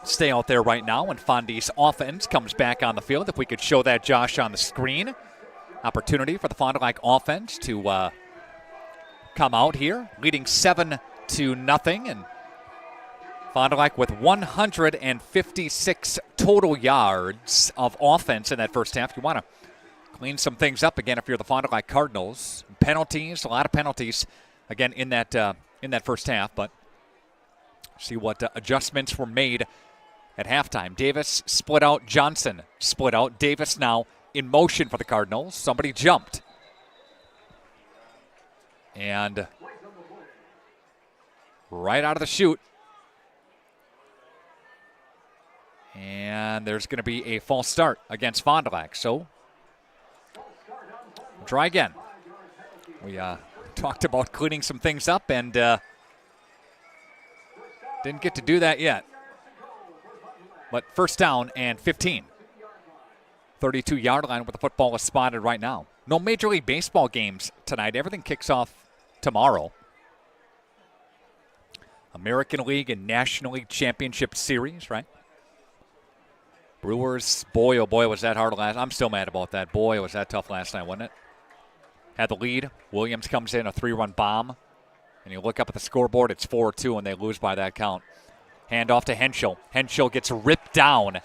stay out there right now when Fondy's offense comes back on the field. If we could show that, Josh, on the screen. Opportunity for the Fond du Lac offense to come out here, leading 7-0, and Fond du Lac with 156 total yards of offense in that first half. You want to clean some things up again if you're the Fond du Lac Cardinals. Penalties, a lot of penalties again in that first half, but see what adjustments were made at halftime. Davis split out, Johnson split out. Davis now in motion for the Cardinals. Somebody jumped. And right out of the chute. And there's going to be a false start against Fond du Lac. So we'll try again. We talked about cleaning some things up and didn't get to do that yet. But first down and 15. 32-yard line where the football is spotted right now. No Major League Baseball games tonight. Everything kicks off tomorrow. American League and National League Championship Series, right? Brewers, boy, oh boy, was that hard last. I'm still mad about that. Boy, was that tough last night, wasn't it? Had the lead. Williams comes in, a 3-run bomb. And you look up at the scoreboard, it's 4-2, and they lose by that count. Hand off to Henschel. Henschel gets ripped down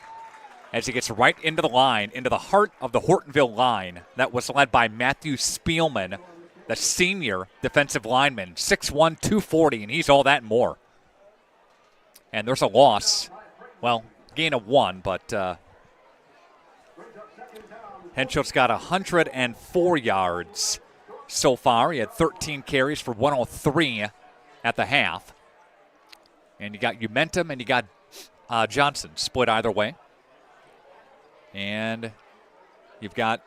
as he gets right into the line, into the heart of the Hortonville line. That was led by Matthew Spielman, the senior defensive lineman, 6'1", 240, and he's all that and more. And there's a loss. Well, gain of 1, but Henschel's got 104 yards so far. He had 13 carries for 103 at the half. And you got Umentum and you got Johnson split either way. And you've got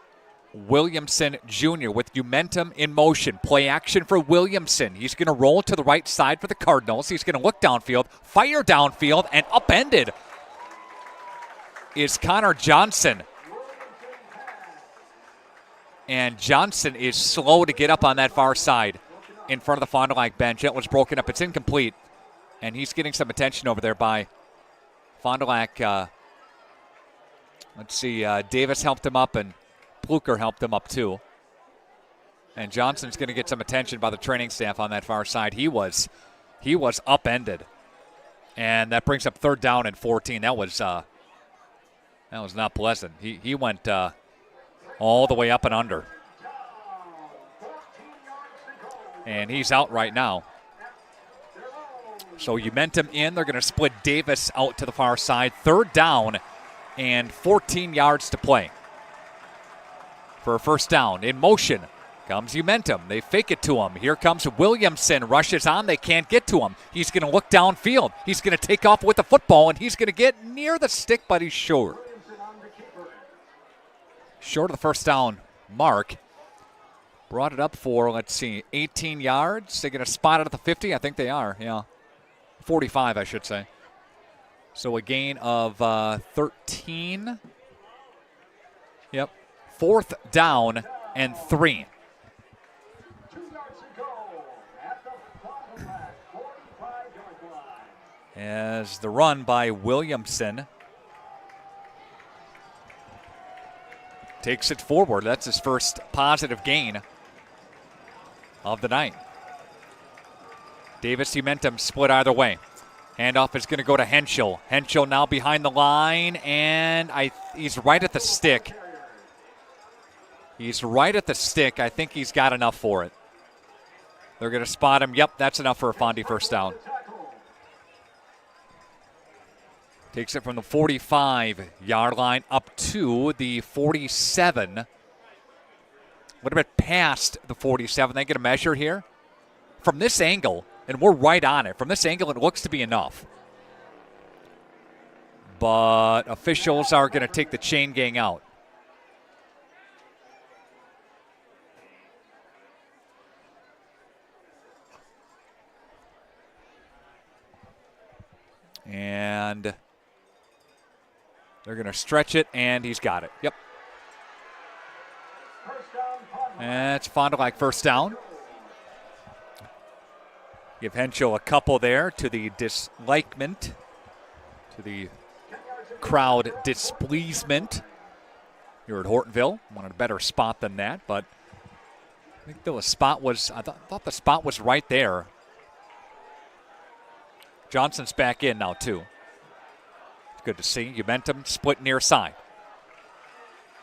Williamson Jr. with Umentum in motion. Play action for Williamson. He's going to roll to the right side for the Cardinals. He's going to look downfield, fire downfield, and upended is Connor Johnson. And Johnson is slow to get up on that far side in front of the Fond du Lac bench. It was broken up. It's incomplete. And he's getting some attention over there by Fond du Lac. Let's see. Davis helped him up, and Pluker helped him up too. And Johnson's going to get some attention by the training staff on that far side. He was upended. And that brings up 3rd down and 14. That was not pleasant. He went all the way up and under. And he's out right now. So Umentum in. They're going to split Davis out to the far side. 3rd down and 14 yards to play. For a first down. In motion comes Umentum. They fake it to him. Here comes Williamson. Rushes on. They can't get to him. He's going to look downfield. He's going to take off with the football, and he's going to get near the stick, but he's short. Short of the first down mark. Brought it up for, 18 yards. They're going to spot it at the 50. I think they are, yeah. 45, I should say. So a gain of 13. Yep. 4th down and 3. As the run by Williamson takes it forward. That's his first positive gain of the night. Davis Umentum split either way. Handoff is going to go to Henschel. Henschel now behind the line, and he's right at the stick. He's right at the stick. I think he's got enough for it. They're going to spot him. Yep, that's enough for a Fondy first down. Takes it from the 45-yard line up to the 47. A little bit past the 47. They get a measure here. From this angle, and we're right on it. From this angle, it looks to be enough. But officials are going to take the chain gang out. And they're going to stretch it, and he's got it. Yep. That's Fond du Lac first down. Give Henschel a couple there to the dislikement, to the crowd displeasement here at Hortonville. Wanted a better spot than that, but I think the spot was, I thought the spot was right there. Johnson's back in now, too. It's good to see. Umentum split near side.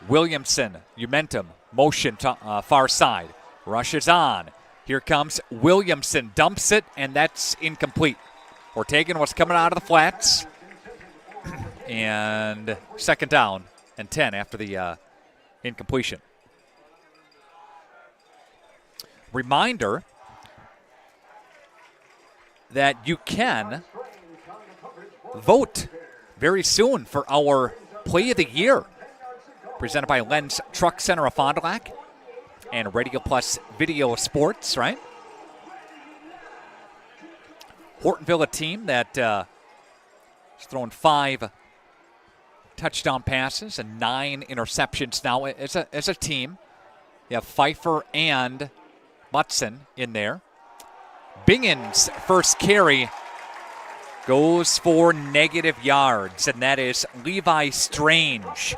Williamson, Umentum, motion to far side. Rushes on. Here comes Williamson. Dumps it, and that's incomplete. Ortegan was coming out of the flats. And second down and 10 after the incompletion. Reminder that you can vote very soon for our Play of the Year, presented by Len's Truck Center of Fond du Lac and Radio Plus Video Sports, right? Hortonville, a team that has thrown 5 touchdown passes and 9 interceptions now as a team. You have Pfeiffer and Mutson in there. Bingen's first carry goes for negative yards, and that is Levi Strange.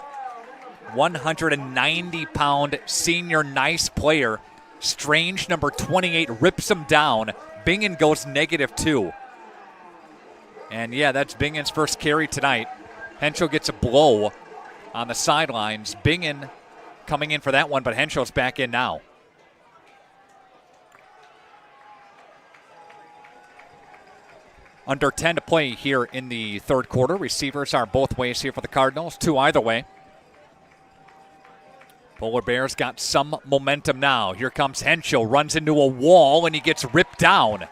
190-pound senior nice player. Strange, number 28, rips him down. Bingen goes -2. And, yeah, that's Bingen's first carry tonight. Henschel gets a blow on the sidelines. Bingen coming in for that one, but Henschel's back in now. Under 10 to play here in the third quarter. Receivers are both ways here for the Cardinals, 2 either way. Polar Bears got some momentum now. Here comes Henschel, runs into a wall, and he gets ripped down.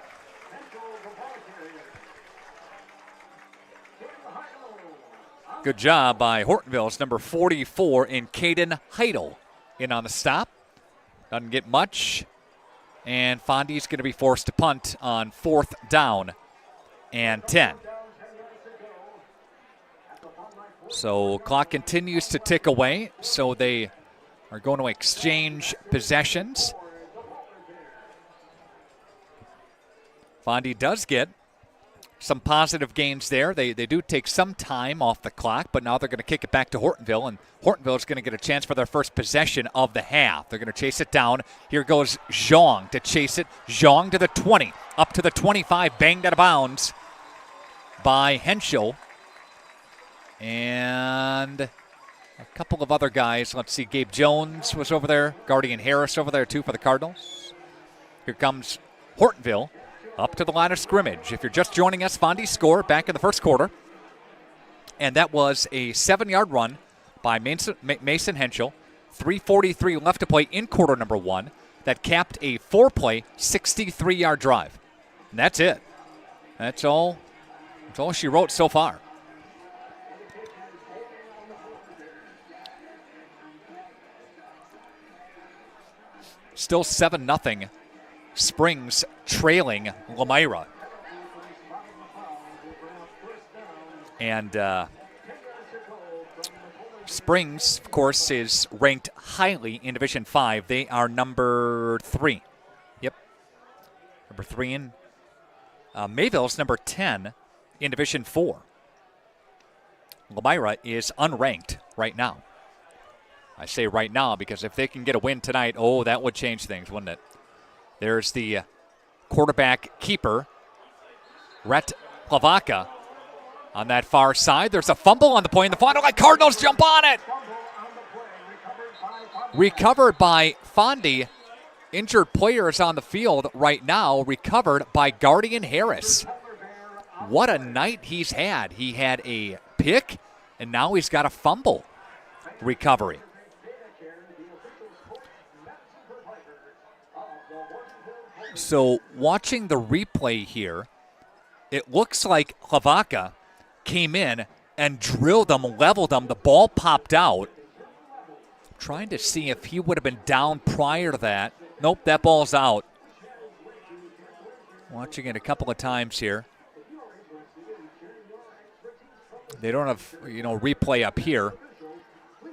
Good job by Hortonville's number 44 in Caden Heidel in on the stop. Doesn't get much. And Fondy's going to be forced to punt on 4th down and 10. So clock continues to tick away. So they are going to exchange possessions. Fondy does get some positive gains there. They do take some time off the clock, but now they're going to kick it back to Hortonville, and Hortonville is going to get a chance for their first possession of the half. They're going to chase it down. Here goes Zhang to chase it. Zhang to the 20, up to the 25, banged out of bounds by Henschel. And a couple of other guys. Let's see, Gabe Jones was over there. Guardian Harris over there, too, for the Cardinals. Here comes Hortonville up to the line of scrimmage. If you're just joining us, Fondy scored back in the first quarter. And that was a 7-yard run by Mason Henschel. 3:43 left to play in quarter number 1. That capped a 4-play, 63-yard drive. And that's it. That's all she wrote so far. Still 7-0. Springs trailing Lamira. And Springs, of course, is ranked highly in Division 5. They are number 3. Yep. Number 3 in Mayville's number 10 in Division 4. Lamira is unranked right now. I say right now because if they can get a win tonight, that would change things, wouldn't it? There's the quarterback keeper, Rhett Plavaka, on that far side. There's a fumble on the play in the final. Cardinals jump on it. Recovered by Fondy. Injured players on the field right now. Recovered by Guardian Harris. What a night he's had. He had a pick, and now he's got a fumble recovery. So watching the replay here, it looks like Plavaka came in and drilled him, leveled him. The ball popped out. Trying to see if he would have been down prior to that. Nope, that ball's out. Watching it a couple of times here. They don't have, replay up here.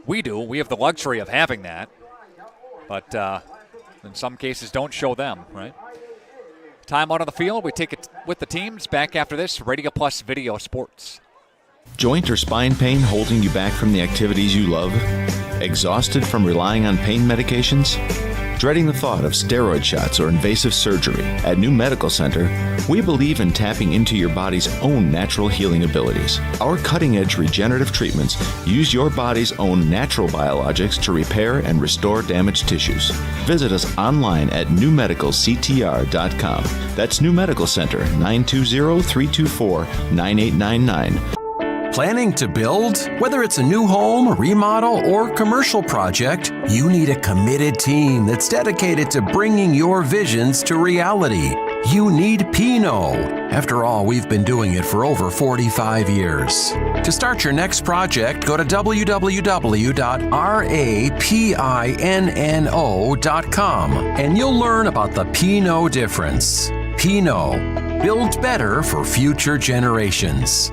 We do. We have the luxury of having that. But in some cases don't show them, right? Time out on the field. We take it with the teams. Back after this, Radio Plus Video Sports. Joint or spine pain holding you back from the activities you love? Exhausted from relying on pain medications? Dreading the thought of steroid shots or invasive surgery? At New Medical Center, we believe in tapping into your body's own natural healing abilities. Our cutting-edge regenerative treatments use your body's own natural biologics to repair and restore damaged tissues. Visit us online at newmedicalctr.com. That's New Medical Center, 920-324-9899. Planning to build? Whether it's a new home, remodel, or commercial project, you need a committed team that's dedicated to bringing your visions to reality. You need Pinot. After all, we've been doing it for over 45 years. To start your next project, go to www.rapinno.com and you'll learn about the Pinot difference. Pinot, build better for future generations.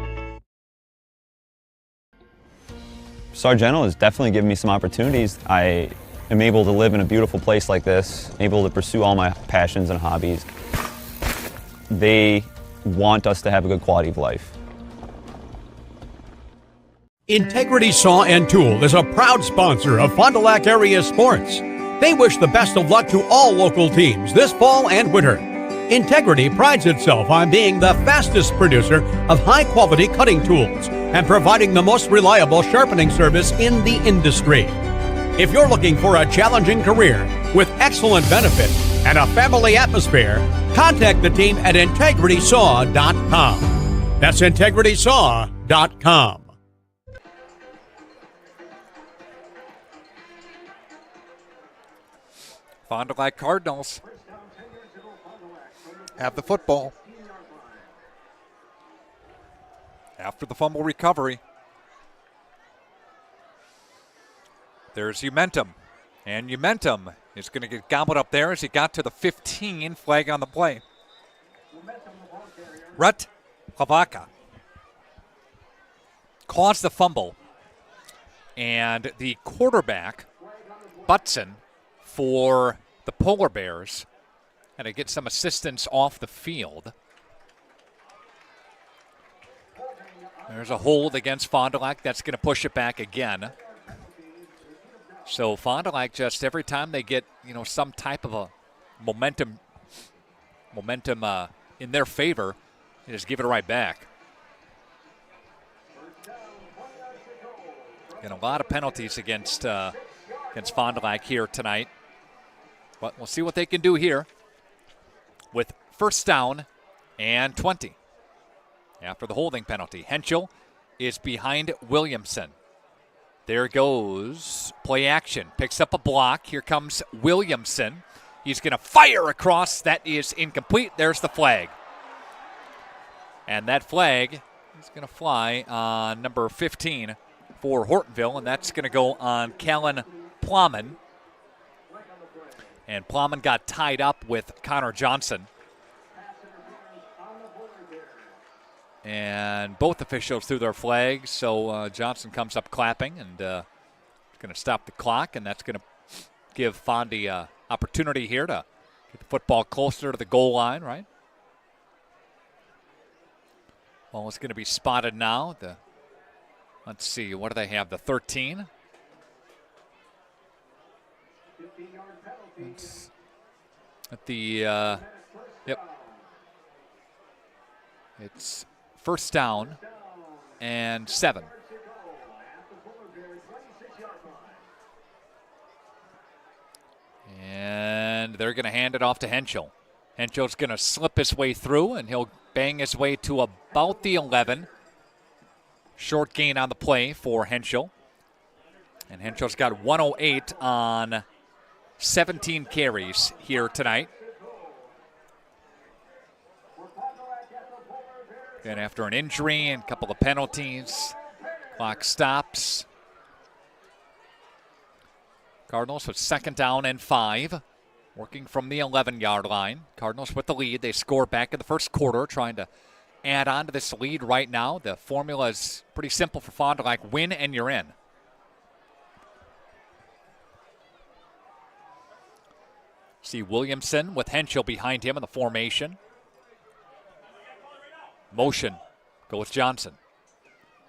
Sargento has definitely given me some opportunities. I am able to live in a beautiful place like this, able to pursue all my passions and hobbies. They want us to have a good quality of life. Integrity Saw and Tool is a proud sponsor of Fond du Lac area sports. They wish the best of luck to all local teams this fall and winter. Integrity prides itself on being the fastest producer of high-quality cutting tools and providing the most reliable sharpening service in the industry. If you're looking for a challenging career with excellent benefits and a family atmosphere, contact the team at integritysaw.com. That's integritysaw.com. Fond du Lac Cardinals have the football. After the fumble recovery, there's Umentum. And Umentum is going to get gobbled up there as he got to the 15, flag on the play. Rhett Hlavaca caused the fumble, and the quarterback, Butson, for the Polar Bears, had to get some assistance off the field. There's a hold against Fond du Lac. That's going to push it back again. So Fond du Lac, just every time they get, some type of a momentum in their favor, they just give it right back. And a lot of penalties against Fond du Lac here tonight. But we'll see what they can do here with first down and 20. After the holding penalty, Henschel is behind Williamson. There goes play action. Picks up a block. Here comes Williamson. He's going to fire across. That is incomplete. There's the flag. And that flag is going to fly on number 15 for Hortonville, and that's going to go on Callan Plowman. And Plowman got tied up with Connor Johnson. And both officials threw their flags, so Johnson comes up clapping and going to stop the clock, and that's going to give Fondy an opportunity here to get the football closer to the goal line, right? Well, it's going to be spotted now. Let's see, what do they have? The 13. It's at the, yep. It's first down and 7. And they're going to hand it off to Henschel. Henschel's going to slip his way through, and he'll bang his way to about the 11. Short gain on the play for Henschel. And Henschel's got 108 on 17 carries here tonight. And after an injury and a couple of penalties, clock stops. Cardinals with second down and 5, working from the 11-yard line. Cardinals with the lead. They score back in the first quarter, trying to add on to this lead right now. The formula is pretty simple for Fond du Lac. Win and you're in. See Williamson with Henschel behind him in the formation. Motion, go with Johnson.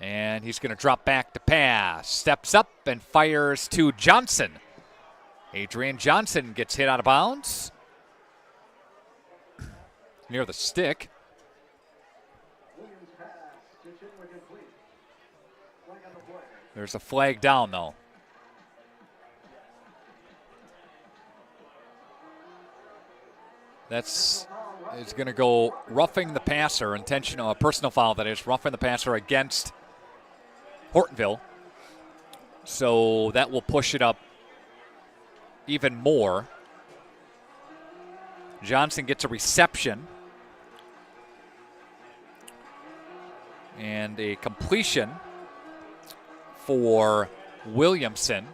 And he's going to drop back to pass. Steps up and fires to Johnson. Adrian Johnson gets hit out of bounds. Near the stick. There's a flag down, though. That's is going to go roughing the passer, intentional, a personal foul that is, roughing the passer against Hortonville. So that will push it up even more. Johnson gets a reception and a completion for Williamson.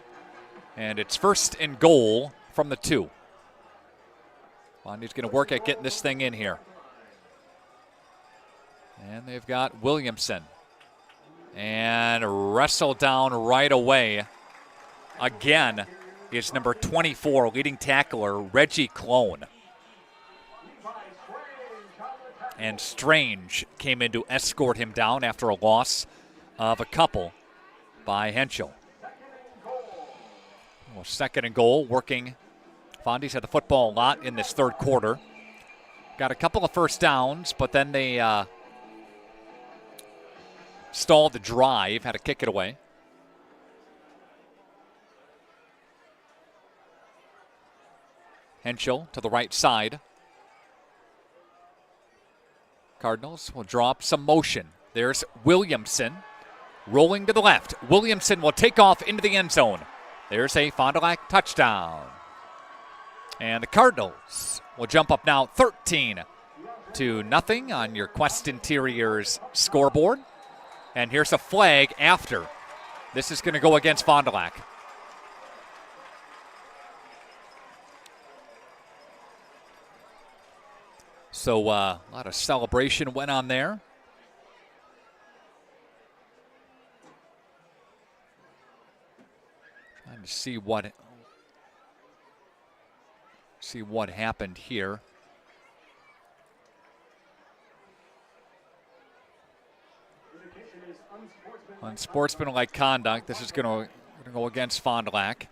And it's first and goal from the 2. Fondy's going to work at getting this thing in here. And they've got Williamson. And wrestled down right away. Again is number 24, leading tackler, Reggie Clone. And Strange came in to escort him down after a loss of a couple by Henschel. Well, second and goal, working. Fondy's had the football a lot in this third quarter. Got a couple of first downs, but then they stalled the drive, had to kick it away. Henschel to the right side. Cardinals will draw up some motion. There's Williamson rolling to the left. Williamson will take off into the end zone. There's a Fond du Lac touchdown. And the Cardinals will jump up now 13-0 on your Quest Interiors scoreboard. And here's a flag after. This is going to go against Fond du Lac. So a lot of celebration went on there. Trying to see what happened here. Unsportsmanlike conduct. This is going to go against Fond du Lac.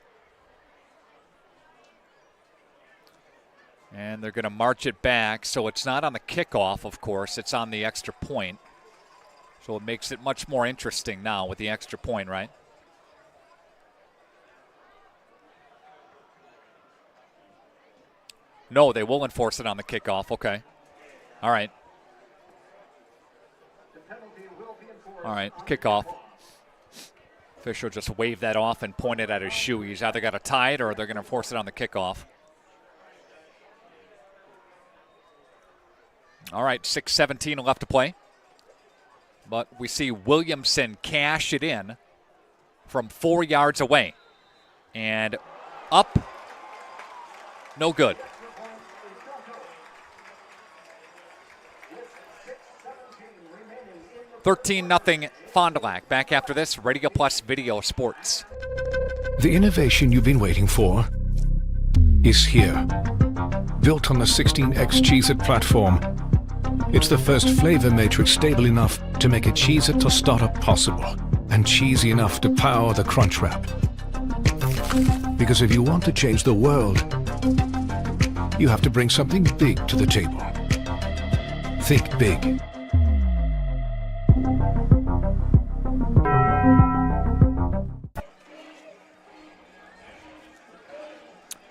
And they're going to march it back, so it's not on the kickoff, of course. It's on the extra point. So it makes it much more interesting now with the extra point, right? No, they will enforce it on the kickoff. Okay. All right. All right, kickoff. Official just waved that off and pointed at his shoe. He's either got to tie it or they're going to force it on the kickoff. All right, 6:17 left to play. But we see Williamson cash it in from 4 yards away. And up, no good. $13-0 Fond du Lac. Back after this, Radio Plus Video Sports. The innovation you've been waiting for is here. Built on the 16X Cheez-It platform, it's the first flavor matrix stable enough to make a Cheez-It tostada possible and cheesy enough to power the Crunch Wrap. Because if you want to change the world, you have to bring something big to the table. Think big.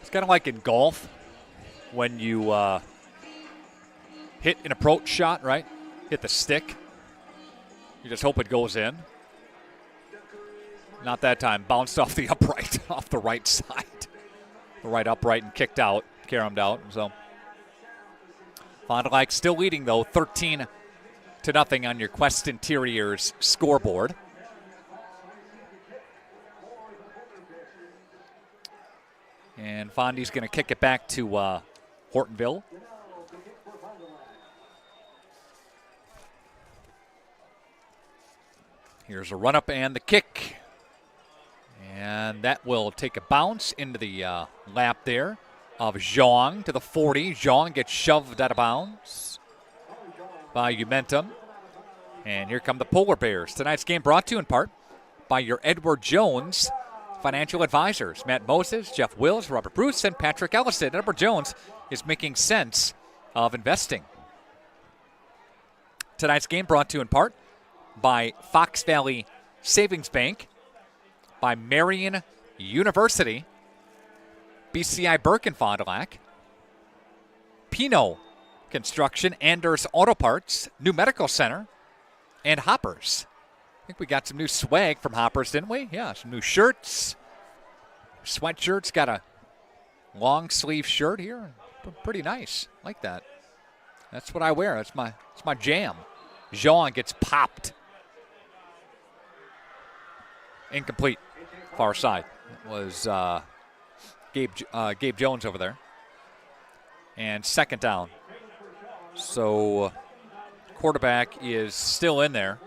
It's kind of like in golf when you hit an approach shot, right? Hit the stick. You just hope it goes in. Not that time. Bounced off the upright, off the right side. The right upright and kicked out, caromed out. So Fond du Lac still leading, though, 13-0 on your Quest Interiors scoreboard. And Fondy's going to kick it back to Hortonville. Here's a run-up and the kick. And that will take a bounce into the lap there of Zhang to the 40. Zhang gets shoved out of bounds by Umentum. And here come the Polar Bears. Tonight's game brought to you in part by your Edward Jones financial advisors. Matt Moses, Jeff Wills, Robert Bruce, and Patrick Ellison. Edward Jones is making sense of investing. Tonight's game brought to you in part by Fox Valley Savings Bank, by Marian University, BCI Burke and Fond du Lac, Pino Construction, Anders Auto Parts, New Medical Center, and Hoppers. I think we got some new swag from Hoppers, didn't we? Yeah, some new shirts, sweatshirts. Got a long sleeve shirt here. Pretty nice. Like that. That's what I wear. That's my jam. Jean gets popped. Incomplete. Far side. It was Gabe Jones over there. And second down. So quarterback is still in there.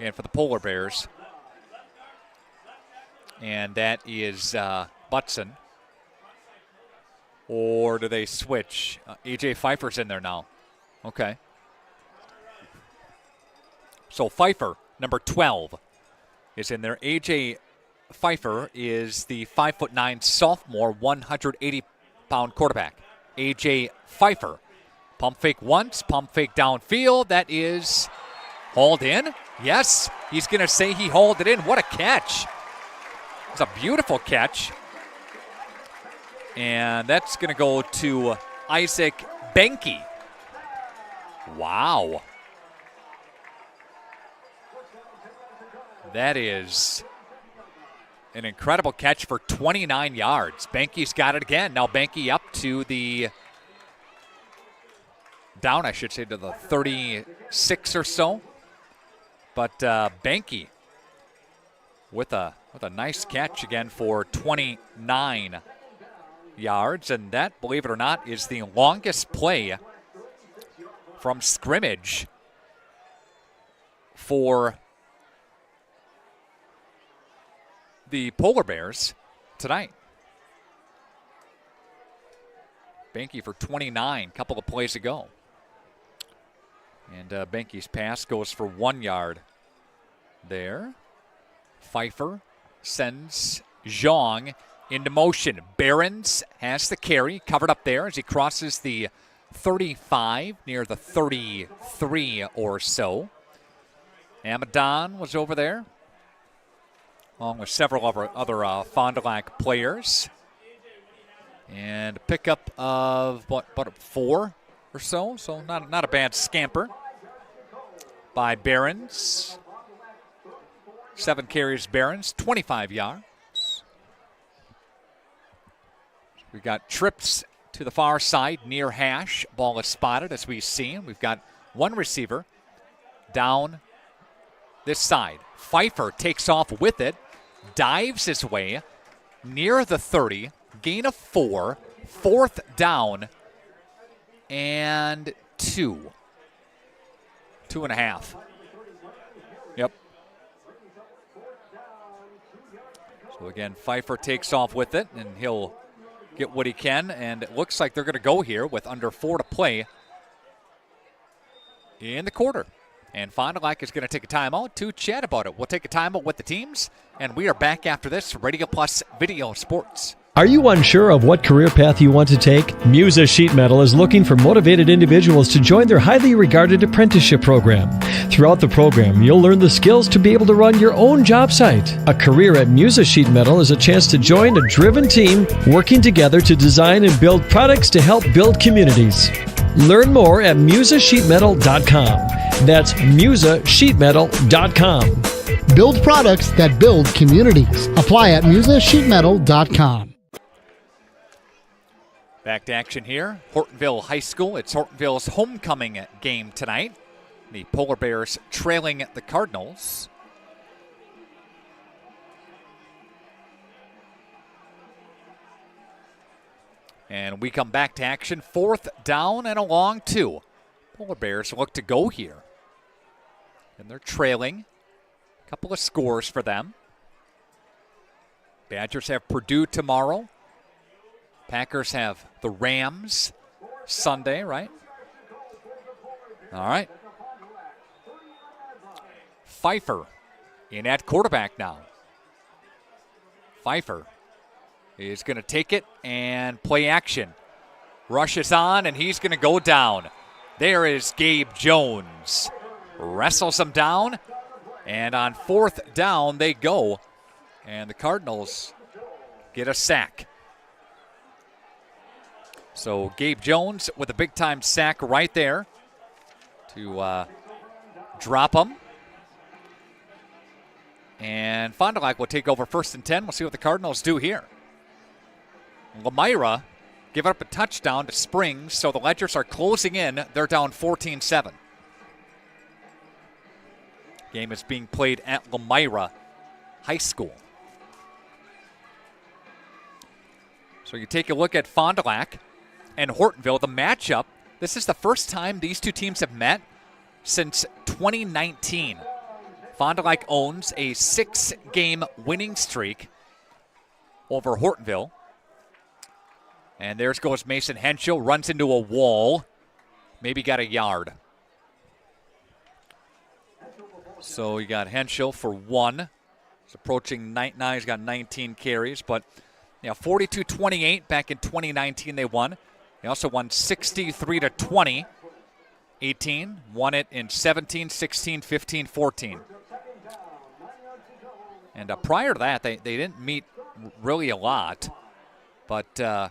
And for the Polar Bears. And that is Butson. Or do they switch? A.J. Pfeiffer's in there now. Okay. So Pfeiffer, number 12, is in there. A.J. Pfeiffer is the 5'9" sophomore, 180-pound quarterback. A.J. Pfeiffer. Pump fake once, pump fake downfield. That is hauled in. Yes, he's going to say he hauled it in. What a catch. It's a beautiful catch. And that's going to go to Isaac Benke. Wow. That is an incredible catch for 29 yards. Banky's got it again. Now Banky up to the down, I should say, to the 36 or so. But Banky with a nice catch again for 29 yards. And that, believe it or not, is the longest play from scrimmage for the Polar Bears tonight. Banky for 29, couple of plays ago. And Banky's pass goes for 1 yard there. Pfeiffer sends Zhang into motion. Behrens has the carry, covered up there as he crosses the 35, near the 33 or so. Amadon was over there, along with several other Fond du Lac players. And a pickup of, what 4 or so? So not a bad scamper by Behrens. 7 carries Behrens, 25 yards. We've got trips to the far side near hash. Ball is spotted as we see. We've got one receiver down this side. Pfeiffer takes off with it, dives his way near the 30, gain of 4, 4th down, and 2.5. Yep. So again, Pfeiffer takes off with it, and he'll get what he can, and it looks like they're going to go here with under 4 to play in the quarter. And Fond du Lac is going to take a timeout to chat about it. We'll take a timeout with the teams, and we are back after this. Radio Plus Video Sports. Are you unsure of what career path you want to take? Musa Sheet Metal is looking for motivated individuals to join their highly regarded apprenticeship program. Throughout the program, you'll learn the skills to be able to run your own job site. A career at Musa Sheet Metal is a chance to join a driven team working together to design and build products to help build communities. Learn more at musasheetmetal.com. That's musasheetmetal.com. Build products that build communities. Apply at musasheetmetal.com. Back to action here. Hortonville High School. It's Hortonville's homecoming game tonight. The Polar Bears trailing the Cardinals. And we come back to action. 4th down and a long 2. Polar Bears look to go here. And they're trailing. A couple of scores for them. Badgers have Purdue tomorrow. Packers have the Rams Sunday, right? All right. Pfeiffer in at quarterback now. Pfeiffer is going to take it and play action. Rushes on, and he's going to go down. There is Gabe Jones. Wrestles him down, and on 4th down they go. And the Cardinals get a sack. So Gabe Jones with a big-time sack right there to drop him. And Fond du Lac will take over 1st and 10. We'll see what the Cardinals do here. Lemira give up a touchdown to Springs, so the Ledgers are closing in. They're down 14-7. Game is being played at Lemira High School. So you take a look at Fond du Lac and Hortonville, the matchup. This is the first time these two teams have met since 2019. Fond du Lac owns a 6-game winning streak over Hortonville. And there goes Mason Henschel, runs into a wall. Maybe got a yard. So you got Henschel for 1. He's approaching 9. He's got 19 carries. But 42-28 back in 2019 they won. They also won 63-20. 18, won it in 17, 16, 15, 14. And prior to that, they didn't meet really a lot. But they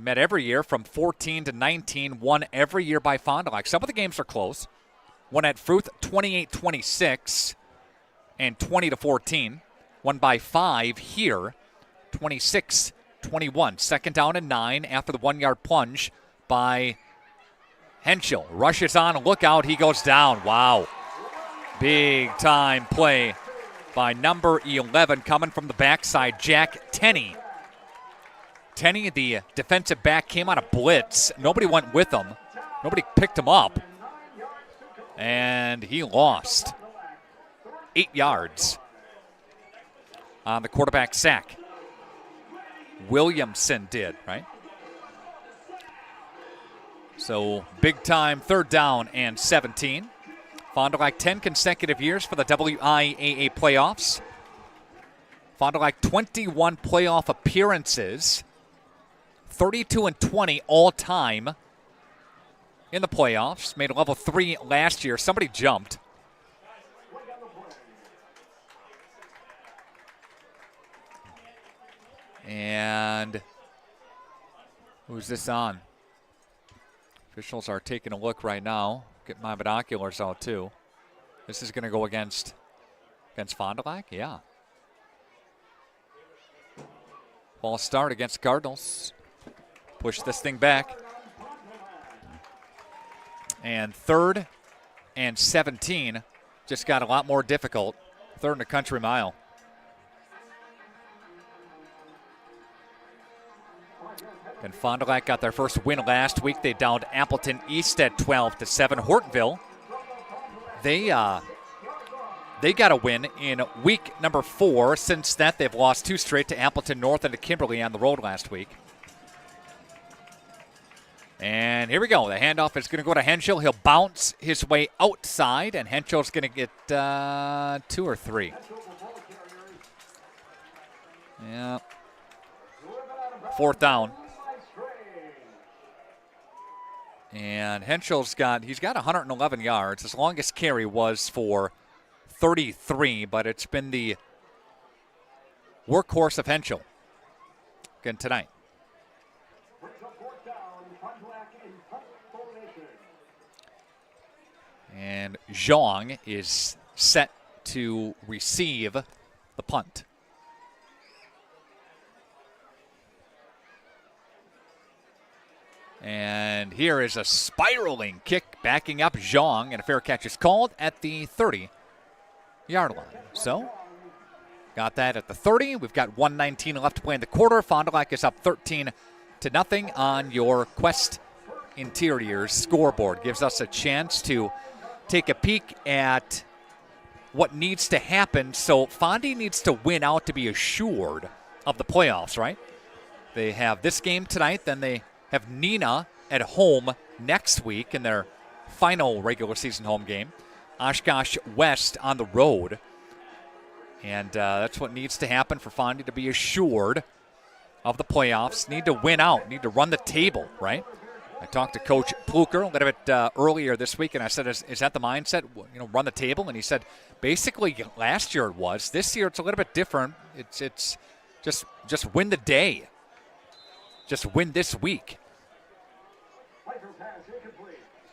met every year from 14 to 19, won every year by Fond du Lac. Some of the games are close. One at Fruth, 28-26. and 20-14. Won by 5 here, 26-21. 2nd down and 9 after the 1-yard plunge by Henschel. Rushes on, look out, he goes down. Wow. Big time play by number 11 coming from the backside, Jack Tenney. Tenney, the defensive back, came on a blitz. Nobody went with him. Nobody picked him up. And he lost 8 yards on the quarterback sack. Williamson did, right? So big time 3rd down and 17. Fond du Lac 10 consecutive years for the WIAA playoffs. Fond du Lac 21 playoff appearances. 32-20 all time in the playoffs. Made level 3 last year. Somebody jumped. And who's this on? Officials are taking a look right now. Get my binoculars out too. This is going to go against Fond du Lac? Yeah. False start against Cardinals. Push this thing back. And 3rd and 17 just got a lot more difficult. 3rd and a country mile. And Fond du Lac got their first win last week. They downed Appleton East at 12-7. Hortonville, they got a win in week number 4. Since that, they've lost 2 straight to Appleton North and to Kimberly on the road last week. And here we go. The handoff is going to go to Henschel. He'll bounce his way outside, and Henschel's going to get 2 or 3. Yeah. 4th down. And Henschel's got 111 yards. His longest carry was for 33, but it's been the workhorse of Henschel again tonight. And Zhang is set to receive the punt. And here is a spiraling kick backing up Zhang, and a fair catch is called at the 30-yard line. So, got that at the 30. We've got 1:19 left to play in the quarter. Fond du Lac is up 13-0 on your Quest Interiors scoreboard. Gives us a chance to take a peek at what needs to happen. So, Fondy needs to win out to be assured of the playoffs, right? They have this game tonight, then they have Neenah at home next week in their final regular season home game. Oshkosh West on the road. And that's what needs to happen for Fondy to be assured of the playoffs. Need to win out. Need to run the table, right? I talked to Coach Pluker a little bit earlier this week, and I said, is that the mindset, run the table? And he said, basically last year it was. This year it's a little bit different. It's just win the day. Just win this week.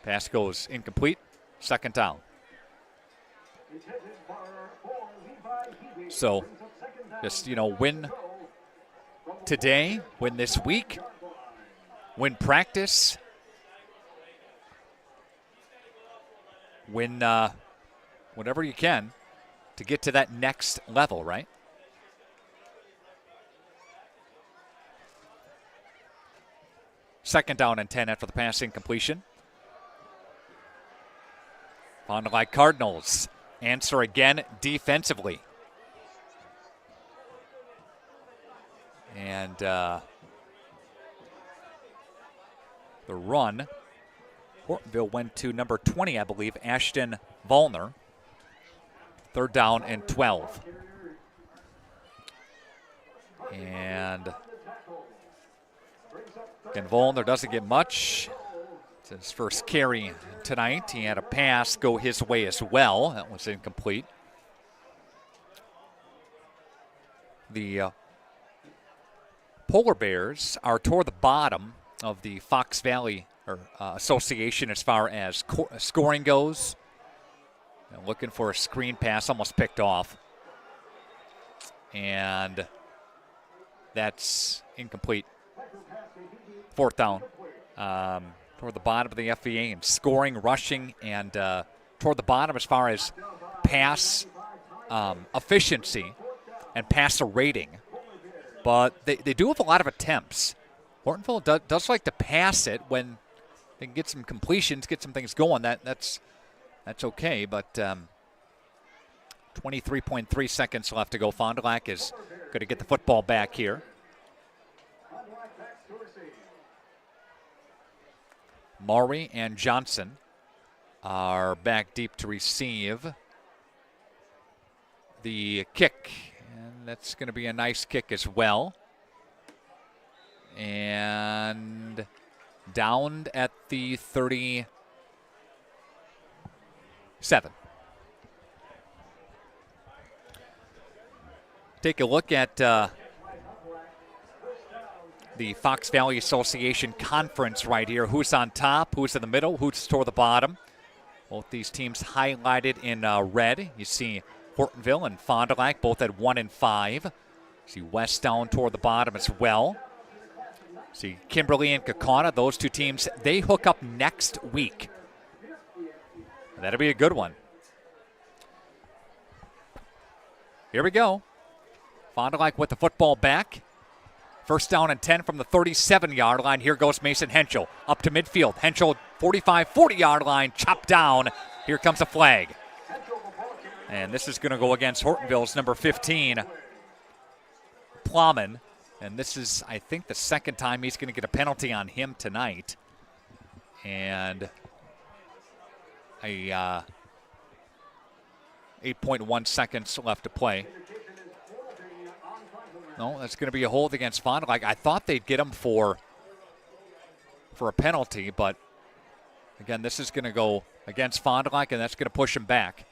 Pass goes incomplete. 2nd down. So, just, win today, win this week, win practice, win whatever you can to get to that next level, right? Second down and 10 after the pass incompletion. Fond du Lac Cardinals answer again defensively. And the run, Hortonville went to number 20, I believe, Ashton Vollner. 3rd down and 12. And again, Vollner doesn't get much. It's his first carry tonight. He had a pass go his way as well. That was incomplete. The Polar Bears are toward the bottom of the Fox Valley Association as far as scoring goes. And looking for a screen pass, almost picked off. And that's incomplete. 4th down. Toward the bottom of the FVA in scoring, rushing, and toward the bottom as far as pass efficiency and passer rating. But they do have a lot of attempts. Hortonville does like to pass it when they can get some completions, get some things going. That's okay, but 23.3 seconds left to go. Fond du Lac is going to get the football back here. Maury and Johnson are back deep to receive the kick. And that's going to be a nice kick as well. And downed at the 37. Take a look at the Fox Valley Association Conference right here. Who's on top, who's in the middle, who's toward the bottom. Both these teams highlighted in red. You see Hortonville and Fond du Lac both at 1 and 5. See West down toward the bottom as well. See Kimberly and Kaukauna, those two teams, they hook up next week. That'll be a good one. Here we go. Fond du Lac with the football back. 1st down and 10 from the 37-yard line. Here goes Mason Henschel up to midfield. Henschel, 45, 40-yard line, chopped down. Here comes a flag. And this is going to go against Hortonville's number 15, Plowman. And this is, I think, the second time he's going to get a penalty on him tonight. And a 8.1 seconds left to play. No, that's going to be a hold against Fond du Lac. I thought they'd get him for a penalty, but again, this is going to go against Fond du Lac, and that's going to push him back.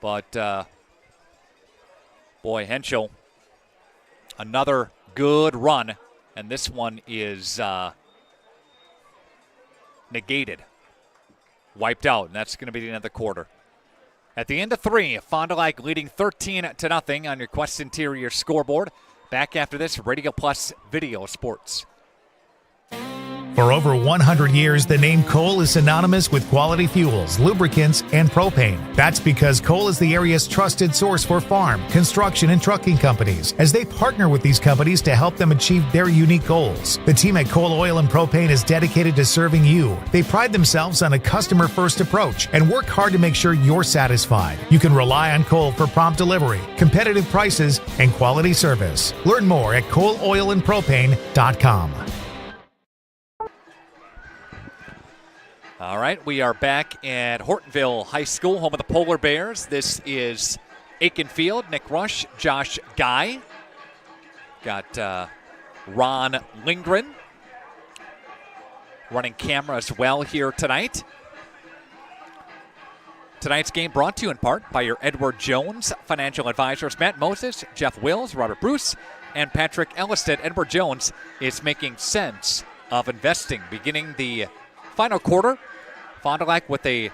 But, boy, Henschel, another good run, and this one is negated, wiped out, and that's going to be the end of the quarter. At the end of 3, Fond du Lac leading 13-0 on your Quest Interior scoreboard. Back after this, Radio Plus Video Sports. For over 100 years, the name Cole is synonymous with quality fuels, lubricants, and propane. That's because Cole is the area's trusted source for farm, construction, and trucking companies, as they partner with these companies to help them achieve their unique goals. The team at Cole Oil and Propane is dedicated to serving you. They pride themselves on a customer-first approach and work hard to make sure you're satisfied. You can rely on Cole for prompt delivery, competitive prices, and quality service. Learn more at ColeOilAndPropane.com. All right, we are back at Hortonville High School, home of the Polar Bears. This is Aiken Field. Nick Rush, Josh Guy. Got Ron Lindgren running camera as well here tonight. Tonight's game brought to you in part by your Edward Jones financial advisors, Matt Moses, Jeff Wills, Robert Bruce, and Patrick Ellisted. Edward Jones is making sense of investing. Beginning the final quarter, Fond du Lac with a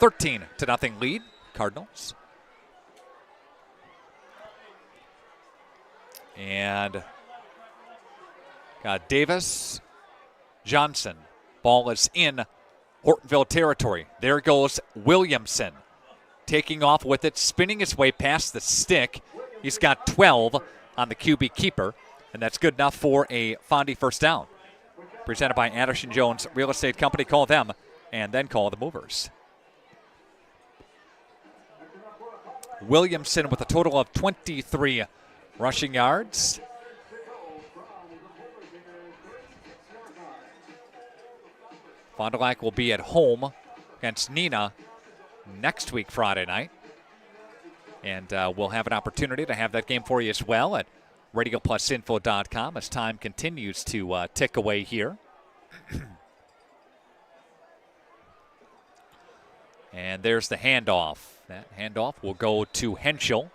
13-0 lead. Cardinals. And got Davis, Johnson. Ball is in Hortonville territory. There goes Williamson. Taking off with it, spinning his way past the stick. He's got 12 on the QB keeper, and that's good enough for a Fondy first down. Presented by Anderson Jones Real Estate Company. Call them and then call the movers. Williamson with a total of 23 rushing yards. Fond du Lac will be at home against Neenah next week, Friday night. And we'll have an opportunity to have that game for you as well at RadioPlusInfo.com as time continues to tick away here. And there's the handoff. That handoff will go to Henschel.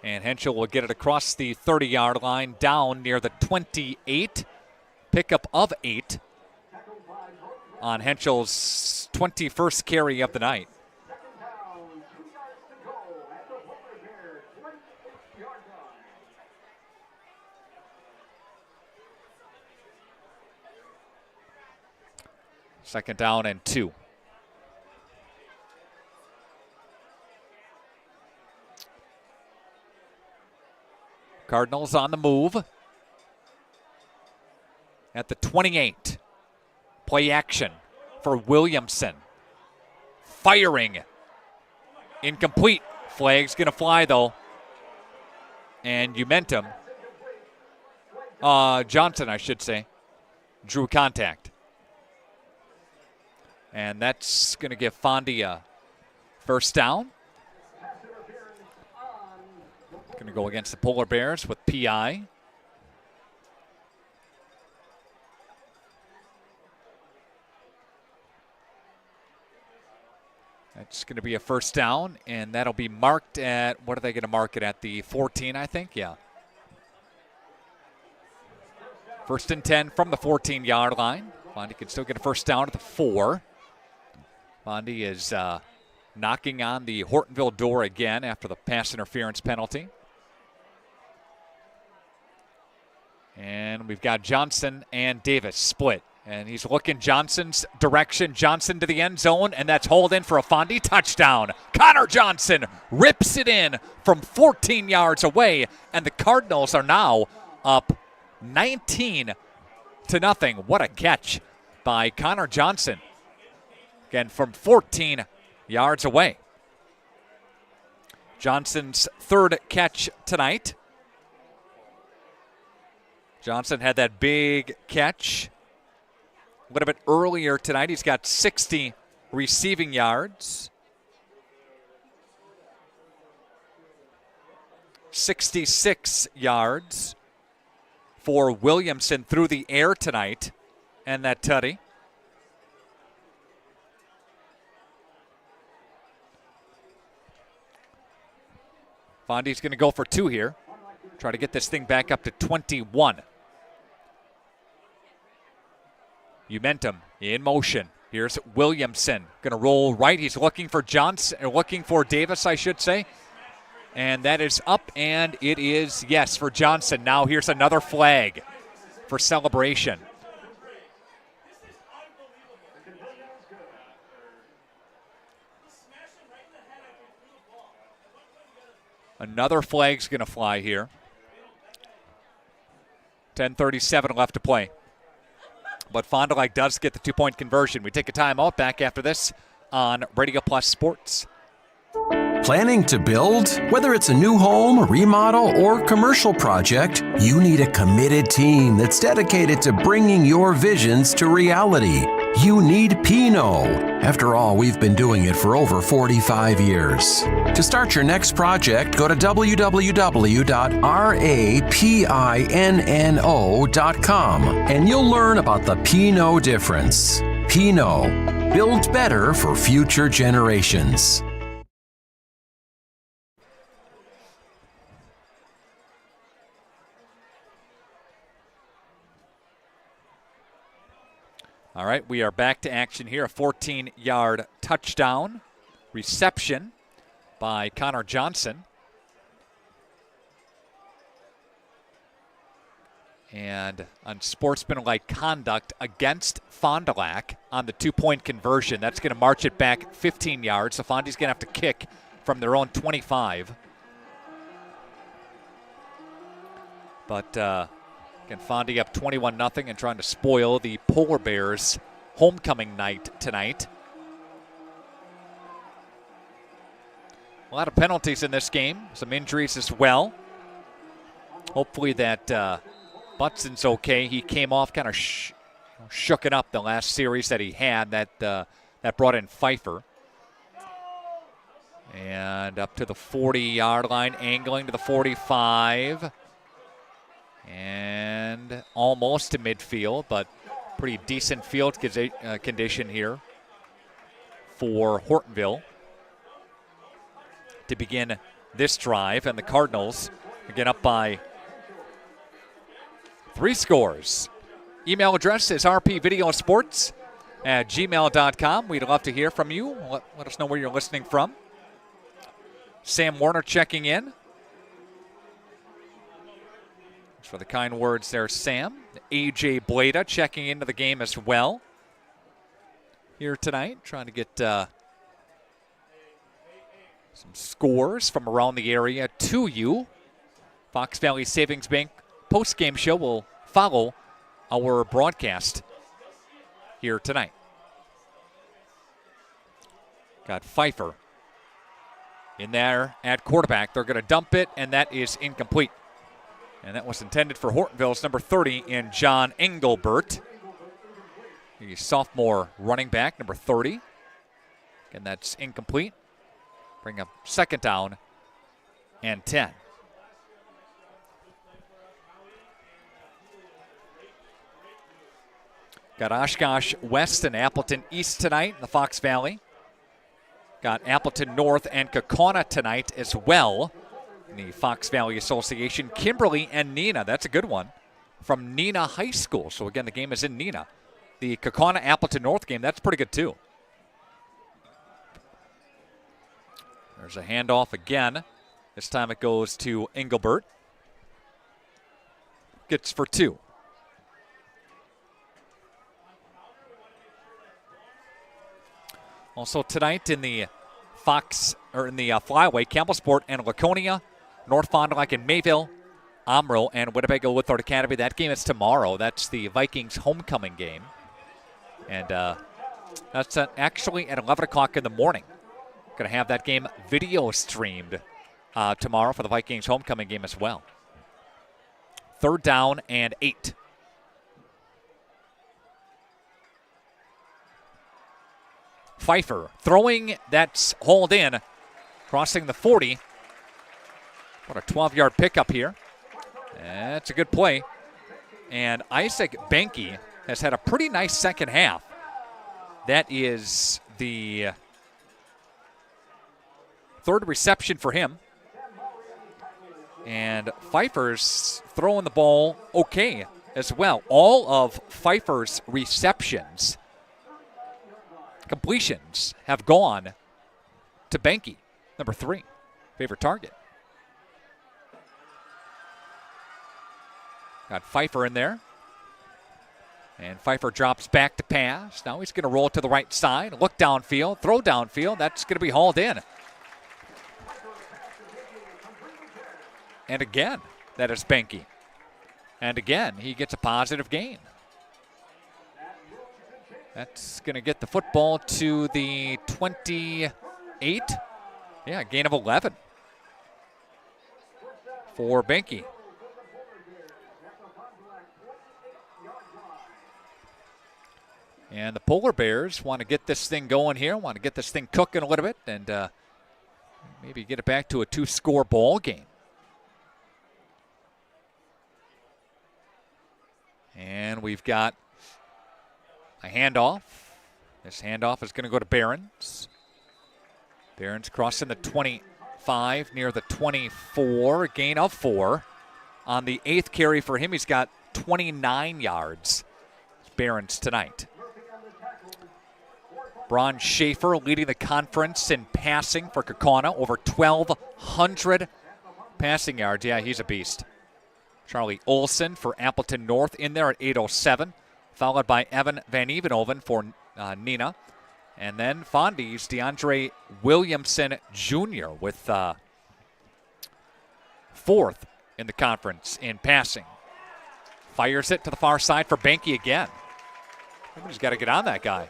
And Henschel will get it across the 30-yard line down near the 28. Pickup of 8 on Henschel's 21st carry of the night. 2nd down and 2. Cardinals on the move. At the 28. Play action for Williamson. Firing. Incomplete. Flag's going to fly, though. And Umentum. Johnson, I should say, drew contact. And that's going to give Fondy a first down. Going to go against the Polar Bears with PI. That's going to be a first down, and that'll be marked at, what are they going to mark it at? The 14, I think? Yeah. 1st and 10 from the 14-yard line. Fondy can still get a first down at the 4. Fondy is knocking on the Hortonville door again after the pass interference penalty. And we've got Johnson and Davis split. And he's looking Johnson's direction. Johnson to the end zone, and that's hauled in for a Fondy touchdown. Connor Johnson rips it in from 14 yards away, and the Cardinals are now up 19-0. What a catch by Connor Johnson. Again, from 14 yards away. Johnson's 3rd catch tonight. Johnson had that big catch a little bit earlier tonight. He's got 60 receiving yards. 66 yards for Williamson through the air tonight. And that tutty. Fondy's going to go for 2 here. Try to get this thing back up to 21. Umentum in motion. Here's Williamson. Going to roll right. He's looking for looking for Davis, I should say. And that is up, and it is, yes, for Johnson. Now here's another flag for celebration. Another flag's going to fly here. 10:37 left to play. But Fond du Lac does get the 2-point conversion. We take a timeout. Back after this on Radio Plus Sports. Planning to build? Whether it's a new home, remodel, or commercial project, you need a committed team that's dedicated to bringing your visions to reality. You need Pinot. After all, we've been doing it for over 45 years. To start your next project, go to www.rapinno.com and you'll learn about the Pinot difference. Pinot, build better for future generations. All right, we are back to action here. A 14-yard touchdown reception by Connor Johnson. And unsportsmanlike conduct against Fond du Lac on the 2-point conversion. That's going to march it back 15 yards. So Fondy's going to have to kick from their own 25. But again, Fondy up 21-0 and trying to spoil the Polar Bears' homecoming night tonight. A lot of penalties in this game. Some injuries as well. Hopefully that Butson's okay. He came off kind of shook it up the last series that he had. That brought in Pfeiffer. And up to the 40-yard line, angling to the 45. And almost to midfield, but pretty decent field condition here for Hortonville to begin this drive. And the Cardinals again up by 3 scores. Email address is rpvideosports@gmail.com. We'd love to hear from you. Let us know where you're listening from. Sam Warner checking in. For the kind words there, Sam. A.J. Blada checking into the game as well. here tonight, trying to get some scores from around the area to you. Fox Valley Savings Bank postgame show will follow our broadcast here tonight. Got Pfeiffer in there at quarterback. They're going to dump it, and that is incomplete. And that was intended for Hortonville's number 30 in John Engelbert, the sophomore running back, number 30. And that's incomplete. Bring up second down and 10. Got Oshkosh West and Appleton East tonight in the Fox Valley. Got Appleton North and Kaukauna tonight as well in the Fox Valley Association. Kimberly and Neenah, that's a good one, from Neenah High School. So again, the game is in Neenah. The Kaukauna Appleton North game, that's pretty good too. There's a handoff again. This time it goes to Engelbert. Gets for 2. Also tonight in the Flyaway, Campbellsport and Laconia, North Fond du Lac and Mayville, Omro and Winnebago Lithard Academy. That game is tomorrow. That's the Vikings homecoming game. And that's actually at 11 o'clock in the morning. Going to have that game video streamed tomorrow for the Vikings homecoming game as well. 3rd down and 8. Pfeiffer throwing, that's hauled in, crossing the 40. What a 12-yard pickup here. That's a good play. And Isaac Benke has had a pretty nice second half. That is the 3rd reception for him. And Pfeiffer's throwing the ball okay as well. All of Pfeiffer's receptions, completions, have gone to Benke, number 3, favorite target. Got Pfeiffer in there. And Pfeiffer drops back to pass. Now he's going to roll to the right side, look downfield, throw downfield. That's going to be hauled in. And again, that is Benke. And again, he gets a positive gain. That's going to get the football to the 28. Yeah, gain of 11 for Benke. And the Polar Bears want to get this thing going here, want to get this thing cooking a little bit, and maybe get it back to a 2-score ball game. And we've got a handoff. This handoff is going to go to Behrens. Behrens crossing the 25 near the 24, a gain of 4. On the 8th carry for him, he's got 29 yards. Behrens tonight. Braun Schaefer leading the conference in passing for Kaukauna, over 1,200 passing yards. Yeah, he's a beast. Charlie Olson for Appleton North in there at 807, followed by Evan Van Evenhoven for Neenah. And then Fondy's DeAndre Williamson Jr. with 4th in the conference in passing. Fires it to the far side for Benke again. Somebody's got to get on that guy.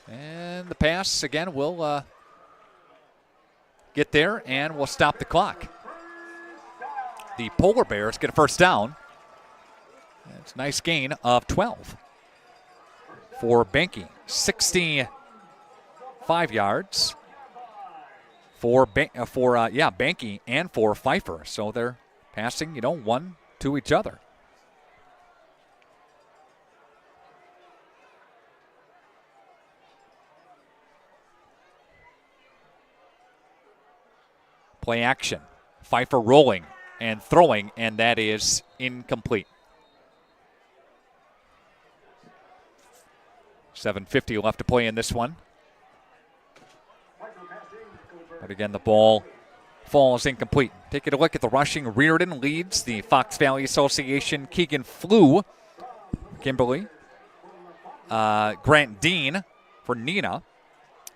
And the pass, again, will get there, and we'll stop the clock. The Polar Bears get a first down. That's a nice gain of 12 for Benke. 65 yards for Benke and for Pfeiffer. So they're passing, one to each other. Play action. Pfeiffer rolling and throwing, and that is incomplete. 7:50 left to play in this one. But again, the ball falls incomplete. Taking a look at the rushing. Reardon leads the Fox Valley Association. Keegan Flew, Kimberly, Grant Dean for Neenah,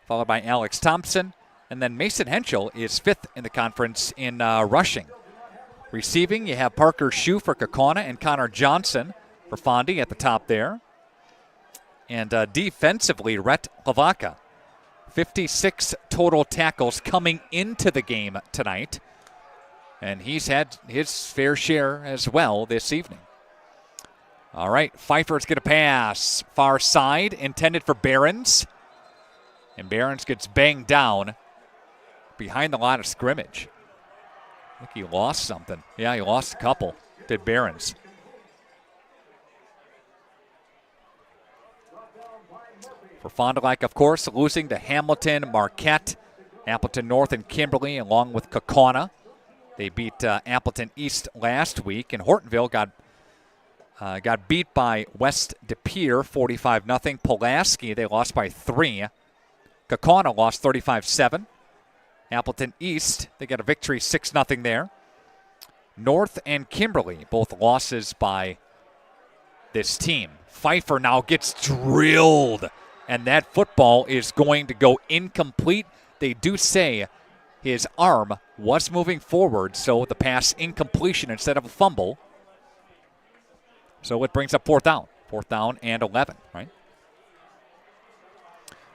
followed by Alex Thompson. And then Mason Henschel is 5th in the conference in rushing. Receiving, you have Parker Shue for Kaukauna and Connor Johnson for Fondy at the top there. And defensively, Rhett Lavaka. 56 total tackles coming into the game tonight. And he's had his fair share as well this evening. All right, Pfeiffer's going to pass. Far side, intended for Behrens. And Behrens gets banged down behind the line of scrimmage. I think he lost something. Yeah, he lost a couple, did Behrens. For Fond du Lac, of course, losing to Hamilton, Marquette, Appleton North, and Kimberly, along with Kaukauna. They beat Appleton East last week, and Hortonville got beat by West De Pere 45-0. Pulaski, they lost by 3. Kaukauna lost 35-7. Appleton East, they got a victory 6-0 there. North and Kimberly, both losses by this team. Pfeiffer now gets drilled, and that football is going to go incomplete. They do say his arm was moving forward, so the pass incompletion instead of a fumble. So it brings up 4th down. 4th down and 11, right?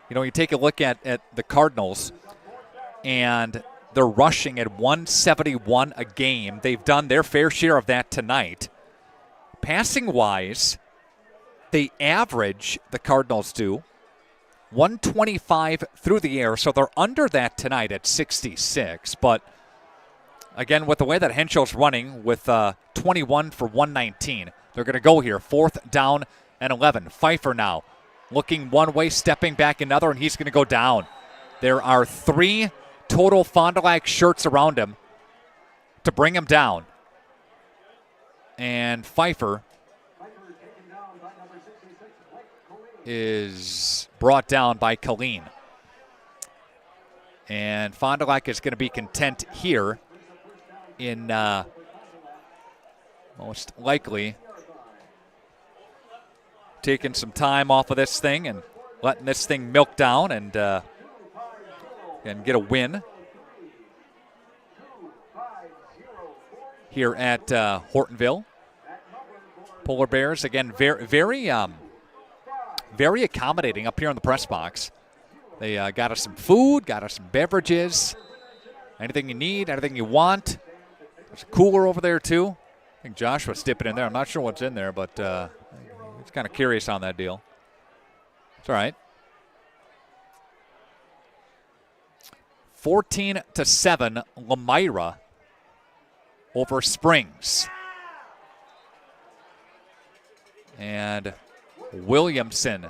You know, you take a look at the Cardinals, and they're rushing at 171 a game. They've done their fair share of that tonight. Passing-wise, they average, the Cardinals do, 125 through the air, so they're under that tonight at 66. But, again, with the way that Henschel's running with 21 for 119, they're going to go here. 4th down and 11. Pfeiffer now looking one way, stepping back another, and he's going to go down. There are 3 total Fond du Lac shirts around him to bring him down. And Pfeiffer is brought down by Colleen. And Fond du Lac is going to be content here in most likely taking some time off of this thing and letting this thing milk down and get a win here at Hortonville. Polar Bears, again, very accommodating up here in the press box. They got us some food, got us some beverages, anything you need, anything you want. There's a cooler over there, too. I think Josh was dipping in there. I'm not sure what's in there, but he's kind of curious on that deal. It's all right. 14-7, Lamira over Springs. And Williamson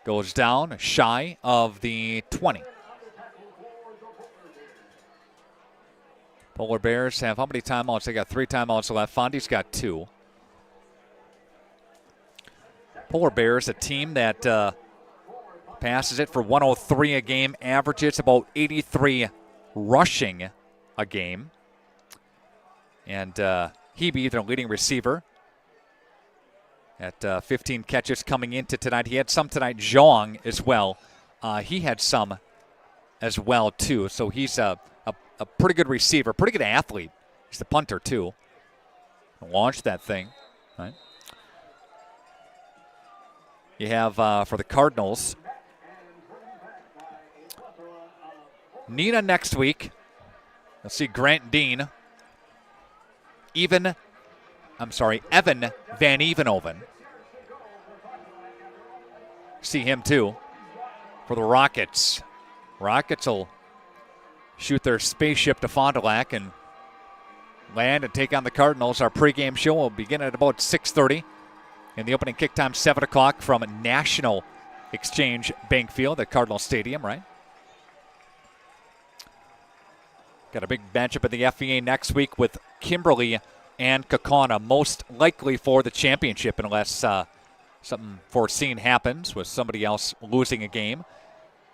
goes down shy of the 20. Polar Bears have how many timeouts? They got 3 timeouts left. Fondy's got 2. Polar Bears, a team that passes it for 103 a game, averages about 83 rushing a game. And Hebe, their leading receiver, at 15 catches coming into tonight. He had some tonight. Zhang as well. He had some as well, too. So he's a pretty good receiver, pretty good athlete. He's the punter, too. Launched that thing. Right. You have, for the Cardinals, Neenah next week. Let's see, Grant Dean. Evan Van Evenhoven. See him, too, for the Rockets. Rockets will shoot their spaceship to Fond du Lac and land and take on the Cardinals. Our pregame show will begin at about 6:30. And the opening kick time, 7 o'clock from National Exchange Bank Field at Cardinal Stadium, right? Got a big matchup in the FVA next week with Kimberly and Kaukauna, most likely for the championship unless something foreseen happens with somebody else losing a game.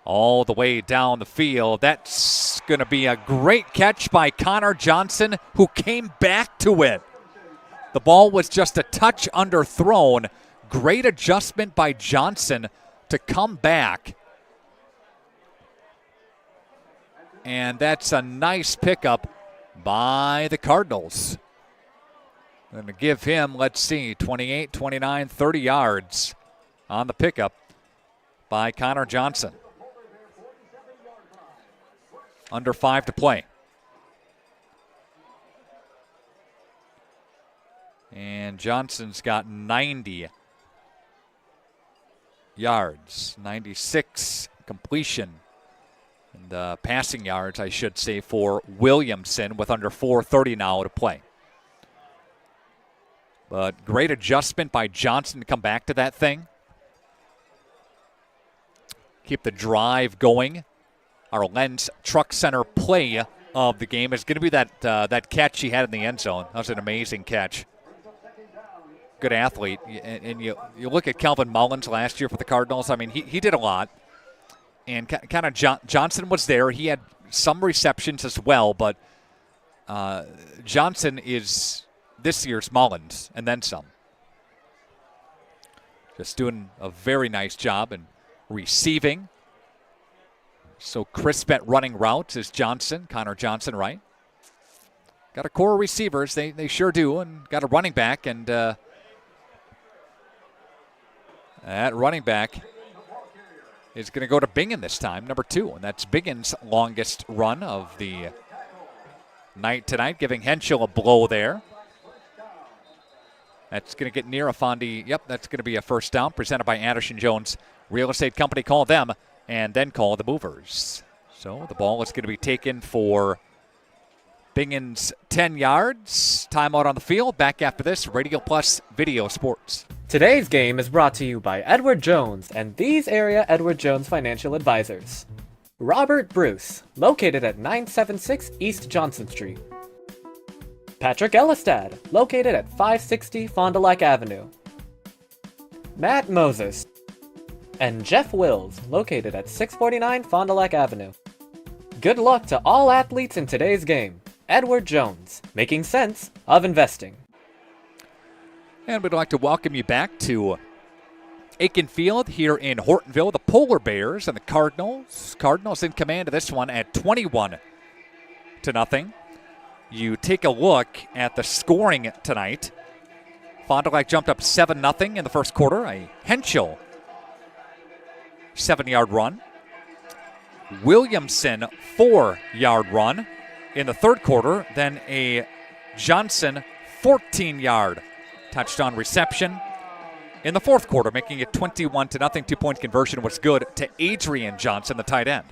All the way down the field. That's going to be a great catch by Connor Johnson, who came back to it. The ball was just a touch underthrown. great adjustment by Johnson to come back. And that's a nice pickup by the Cardinals. Going to give him, let's see, 28, 29, 30 yards on the pickup by Connor Johnson. Under 5 to play. And Johnson's got 90 yards, 96 completion. And passing yards, I should say, for Williamson with under 4:30 now to play. But great adjustment by Johnson to come back to that thing. Keep the drive going. Our Lens Truck Center play of the game is going to be that catch he had in the end zone. That was an amazing catch. Good athlete. And you look at Calvin Mullins last year for the Cardinals. I mean, he did a lot. And kind of Johnson was there. He had some receptions as well, but Johnson is this year's Mullins and then some. Just doing a very nice job in receiving. So crisp at running routes is Johnson, Connor Johnson, right? Got a core of receivers, they sure do, and got a running back, and that running back is going to go to Bingen this time, number 2, and that's Bingen's longest run of the night tonight, giving Henschel a blow there. That's going to get near a Fondy. Yep, that's going to be a first down, presented by Anderson Jones Real Estate Company. Call them and then call the movers. So the ball is going to be taken for Bingen's 10 yards. Timeout on the field. Back after this, Radio Plus Video Sports. Today's game is brought to you by Edward Jones and these area Edward Jones financial advisors. Robert Bruce, located at 976 East Johnson Street. Patrick Ellistad, located at 560 Fond du Lac Avenue. Matt Moses. And Jeff Wills, located at 649 Fond du Lac Avenue. Good luck to all athletes in today's game. Edward Jones, making sense of investing. And we'd like to welcome you back to Aiken Field here in Hortonville. The Polar Bears and the Cardinals. Cardinals in command of this one at 21-0. You take a look at the scoring tonight. Fond du Lac jumped up 7-0 in the first quarter. A Henschel 7-yard run. Williamson 4-yard run in the third quarter. Then a Johnson 14-yard touchdown reception in the fourth quarter, making it 21-0. 2-point conversion was good to Adrian Johnson, the tight end.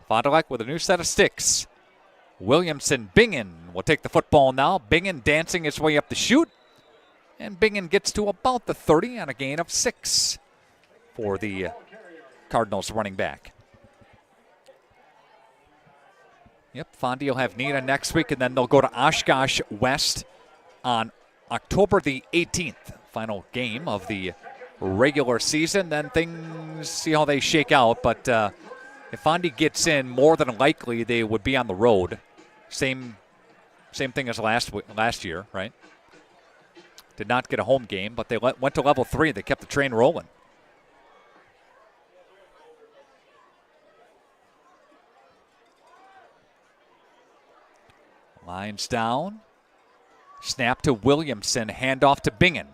Fond du Lac with a new set of sticks. Williamson, Bingen will take the football now. Bingen dancing his way up the chute. And Bingen gets to about the 30 on a gain of 6 for the Cardinals running back. Yep, Fondy will have Neenah next week, and then they'll go to Oshkosh West on October the 18th. Final game of the regular season. Then things, see how they shake out. But if Fondy gets in, more than likely they would be on the road. Same thing as last year, right? Did not get a home game, but they went to level 3. They kept the train rolling. Lines down. Snap to Williamson. Handoff to Bingen.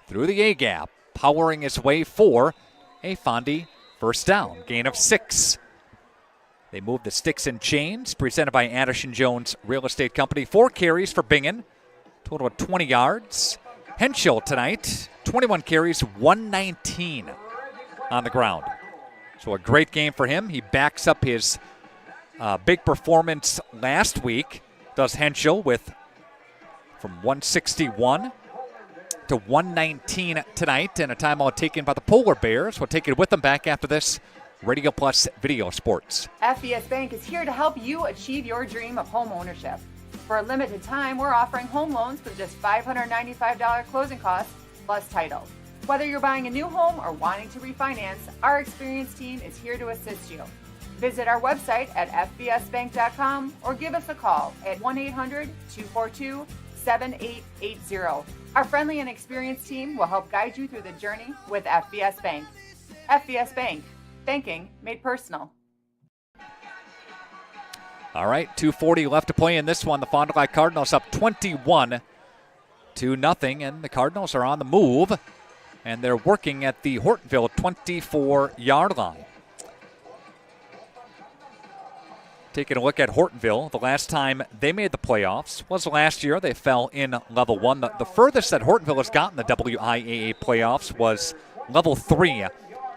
Through the A-gap. Powering his way for a Fondy first down. Gain of 6. They move the sticks and chains. Presented by Anderson Jones Real Estate Company. 4 carries for Bingen. Total of 20 yards. Henschel tonight. 21 carries, 119 on the ground. So a great game for him. He backs up his big performance last week. Does Henschel with from 161 to 119 tonight. And a timeout taken by the Polar Bears. We'll take it with them back after this. Radio Plus Video Sports. FBS Bank is here to help you achieve your dream of home ownership. For a limited time, we're offering home loans with just $595 closing costs plus title. Whether you're buying a new home or wanting to refinance, our experienced team is here to assist you. Visit our website at fbsbank.com or give us a call at 1-800-242-7600. 7880. Our friendly and experienced team will help guide you through the journey with FBS Bank. FBS Bank, banking made personal. All right, 2:40 left to play in this one. The Fond du Lac Cardinals up 21-0, and the Cardinals are on the move, and they're working at the Hortonville 24-yard line. Taking a look at Hortonville, the last time they made the playoffs was last year. They fell in Level 1. The furthest that Hortonville has gotten the WIAA playoffs was Level 3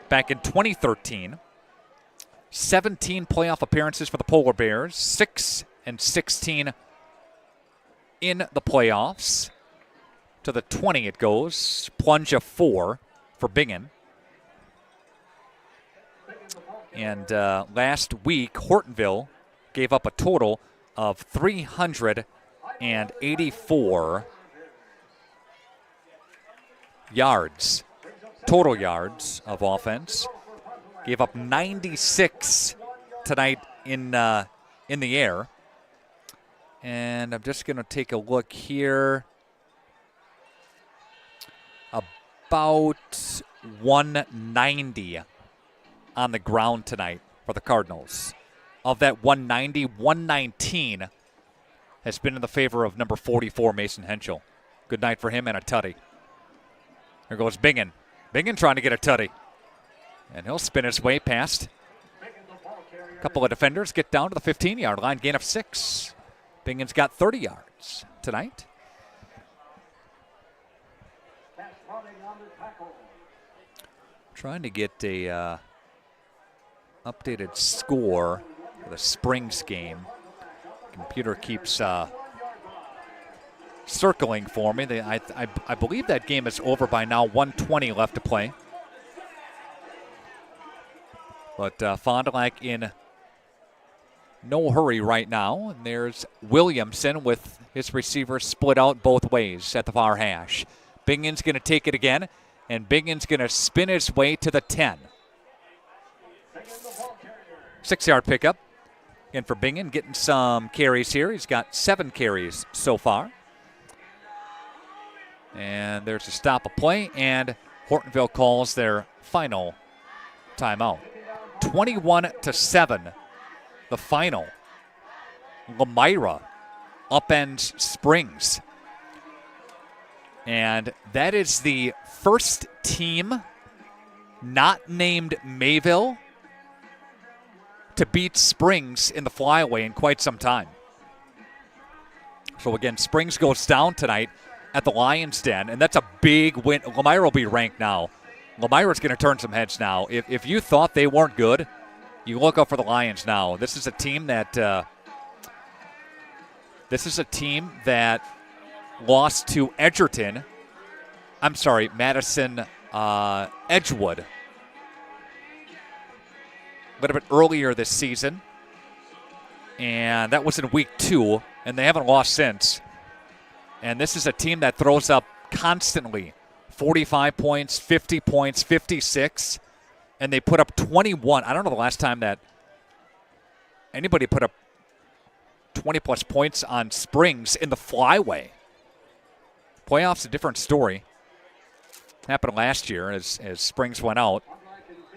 back in 2013. 17 playoff appearances for the Polar Bears, 6-16 in the playoffs. To the 20 it goes, plunge of 4 for Bingen. And last week, Hortonville gave up a total of 384 yards, total yards of offense. Gave up 96 tonight in the air. And I'm just going to take a look here. About 190 on the ground tonight for the Cardinals. Of that 190, 119 has been in the favor of number 44, Mason Henschel. Good night for him and a tutty. Here goes Bingen. Bingen trying to get a tutty. And he'll spin his way past a couple of defenders, get down to the 15-yard line, gain of 6. Bingen's got 30 yards tonight. Trying to get a updated score for the Springs game. Computer keeps circling for me. I believe that game is over by now. 1:20 left to play. But Fond du Lac in no hurry right now. And there's Williamson with his receivers split out both ways at the far hash. Bingen's going to take it again, and Bingen's going to spin his way to the 10. 6-yard pickup. And for Bingen, getting some carries here. He's got 7 carries so far. And there's a stop of play, and Hortonville calls their final timeout. 21-7, the final. Lemira upends Springs. And that is the first team not named Mayville to beat Springs in the flyaway in quite some time. So again, Springs goes down tonight at the Lions Den, and that's a big win. Lemira will be ranked now. Lemira's going to turn some heads now. If you thought they weren't good, you look up for the Lions now. This is a team that lost to Edgerton. I'm sorry, Madison Edgewood. A little bit earlier this season. And that was in week 2, and they haven't lost since. And this is a team that throws up constantly. 45 points, 50 points, 56. And they put up 21. I don't know the last time that anybody put up 20-plus points on Springs in the flyway. Playoffs, a different story. Happened last year as Springs went out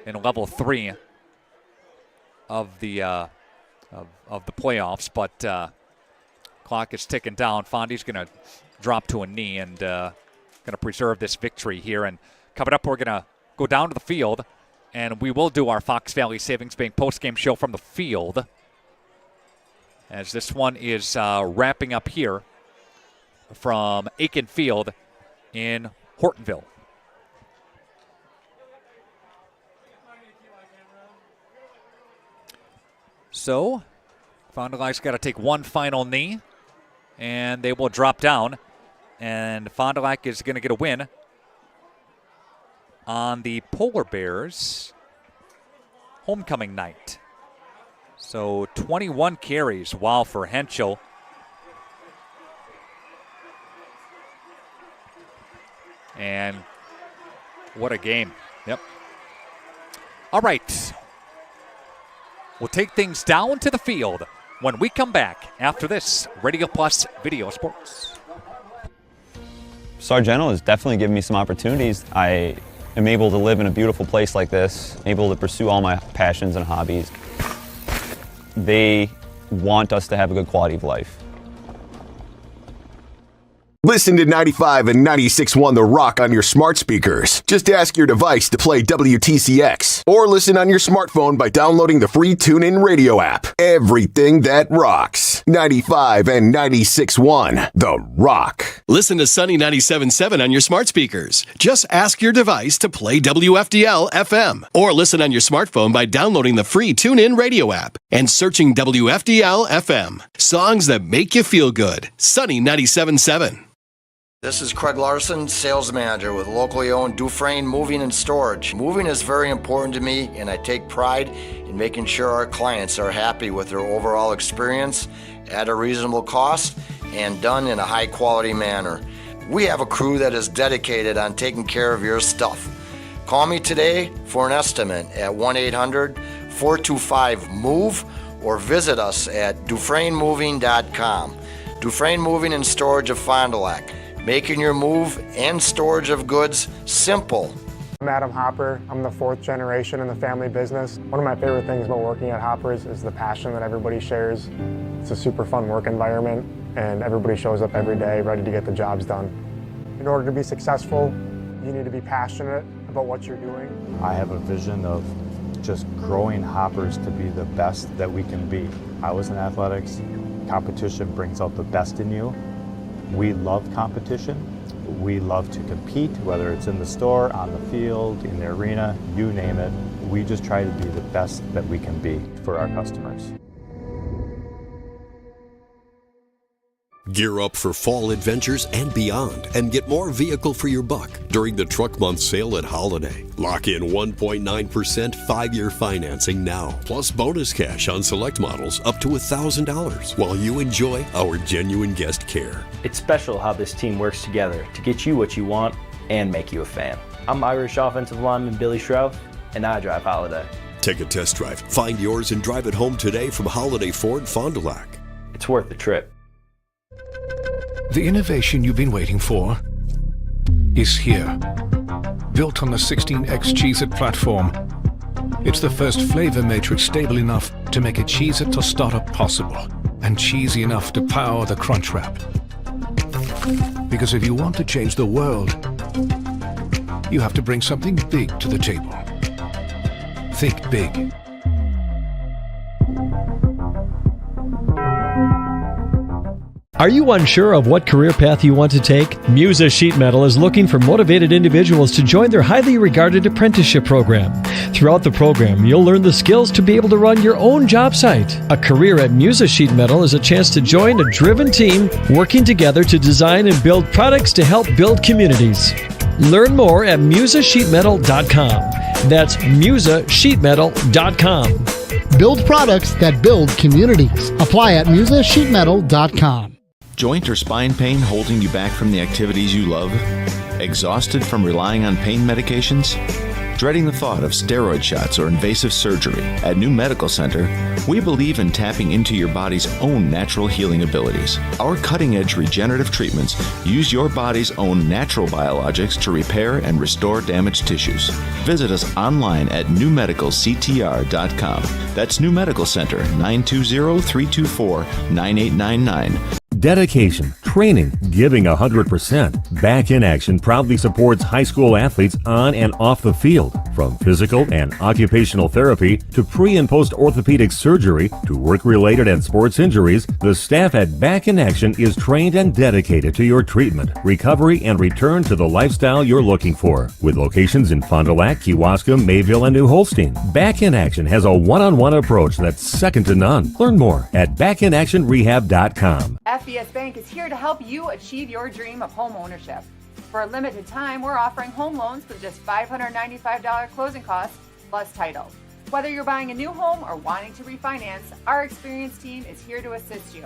in level 3 of the playoffs. But clock is ticking down. Fondy's going to drop to a knee and going to preserve this victory here. And coming up, we're going to go down to the field, and we will do our Fox Valley Savings Bank postgame show from the field, as this one is wrapping up here from Aiken Field in Hortonville. So, Fond du Lac's got to take one final knee, and they will drop down. And Fond du Lac is going to get a win on the Polar Bears homecoming night. So 21 carries, wow, for Henschel. And what a game. Yep. All right. We'll take things down to the field when we come back after this Radio Plus Video Sports. Sargento has definitely given me some opportunities. I am able to live in a beautiful place like this, able to pursue all my passions and hobbies. They want us to have a good quality of life. Listen to 95 and 96.1 The Rock on your smart speakers. Just ask your device to play WTCX. Or listen on your smartphone by downloading the free TuneIn Radio app. Everything that rocks. 95 and 96.1 The Rock. Listen to Sunny 97.7 on your smart speakers. Just ask your device to play WFDL FM. Or listen on your smartphone by downloading the free TuneIn Radio app and searching WFDL FM. Songs that make you feel good. Sunny 97.7. This is Craig Larson, sales manager with locally owned Dufresne Moving and Storage. Moving is very important to me, and I take pride in making sure our clients are happy with their overall experience at a reasonable cost and done in a high quality manner. We have a crew that is dedicated on taking care of your stuff. Call me today for an estimate at 1-800-425-MOVE or visit us at DufresneMoving.com. Dufresne Moving and Storage of Fond du Lac. Making your move and storage of goods simple. I'm Adam Hopper. I'm the 4th generation in the family business. One of my favorite things about working at Hopper's is the passion that everybody shares. It's a super fun work environment, and everybody shows up every day ready to get the jobs done. In order to be successful, you need to be passionate about what you're doing. I have a vision of just growing Hoppers to be the best that we can be. I was in athletics. Competition brings out the best in you. We love competition. We love to compete, whether it's in the store, on the field, in the arena, you name it. We just try to be the best that we can be for our customers. Gear up for fall adventures and beyond and get more vehicle for your buck during the Truck Month sale at Holiday. Lock in 1.9% 5-year financing now, plus bonus cash on select models up to $1,000 while you enjoy our genuine guest care. It's special how this team works together to get you what you want and make you a fan. I'm Irish offensive lineman Billy Schroff, and I drive Holiday. Take a test drive, find yours, and drive it home today from Holiday Ford Fond du Lac. It's worth the trip. The innovation you've been waiting for is here. Built on the 16X Cheez-It platform, it's the first flavor matrix stable enough to make a Cheez-It tostada possible and cheesy enough to power the Crunch Wrap. Because if you want to change the world, you have to bring something big to the table. Think big. Are you unsure of what career path you want to take? Musa Sheet Metal is looking for motivated individuals to join their highly regarded apprenticeship program. Throughout the program, you'll learn the skills to be able to run your own job site. A career at Musa Sheet Metal is a chance to join a driven team working together to design and build products to help build communities. Learn more at musasheetmetal.com. That's musasheetmetal.com. Build products that build communities. Apply at musasheetmetal.com. Joint or spine pain holding you back from the activities you love? Exhausted from relying on pain medications? Dreading the thought of steroid shots or invasive surgery? At New Medical Center, we believe in tapping into your body's own natural healing abilities. Our cutting-edge regenerative treatments use your body's own natural biologics to repair and restore damaged tissues. Visit us online at newmedicalctr.com. That's New Medical Center, 920-324-9899. Dedication, training, giving 100%. Back in Action proudly supports high school athletes on and off the field. From physical and occupational therapy to pre- and post-orthopedic surgery to work-related and sports injuries, the staff at Back in Action is trained and dedicated to your treatment, recovery, and return to the lifestyle you're looking for. With locations in Fond du Lac, Kewaskum, Mayville, and New Holstein, Back in Action has a one-on-one approach that's second to none. Learn more at backinactionrehab.com. FBS Bank is here to help you achieve your dream of home ownership. For a limited time, we're offering home loans with just $595 closing costs plus title. Whether you're buying a new home or wanting to refinance, our experienced team is here to assist you.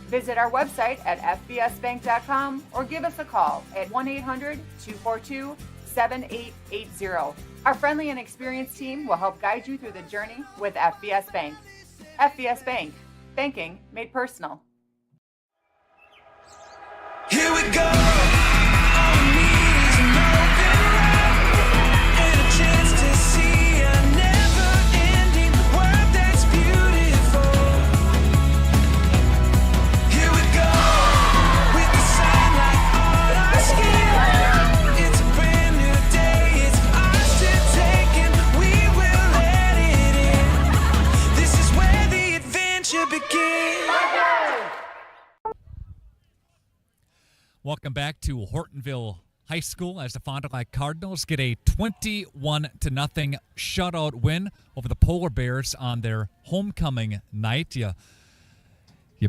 Visit our website at fbsbank.com or give us a call at 1-800-242-7880. Our friendly and experienced team will help guide you through the journey with FBS Bank. FBS Bank, banking made personal. Here we go. Welcome back to Hortonville High School as the Fond du Lac Cardinals get a 21-0 shutout win over the Polar Bears on their homecoming night. You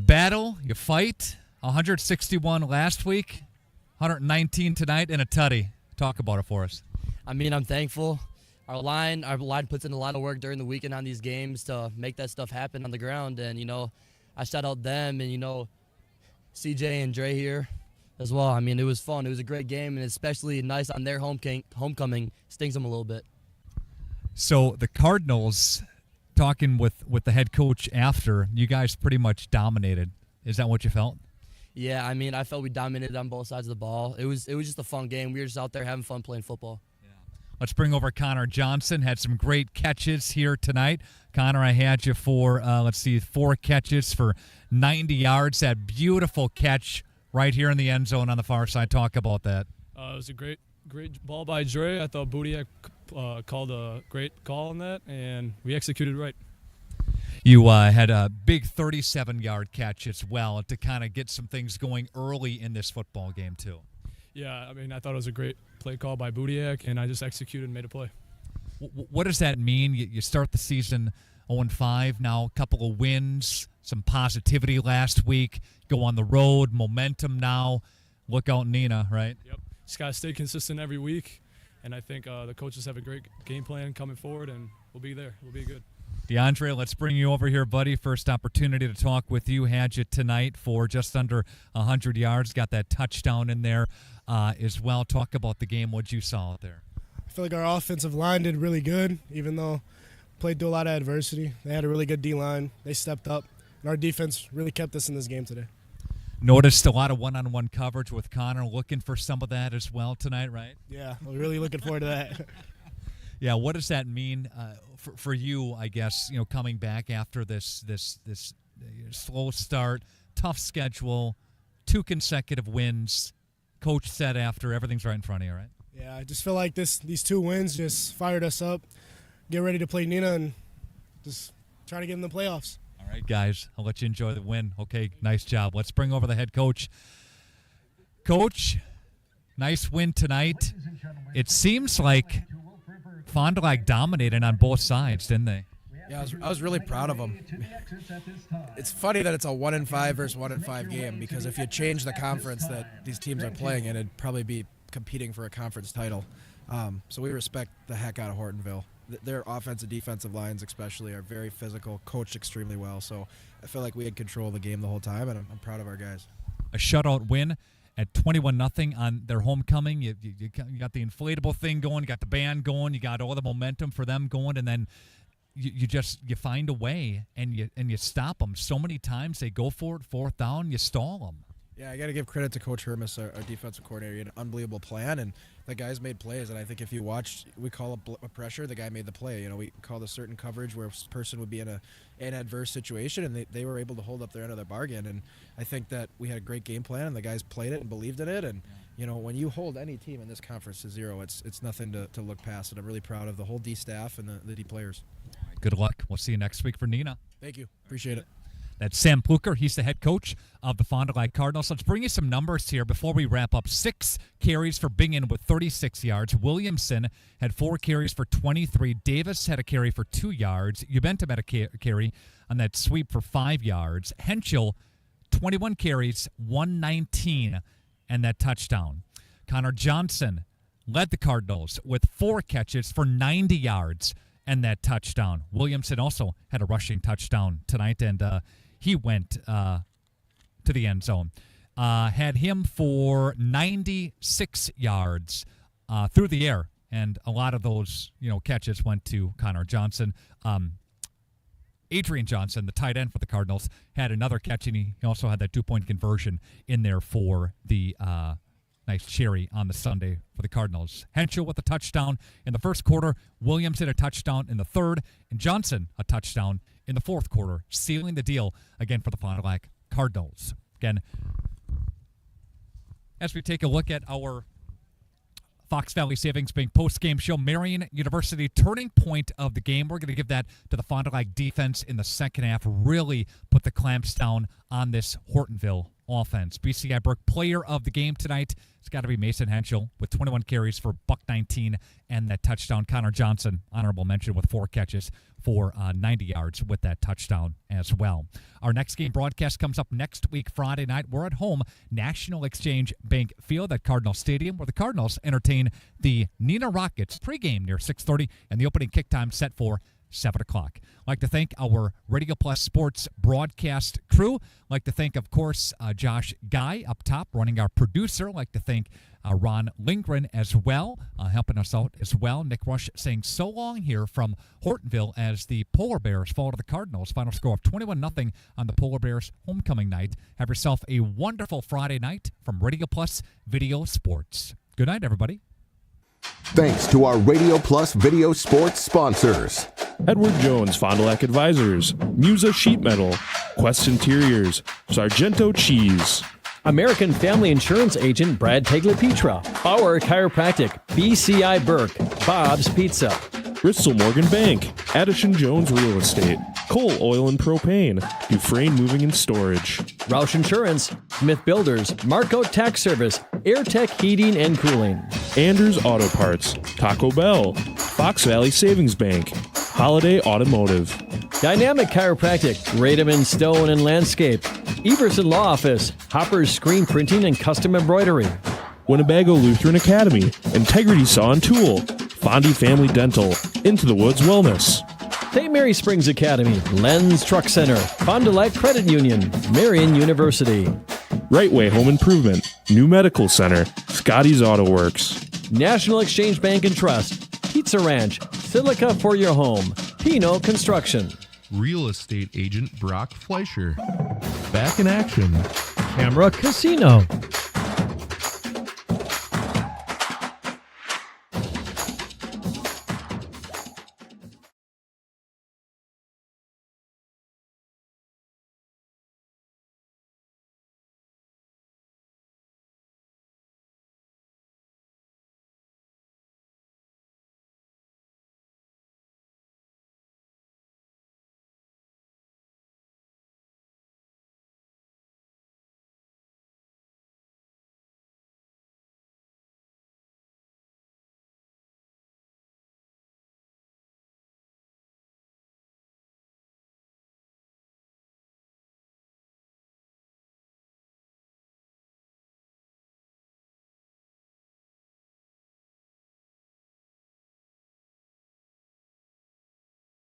battle, you fight. 161 last week, 119 tonight, and a tutty. Talk about it for us. I mean, I'm thankful. Our line puts in a lot of work during the weekend on these games to make that stuff happen on the ground. And, I shout out them and, CJ and Dre here as well. I mean, it was fun. It was a great game, and especially nice on their homecoming. Stings them a little bit. So the Cardinals, talking with the head coach after, you guys pretty much dominated. Is that what you felt? Yeah, I mean, I felt we dominated on both sides of the ball. It was just a fun game. We were just out there having fun playing football. Let's bring over Connor Johnson. Had some great catches here tonight. Connor, I had you for, 4 catches for 90 yards. That beautiful catch right here in the end zone on the far side. Talk about that. It was a great ball by Dre. I thought Budiak called a great call on that, and we executed right. You had a big 37-yard catch as well to kind of get some things going early in this football game, too. Yeah, I mean, I thought it was a great play call by Budiak, and I just executed and made a play. What does that mean? You start the season 0-5, now a couple of wins, some positivity last week, go on the road, momentum now. Look out Nina, right? Yep. Just got to stay consistent every week, and I think the coaches have a great game plan coming forward, and we'll be there. We'll be good. DeAndre, let's bring you over here, buddy. First opportunity to talk with you. Had you tonight for just under 100 yards. Got that touchdown in there as well. Talk about the game, what you saw out there. I feel like our offensive line did really good, even though played through a lot of adversity. They had a really good D-line. They stepped up, and our defense really kept us in this game today. Noticed a lot of one-on-one coverage with Connor. Looking for some of that as well tonight, right? Yeah, we're really looking forward to that. Yeah, what does that mean for you, I guess, coming back after this slow start, tough schedule, 2 consecutive wins, coach said after everything's right in front of you, right? Yeah, I just feel like these 2 wins just fired us up, get ready to play Nina, and just try to get in the playoffs. All right, guys, I'll let you enjoy the win. Okay, nice job. Let's bring over the head coach. Coach, nice win tonight. It seems like Fond du Lac dominated on both sides, didn't they? Yeah, I was really proud of them. It's funny that it's a 1-5 versus 1-5 game, because if you change the conference that these teams are playing in, it'd probably be competing for a conference title. So we respect the heck out of Hortonville. Their offensive, defensive lines especially are very physical, coached extremely well. So I feel like we had control of the game the whole time, and I'm proud of our guys. A shutout win at 21-0 on their homecoming. You got the inflatable thing going, you got the band going, you got all the momentum for them going, and then you find a way and you stop them. So many times they go for it, 4th down, you stall them. Yeah, I got to give credit to Coach Hermes, our defensive coordinator. He had an unbelievable plan, and the guys made plays. And I think if you watched, we call a pressure, the guy made the play. We called a certain coverage where a person would be in an adverse situation, and they were able to hold up their end of their bargain. And I think that we had a great game plan, and the guys played it and believed in it. And when you hold any team in this conference to 0, it's nothing to look past. And I'm really proud of the whole D staff and the D players. Good luck. We'll see you next week for Nina. Thank you. Appreciate it. That's Sam Pluker. He's the head coach of the Fond du Lac Cardinals. Let's bring you some numbers here before we wrap up. 6 carries for Bingen with 36 yards. Williamson had 4 carries for 23. Davis had a carry for 2 yards. Ubentum had a carry on that sweep for 5 yards. Henschel, 21 carries, 119, and that touchdown. Connor Johnson led the Cardinals with 4 catches for 90 yards and that touchdown. Williamson also had a rushing touchdown tonight, and he went to the end zone. Had him for 96 yards through the air, and a lot of those catches went to Connor Johnson. Adrian Johnson, the tight end for the Cardinals, had another catch, and he also had that 2-point conversion in there for the nice cherry on the Sunday for the Cardinals. Henschel with a touchdown in the first quarter. Williams had a touchdown in the third. And Johnson a touchdown in the fourth quarter, sealing the deal again for the Fond du Lac Cardinals. Again, as we take a look at our Fox Valley Savings Bank post-game show, Marion University turning point of the game. We're going to give that to the Fond du Lac defense in the second half. Really put the clamps down on this Hortonville offense. BCI Burke player of the game tonight. It's got to be Mason Henschel with 21 carries for $119 and that touchdown. Connor Johnson, honorable mention, with 4 catches for 90 yards with that touchdown as well. Our next game broadcast comes up next week, Friday night. We're at home, National Exchange Bank Field at Cardinal Stadium, where the Cardinals entertain the Nina Rockets. Pregame near 6:30, and the opening kick time set for 7 o'clock. I'd like to thank our Radio Plus Sports broadcast crew. I'd like to thank, of course, Josh Guy up top, running our producer. I'd like to thank Ron Lindgren as well, helping us out as well. Nick Rush saying so long here from Hortonville as the Polar Bears fall to the Cardinals. Final score of 21-0 on the Polar Bears homecoming night. Have yourself a wonderful Friday night from Radio Plus Video Sports. Good night, everybody. Thanks to our Radio Plus Video Sports sponsors. Edward Jones Fond du Lac Advisors, Musa Sheet Metal, Quest Interiors, Sargento Cheese, American Family Insurance Agent Brad Tagliapietra, Bauer Chiropractic, BCI Burke, Bob's Pizza, Bristol Morgan Bank, Addison Jones Real Estate, Cole Oil and Propane, Dufresne Moving and Storage, Roush Insurance, Smith Builders, Marco Tax Service, AirTech Heating and Cooling, Anders Auto Parts, Taco Bell, Fox Valley Savings Bank, Holiday Automotive, Dynamic Chiropractic, Rademan Stone and Landscape, Everson Law Office, Hopper's Screen Printing and Custom Embroidery, Winnebago Lutheran Academy, Integrity Saw and Tool, Fondy Family Dental, Into the Woods Wellness, St. Mary Springs Academy, Lens Truck Center, Fond du Lac Credit Union, Marion University, Right Way Home Improvement, New Medical Center, Scotty's Auto Works, National Exchange Bank and Trust, Pizza Ranch, Silica for your home, Pino Construction, Real estate agent Brock Fleischer. Back in action. Camera Casino,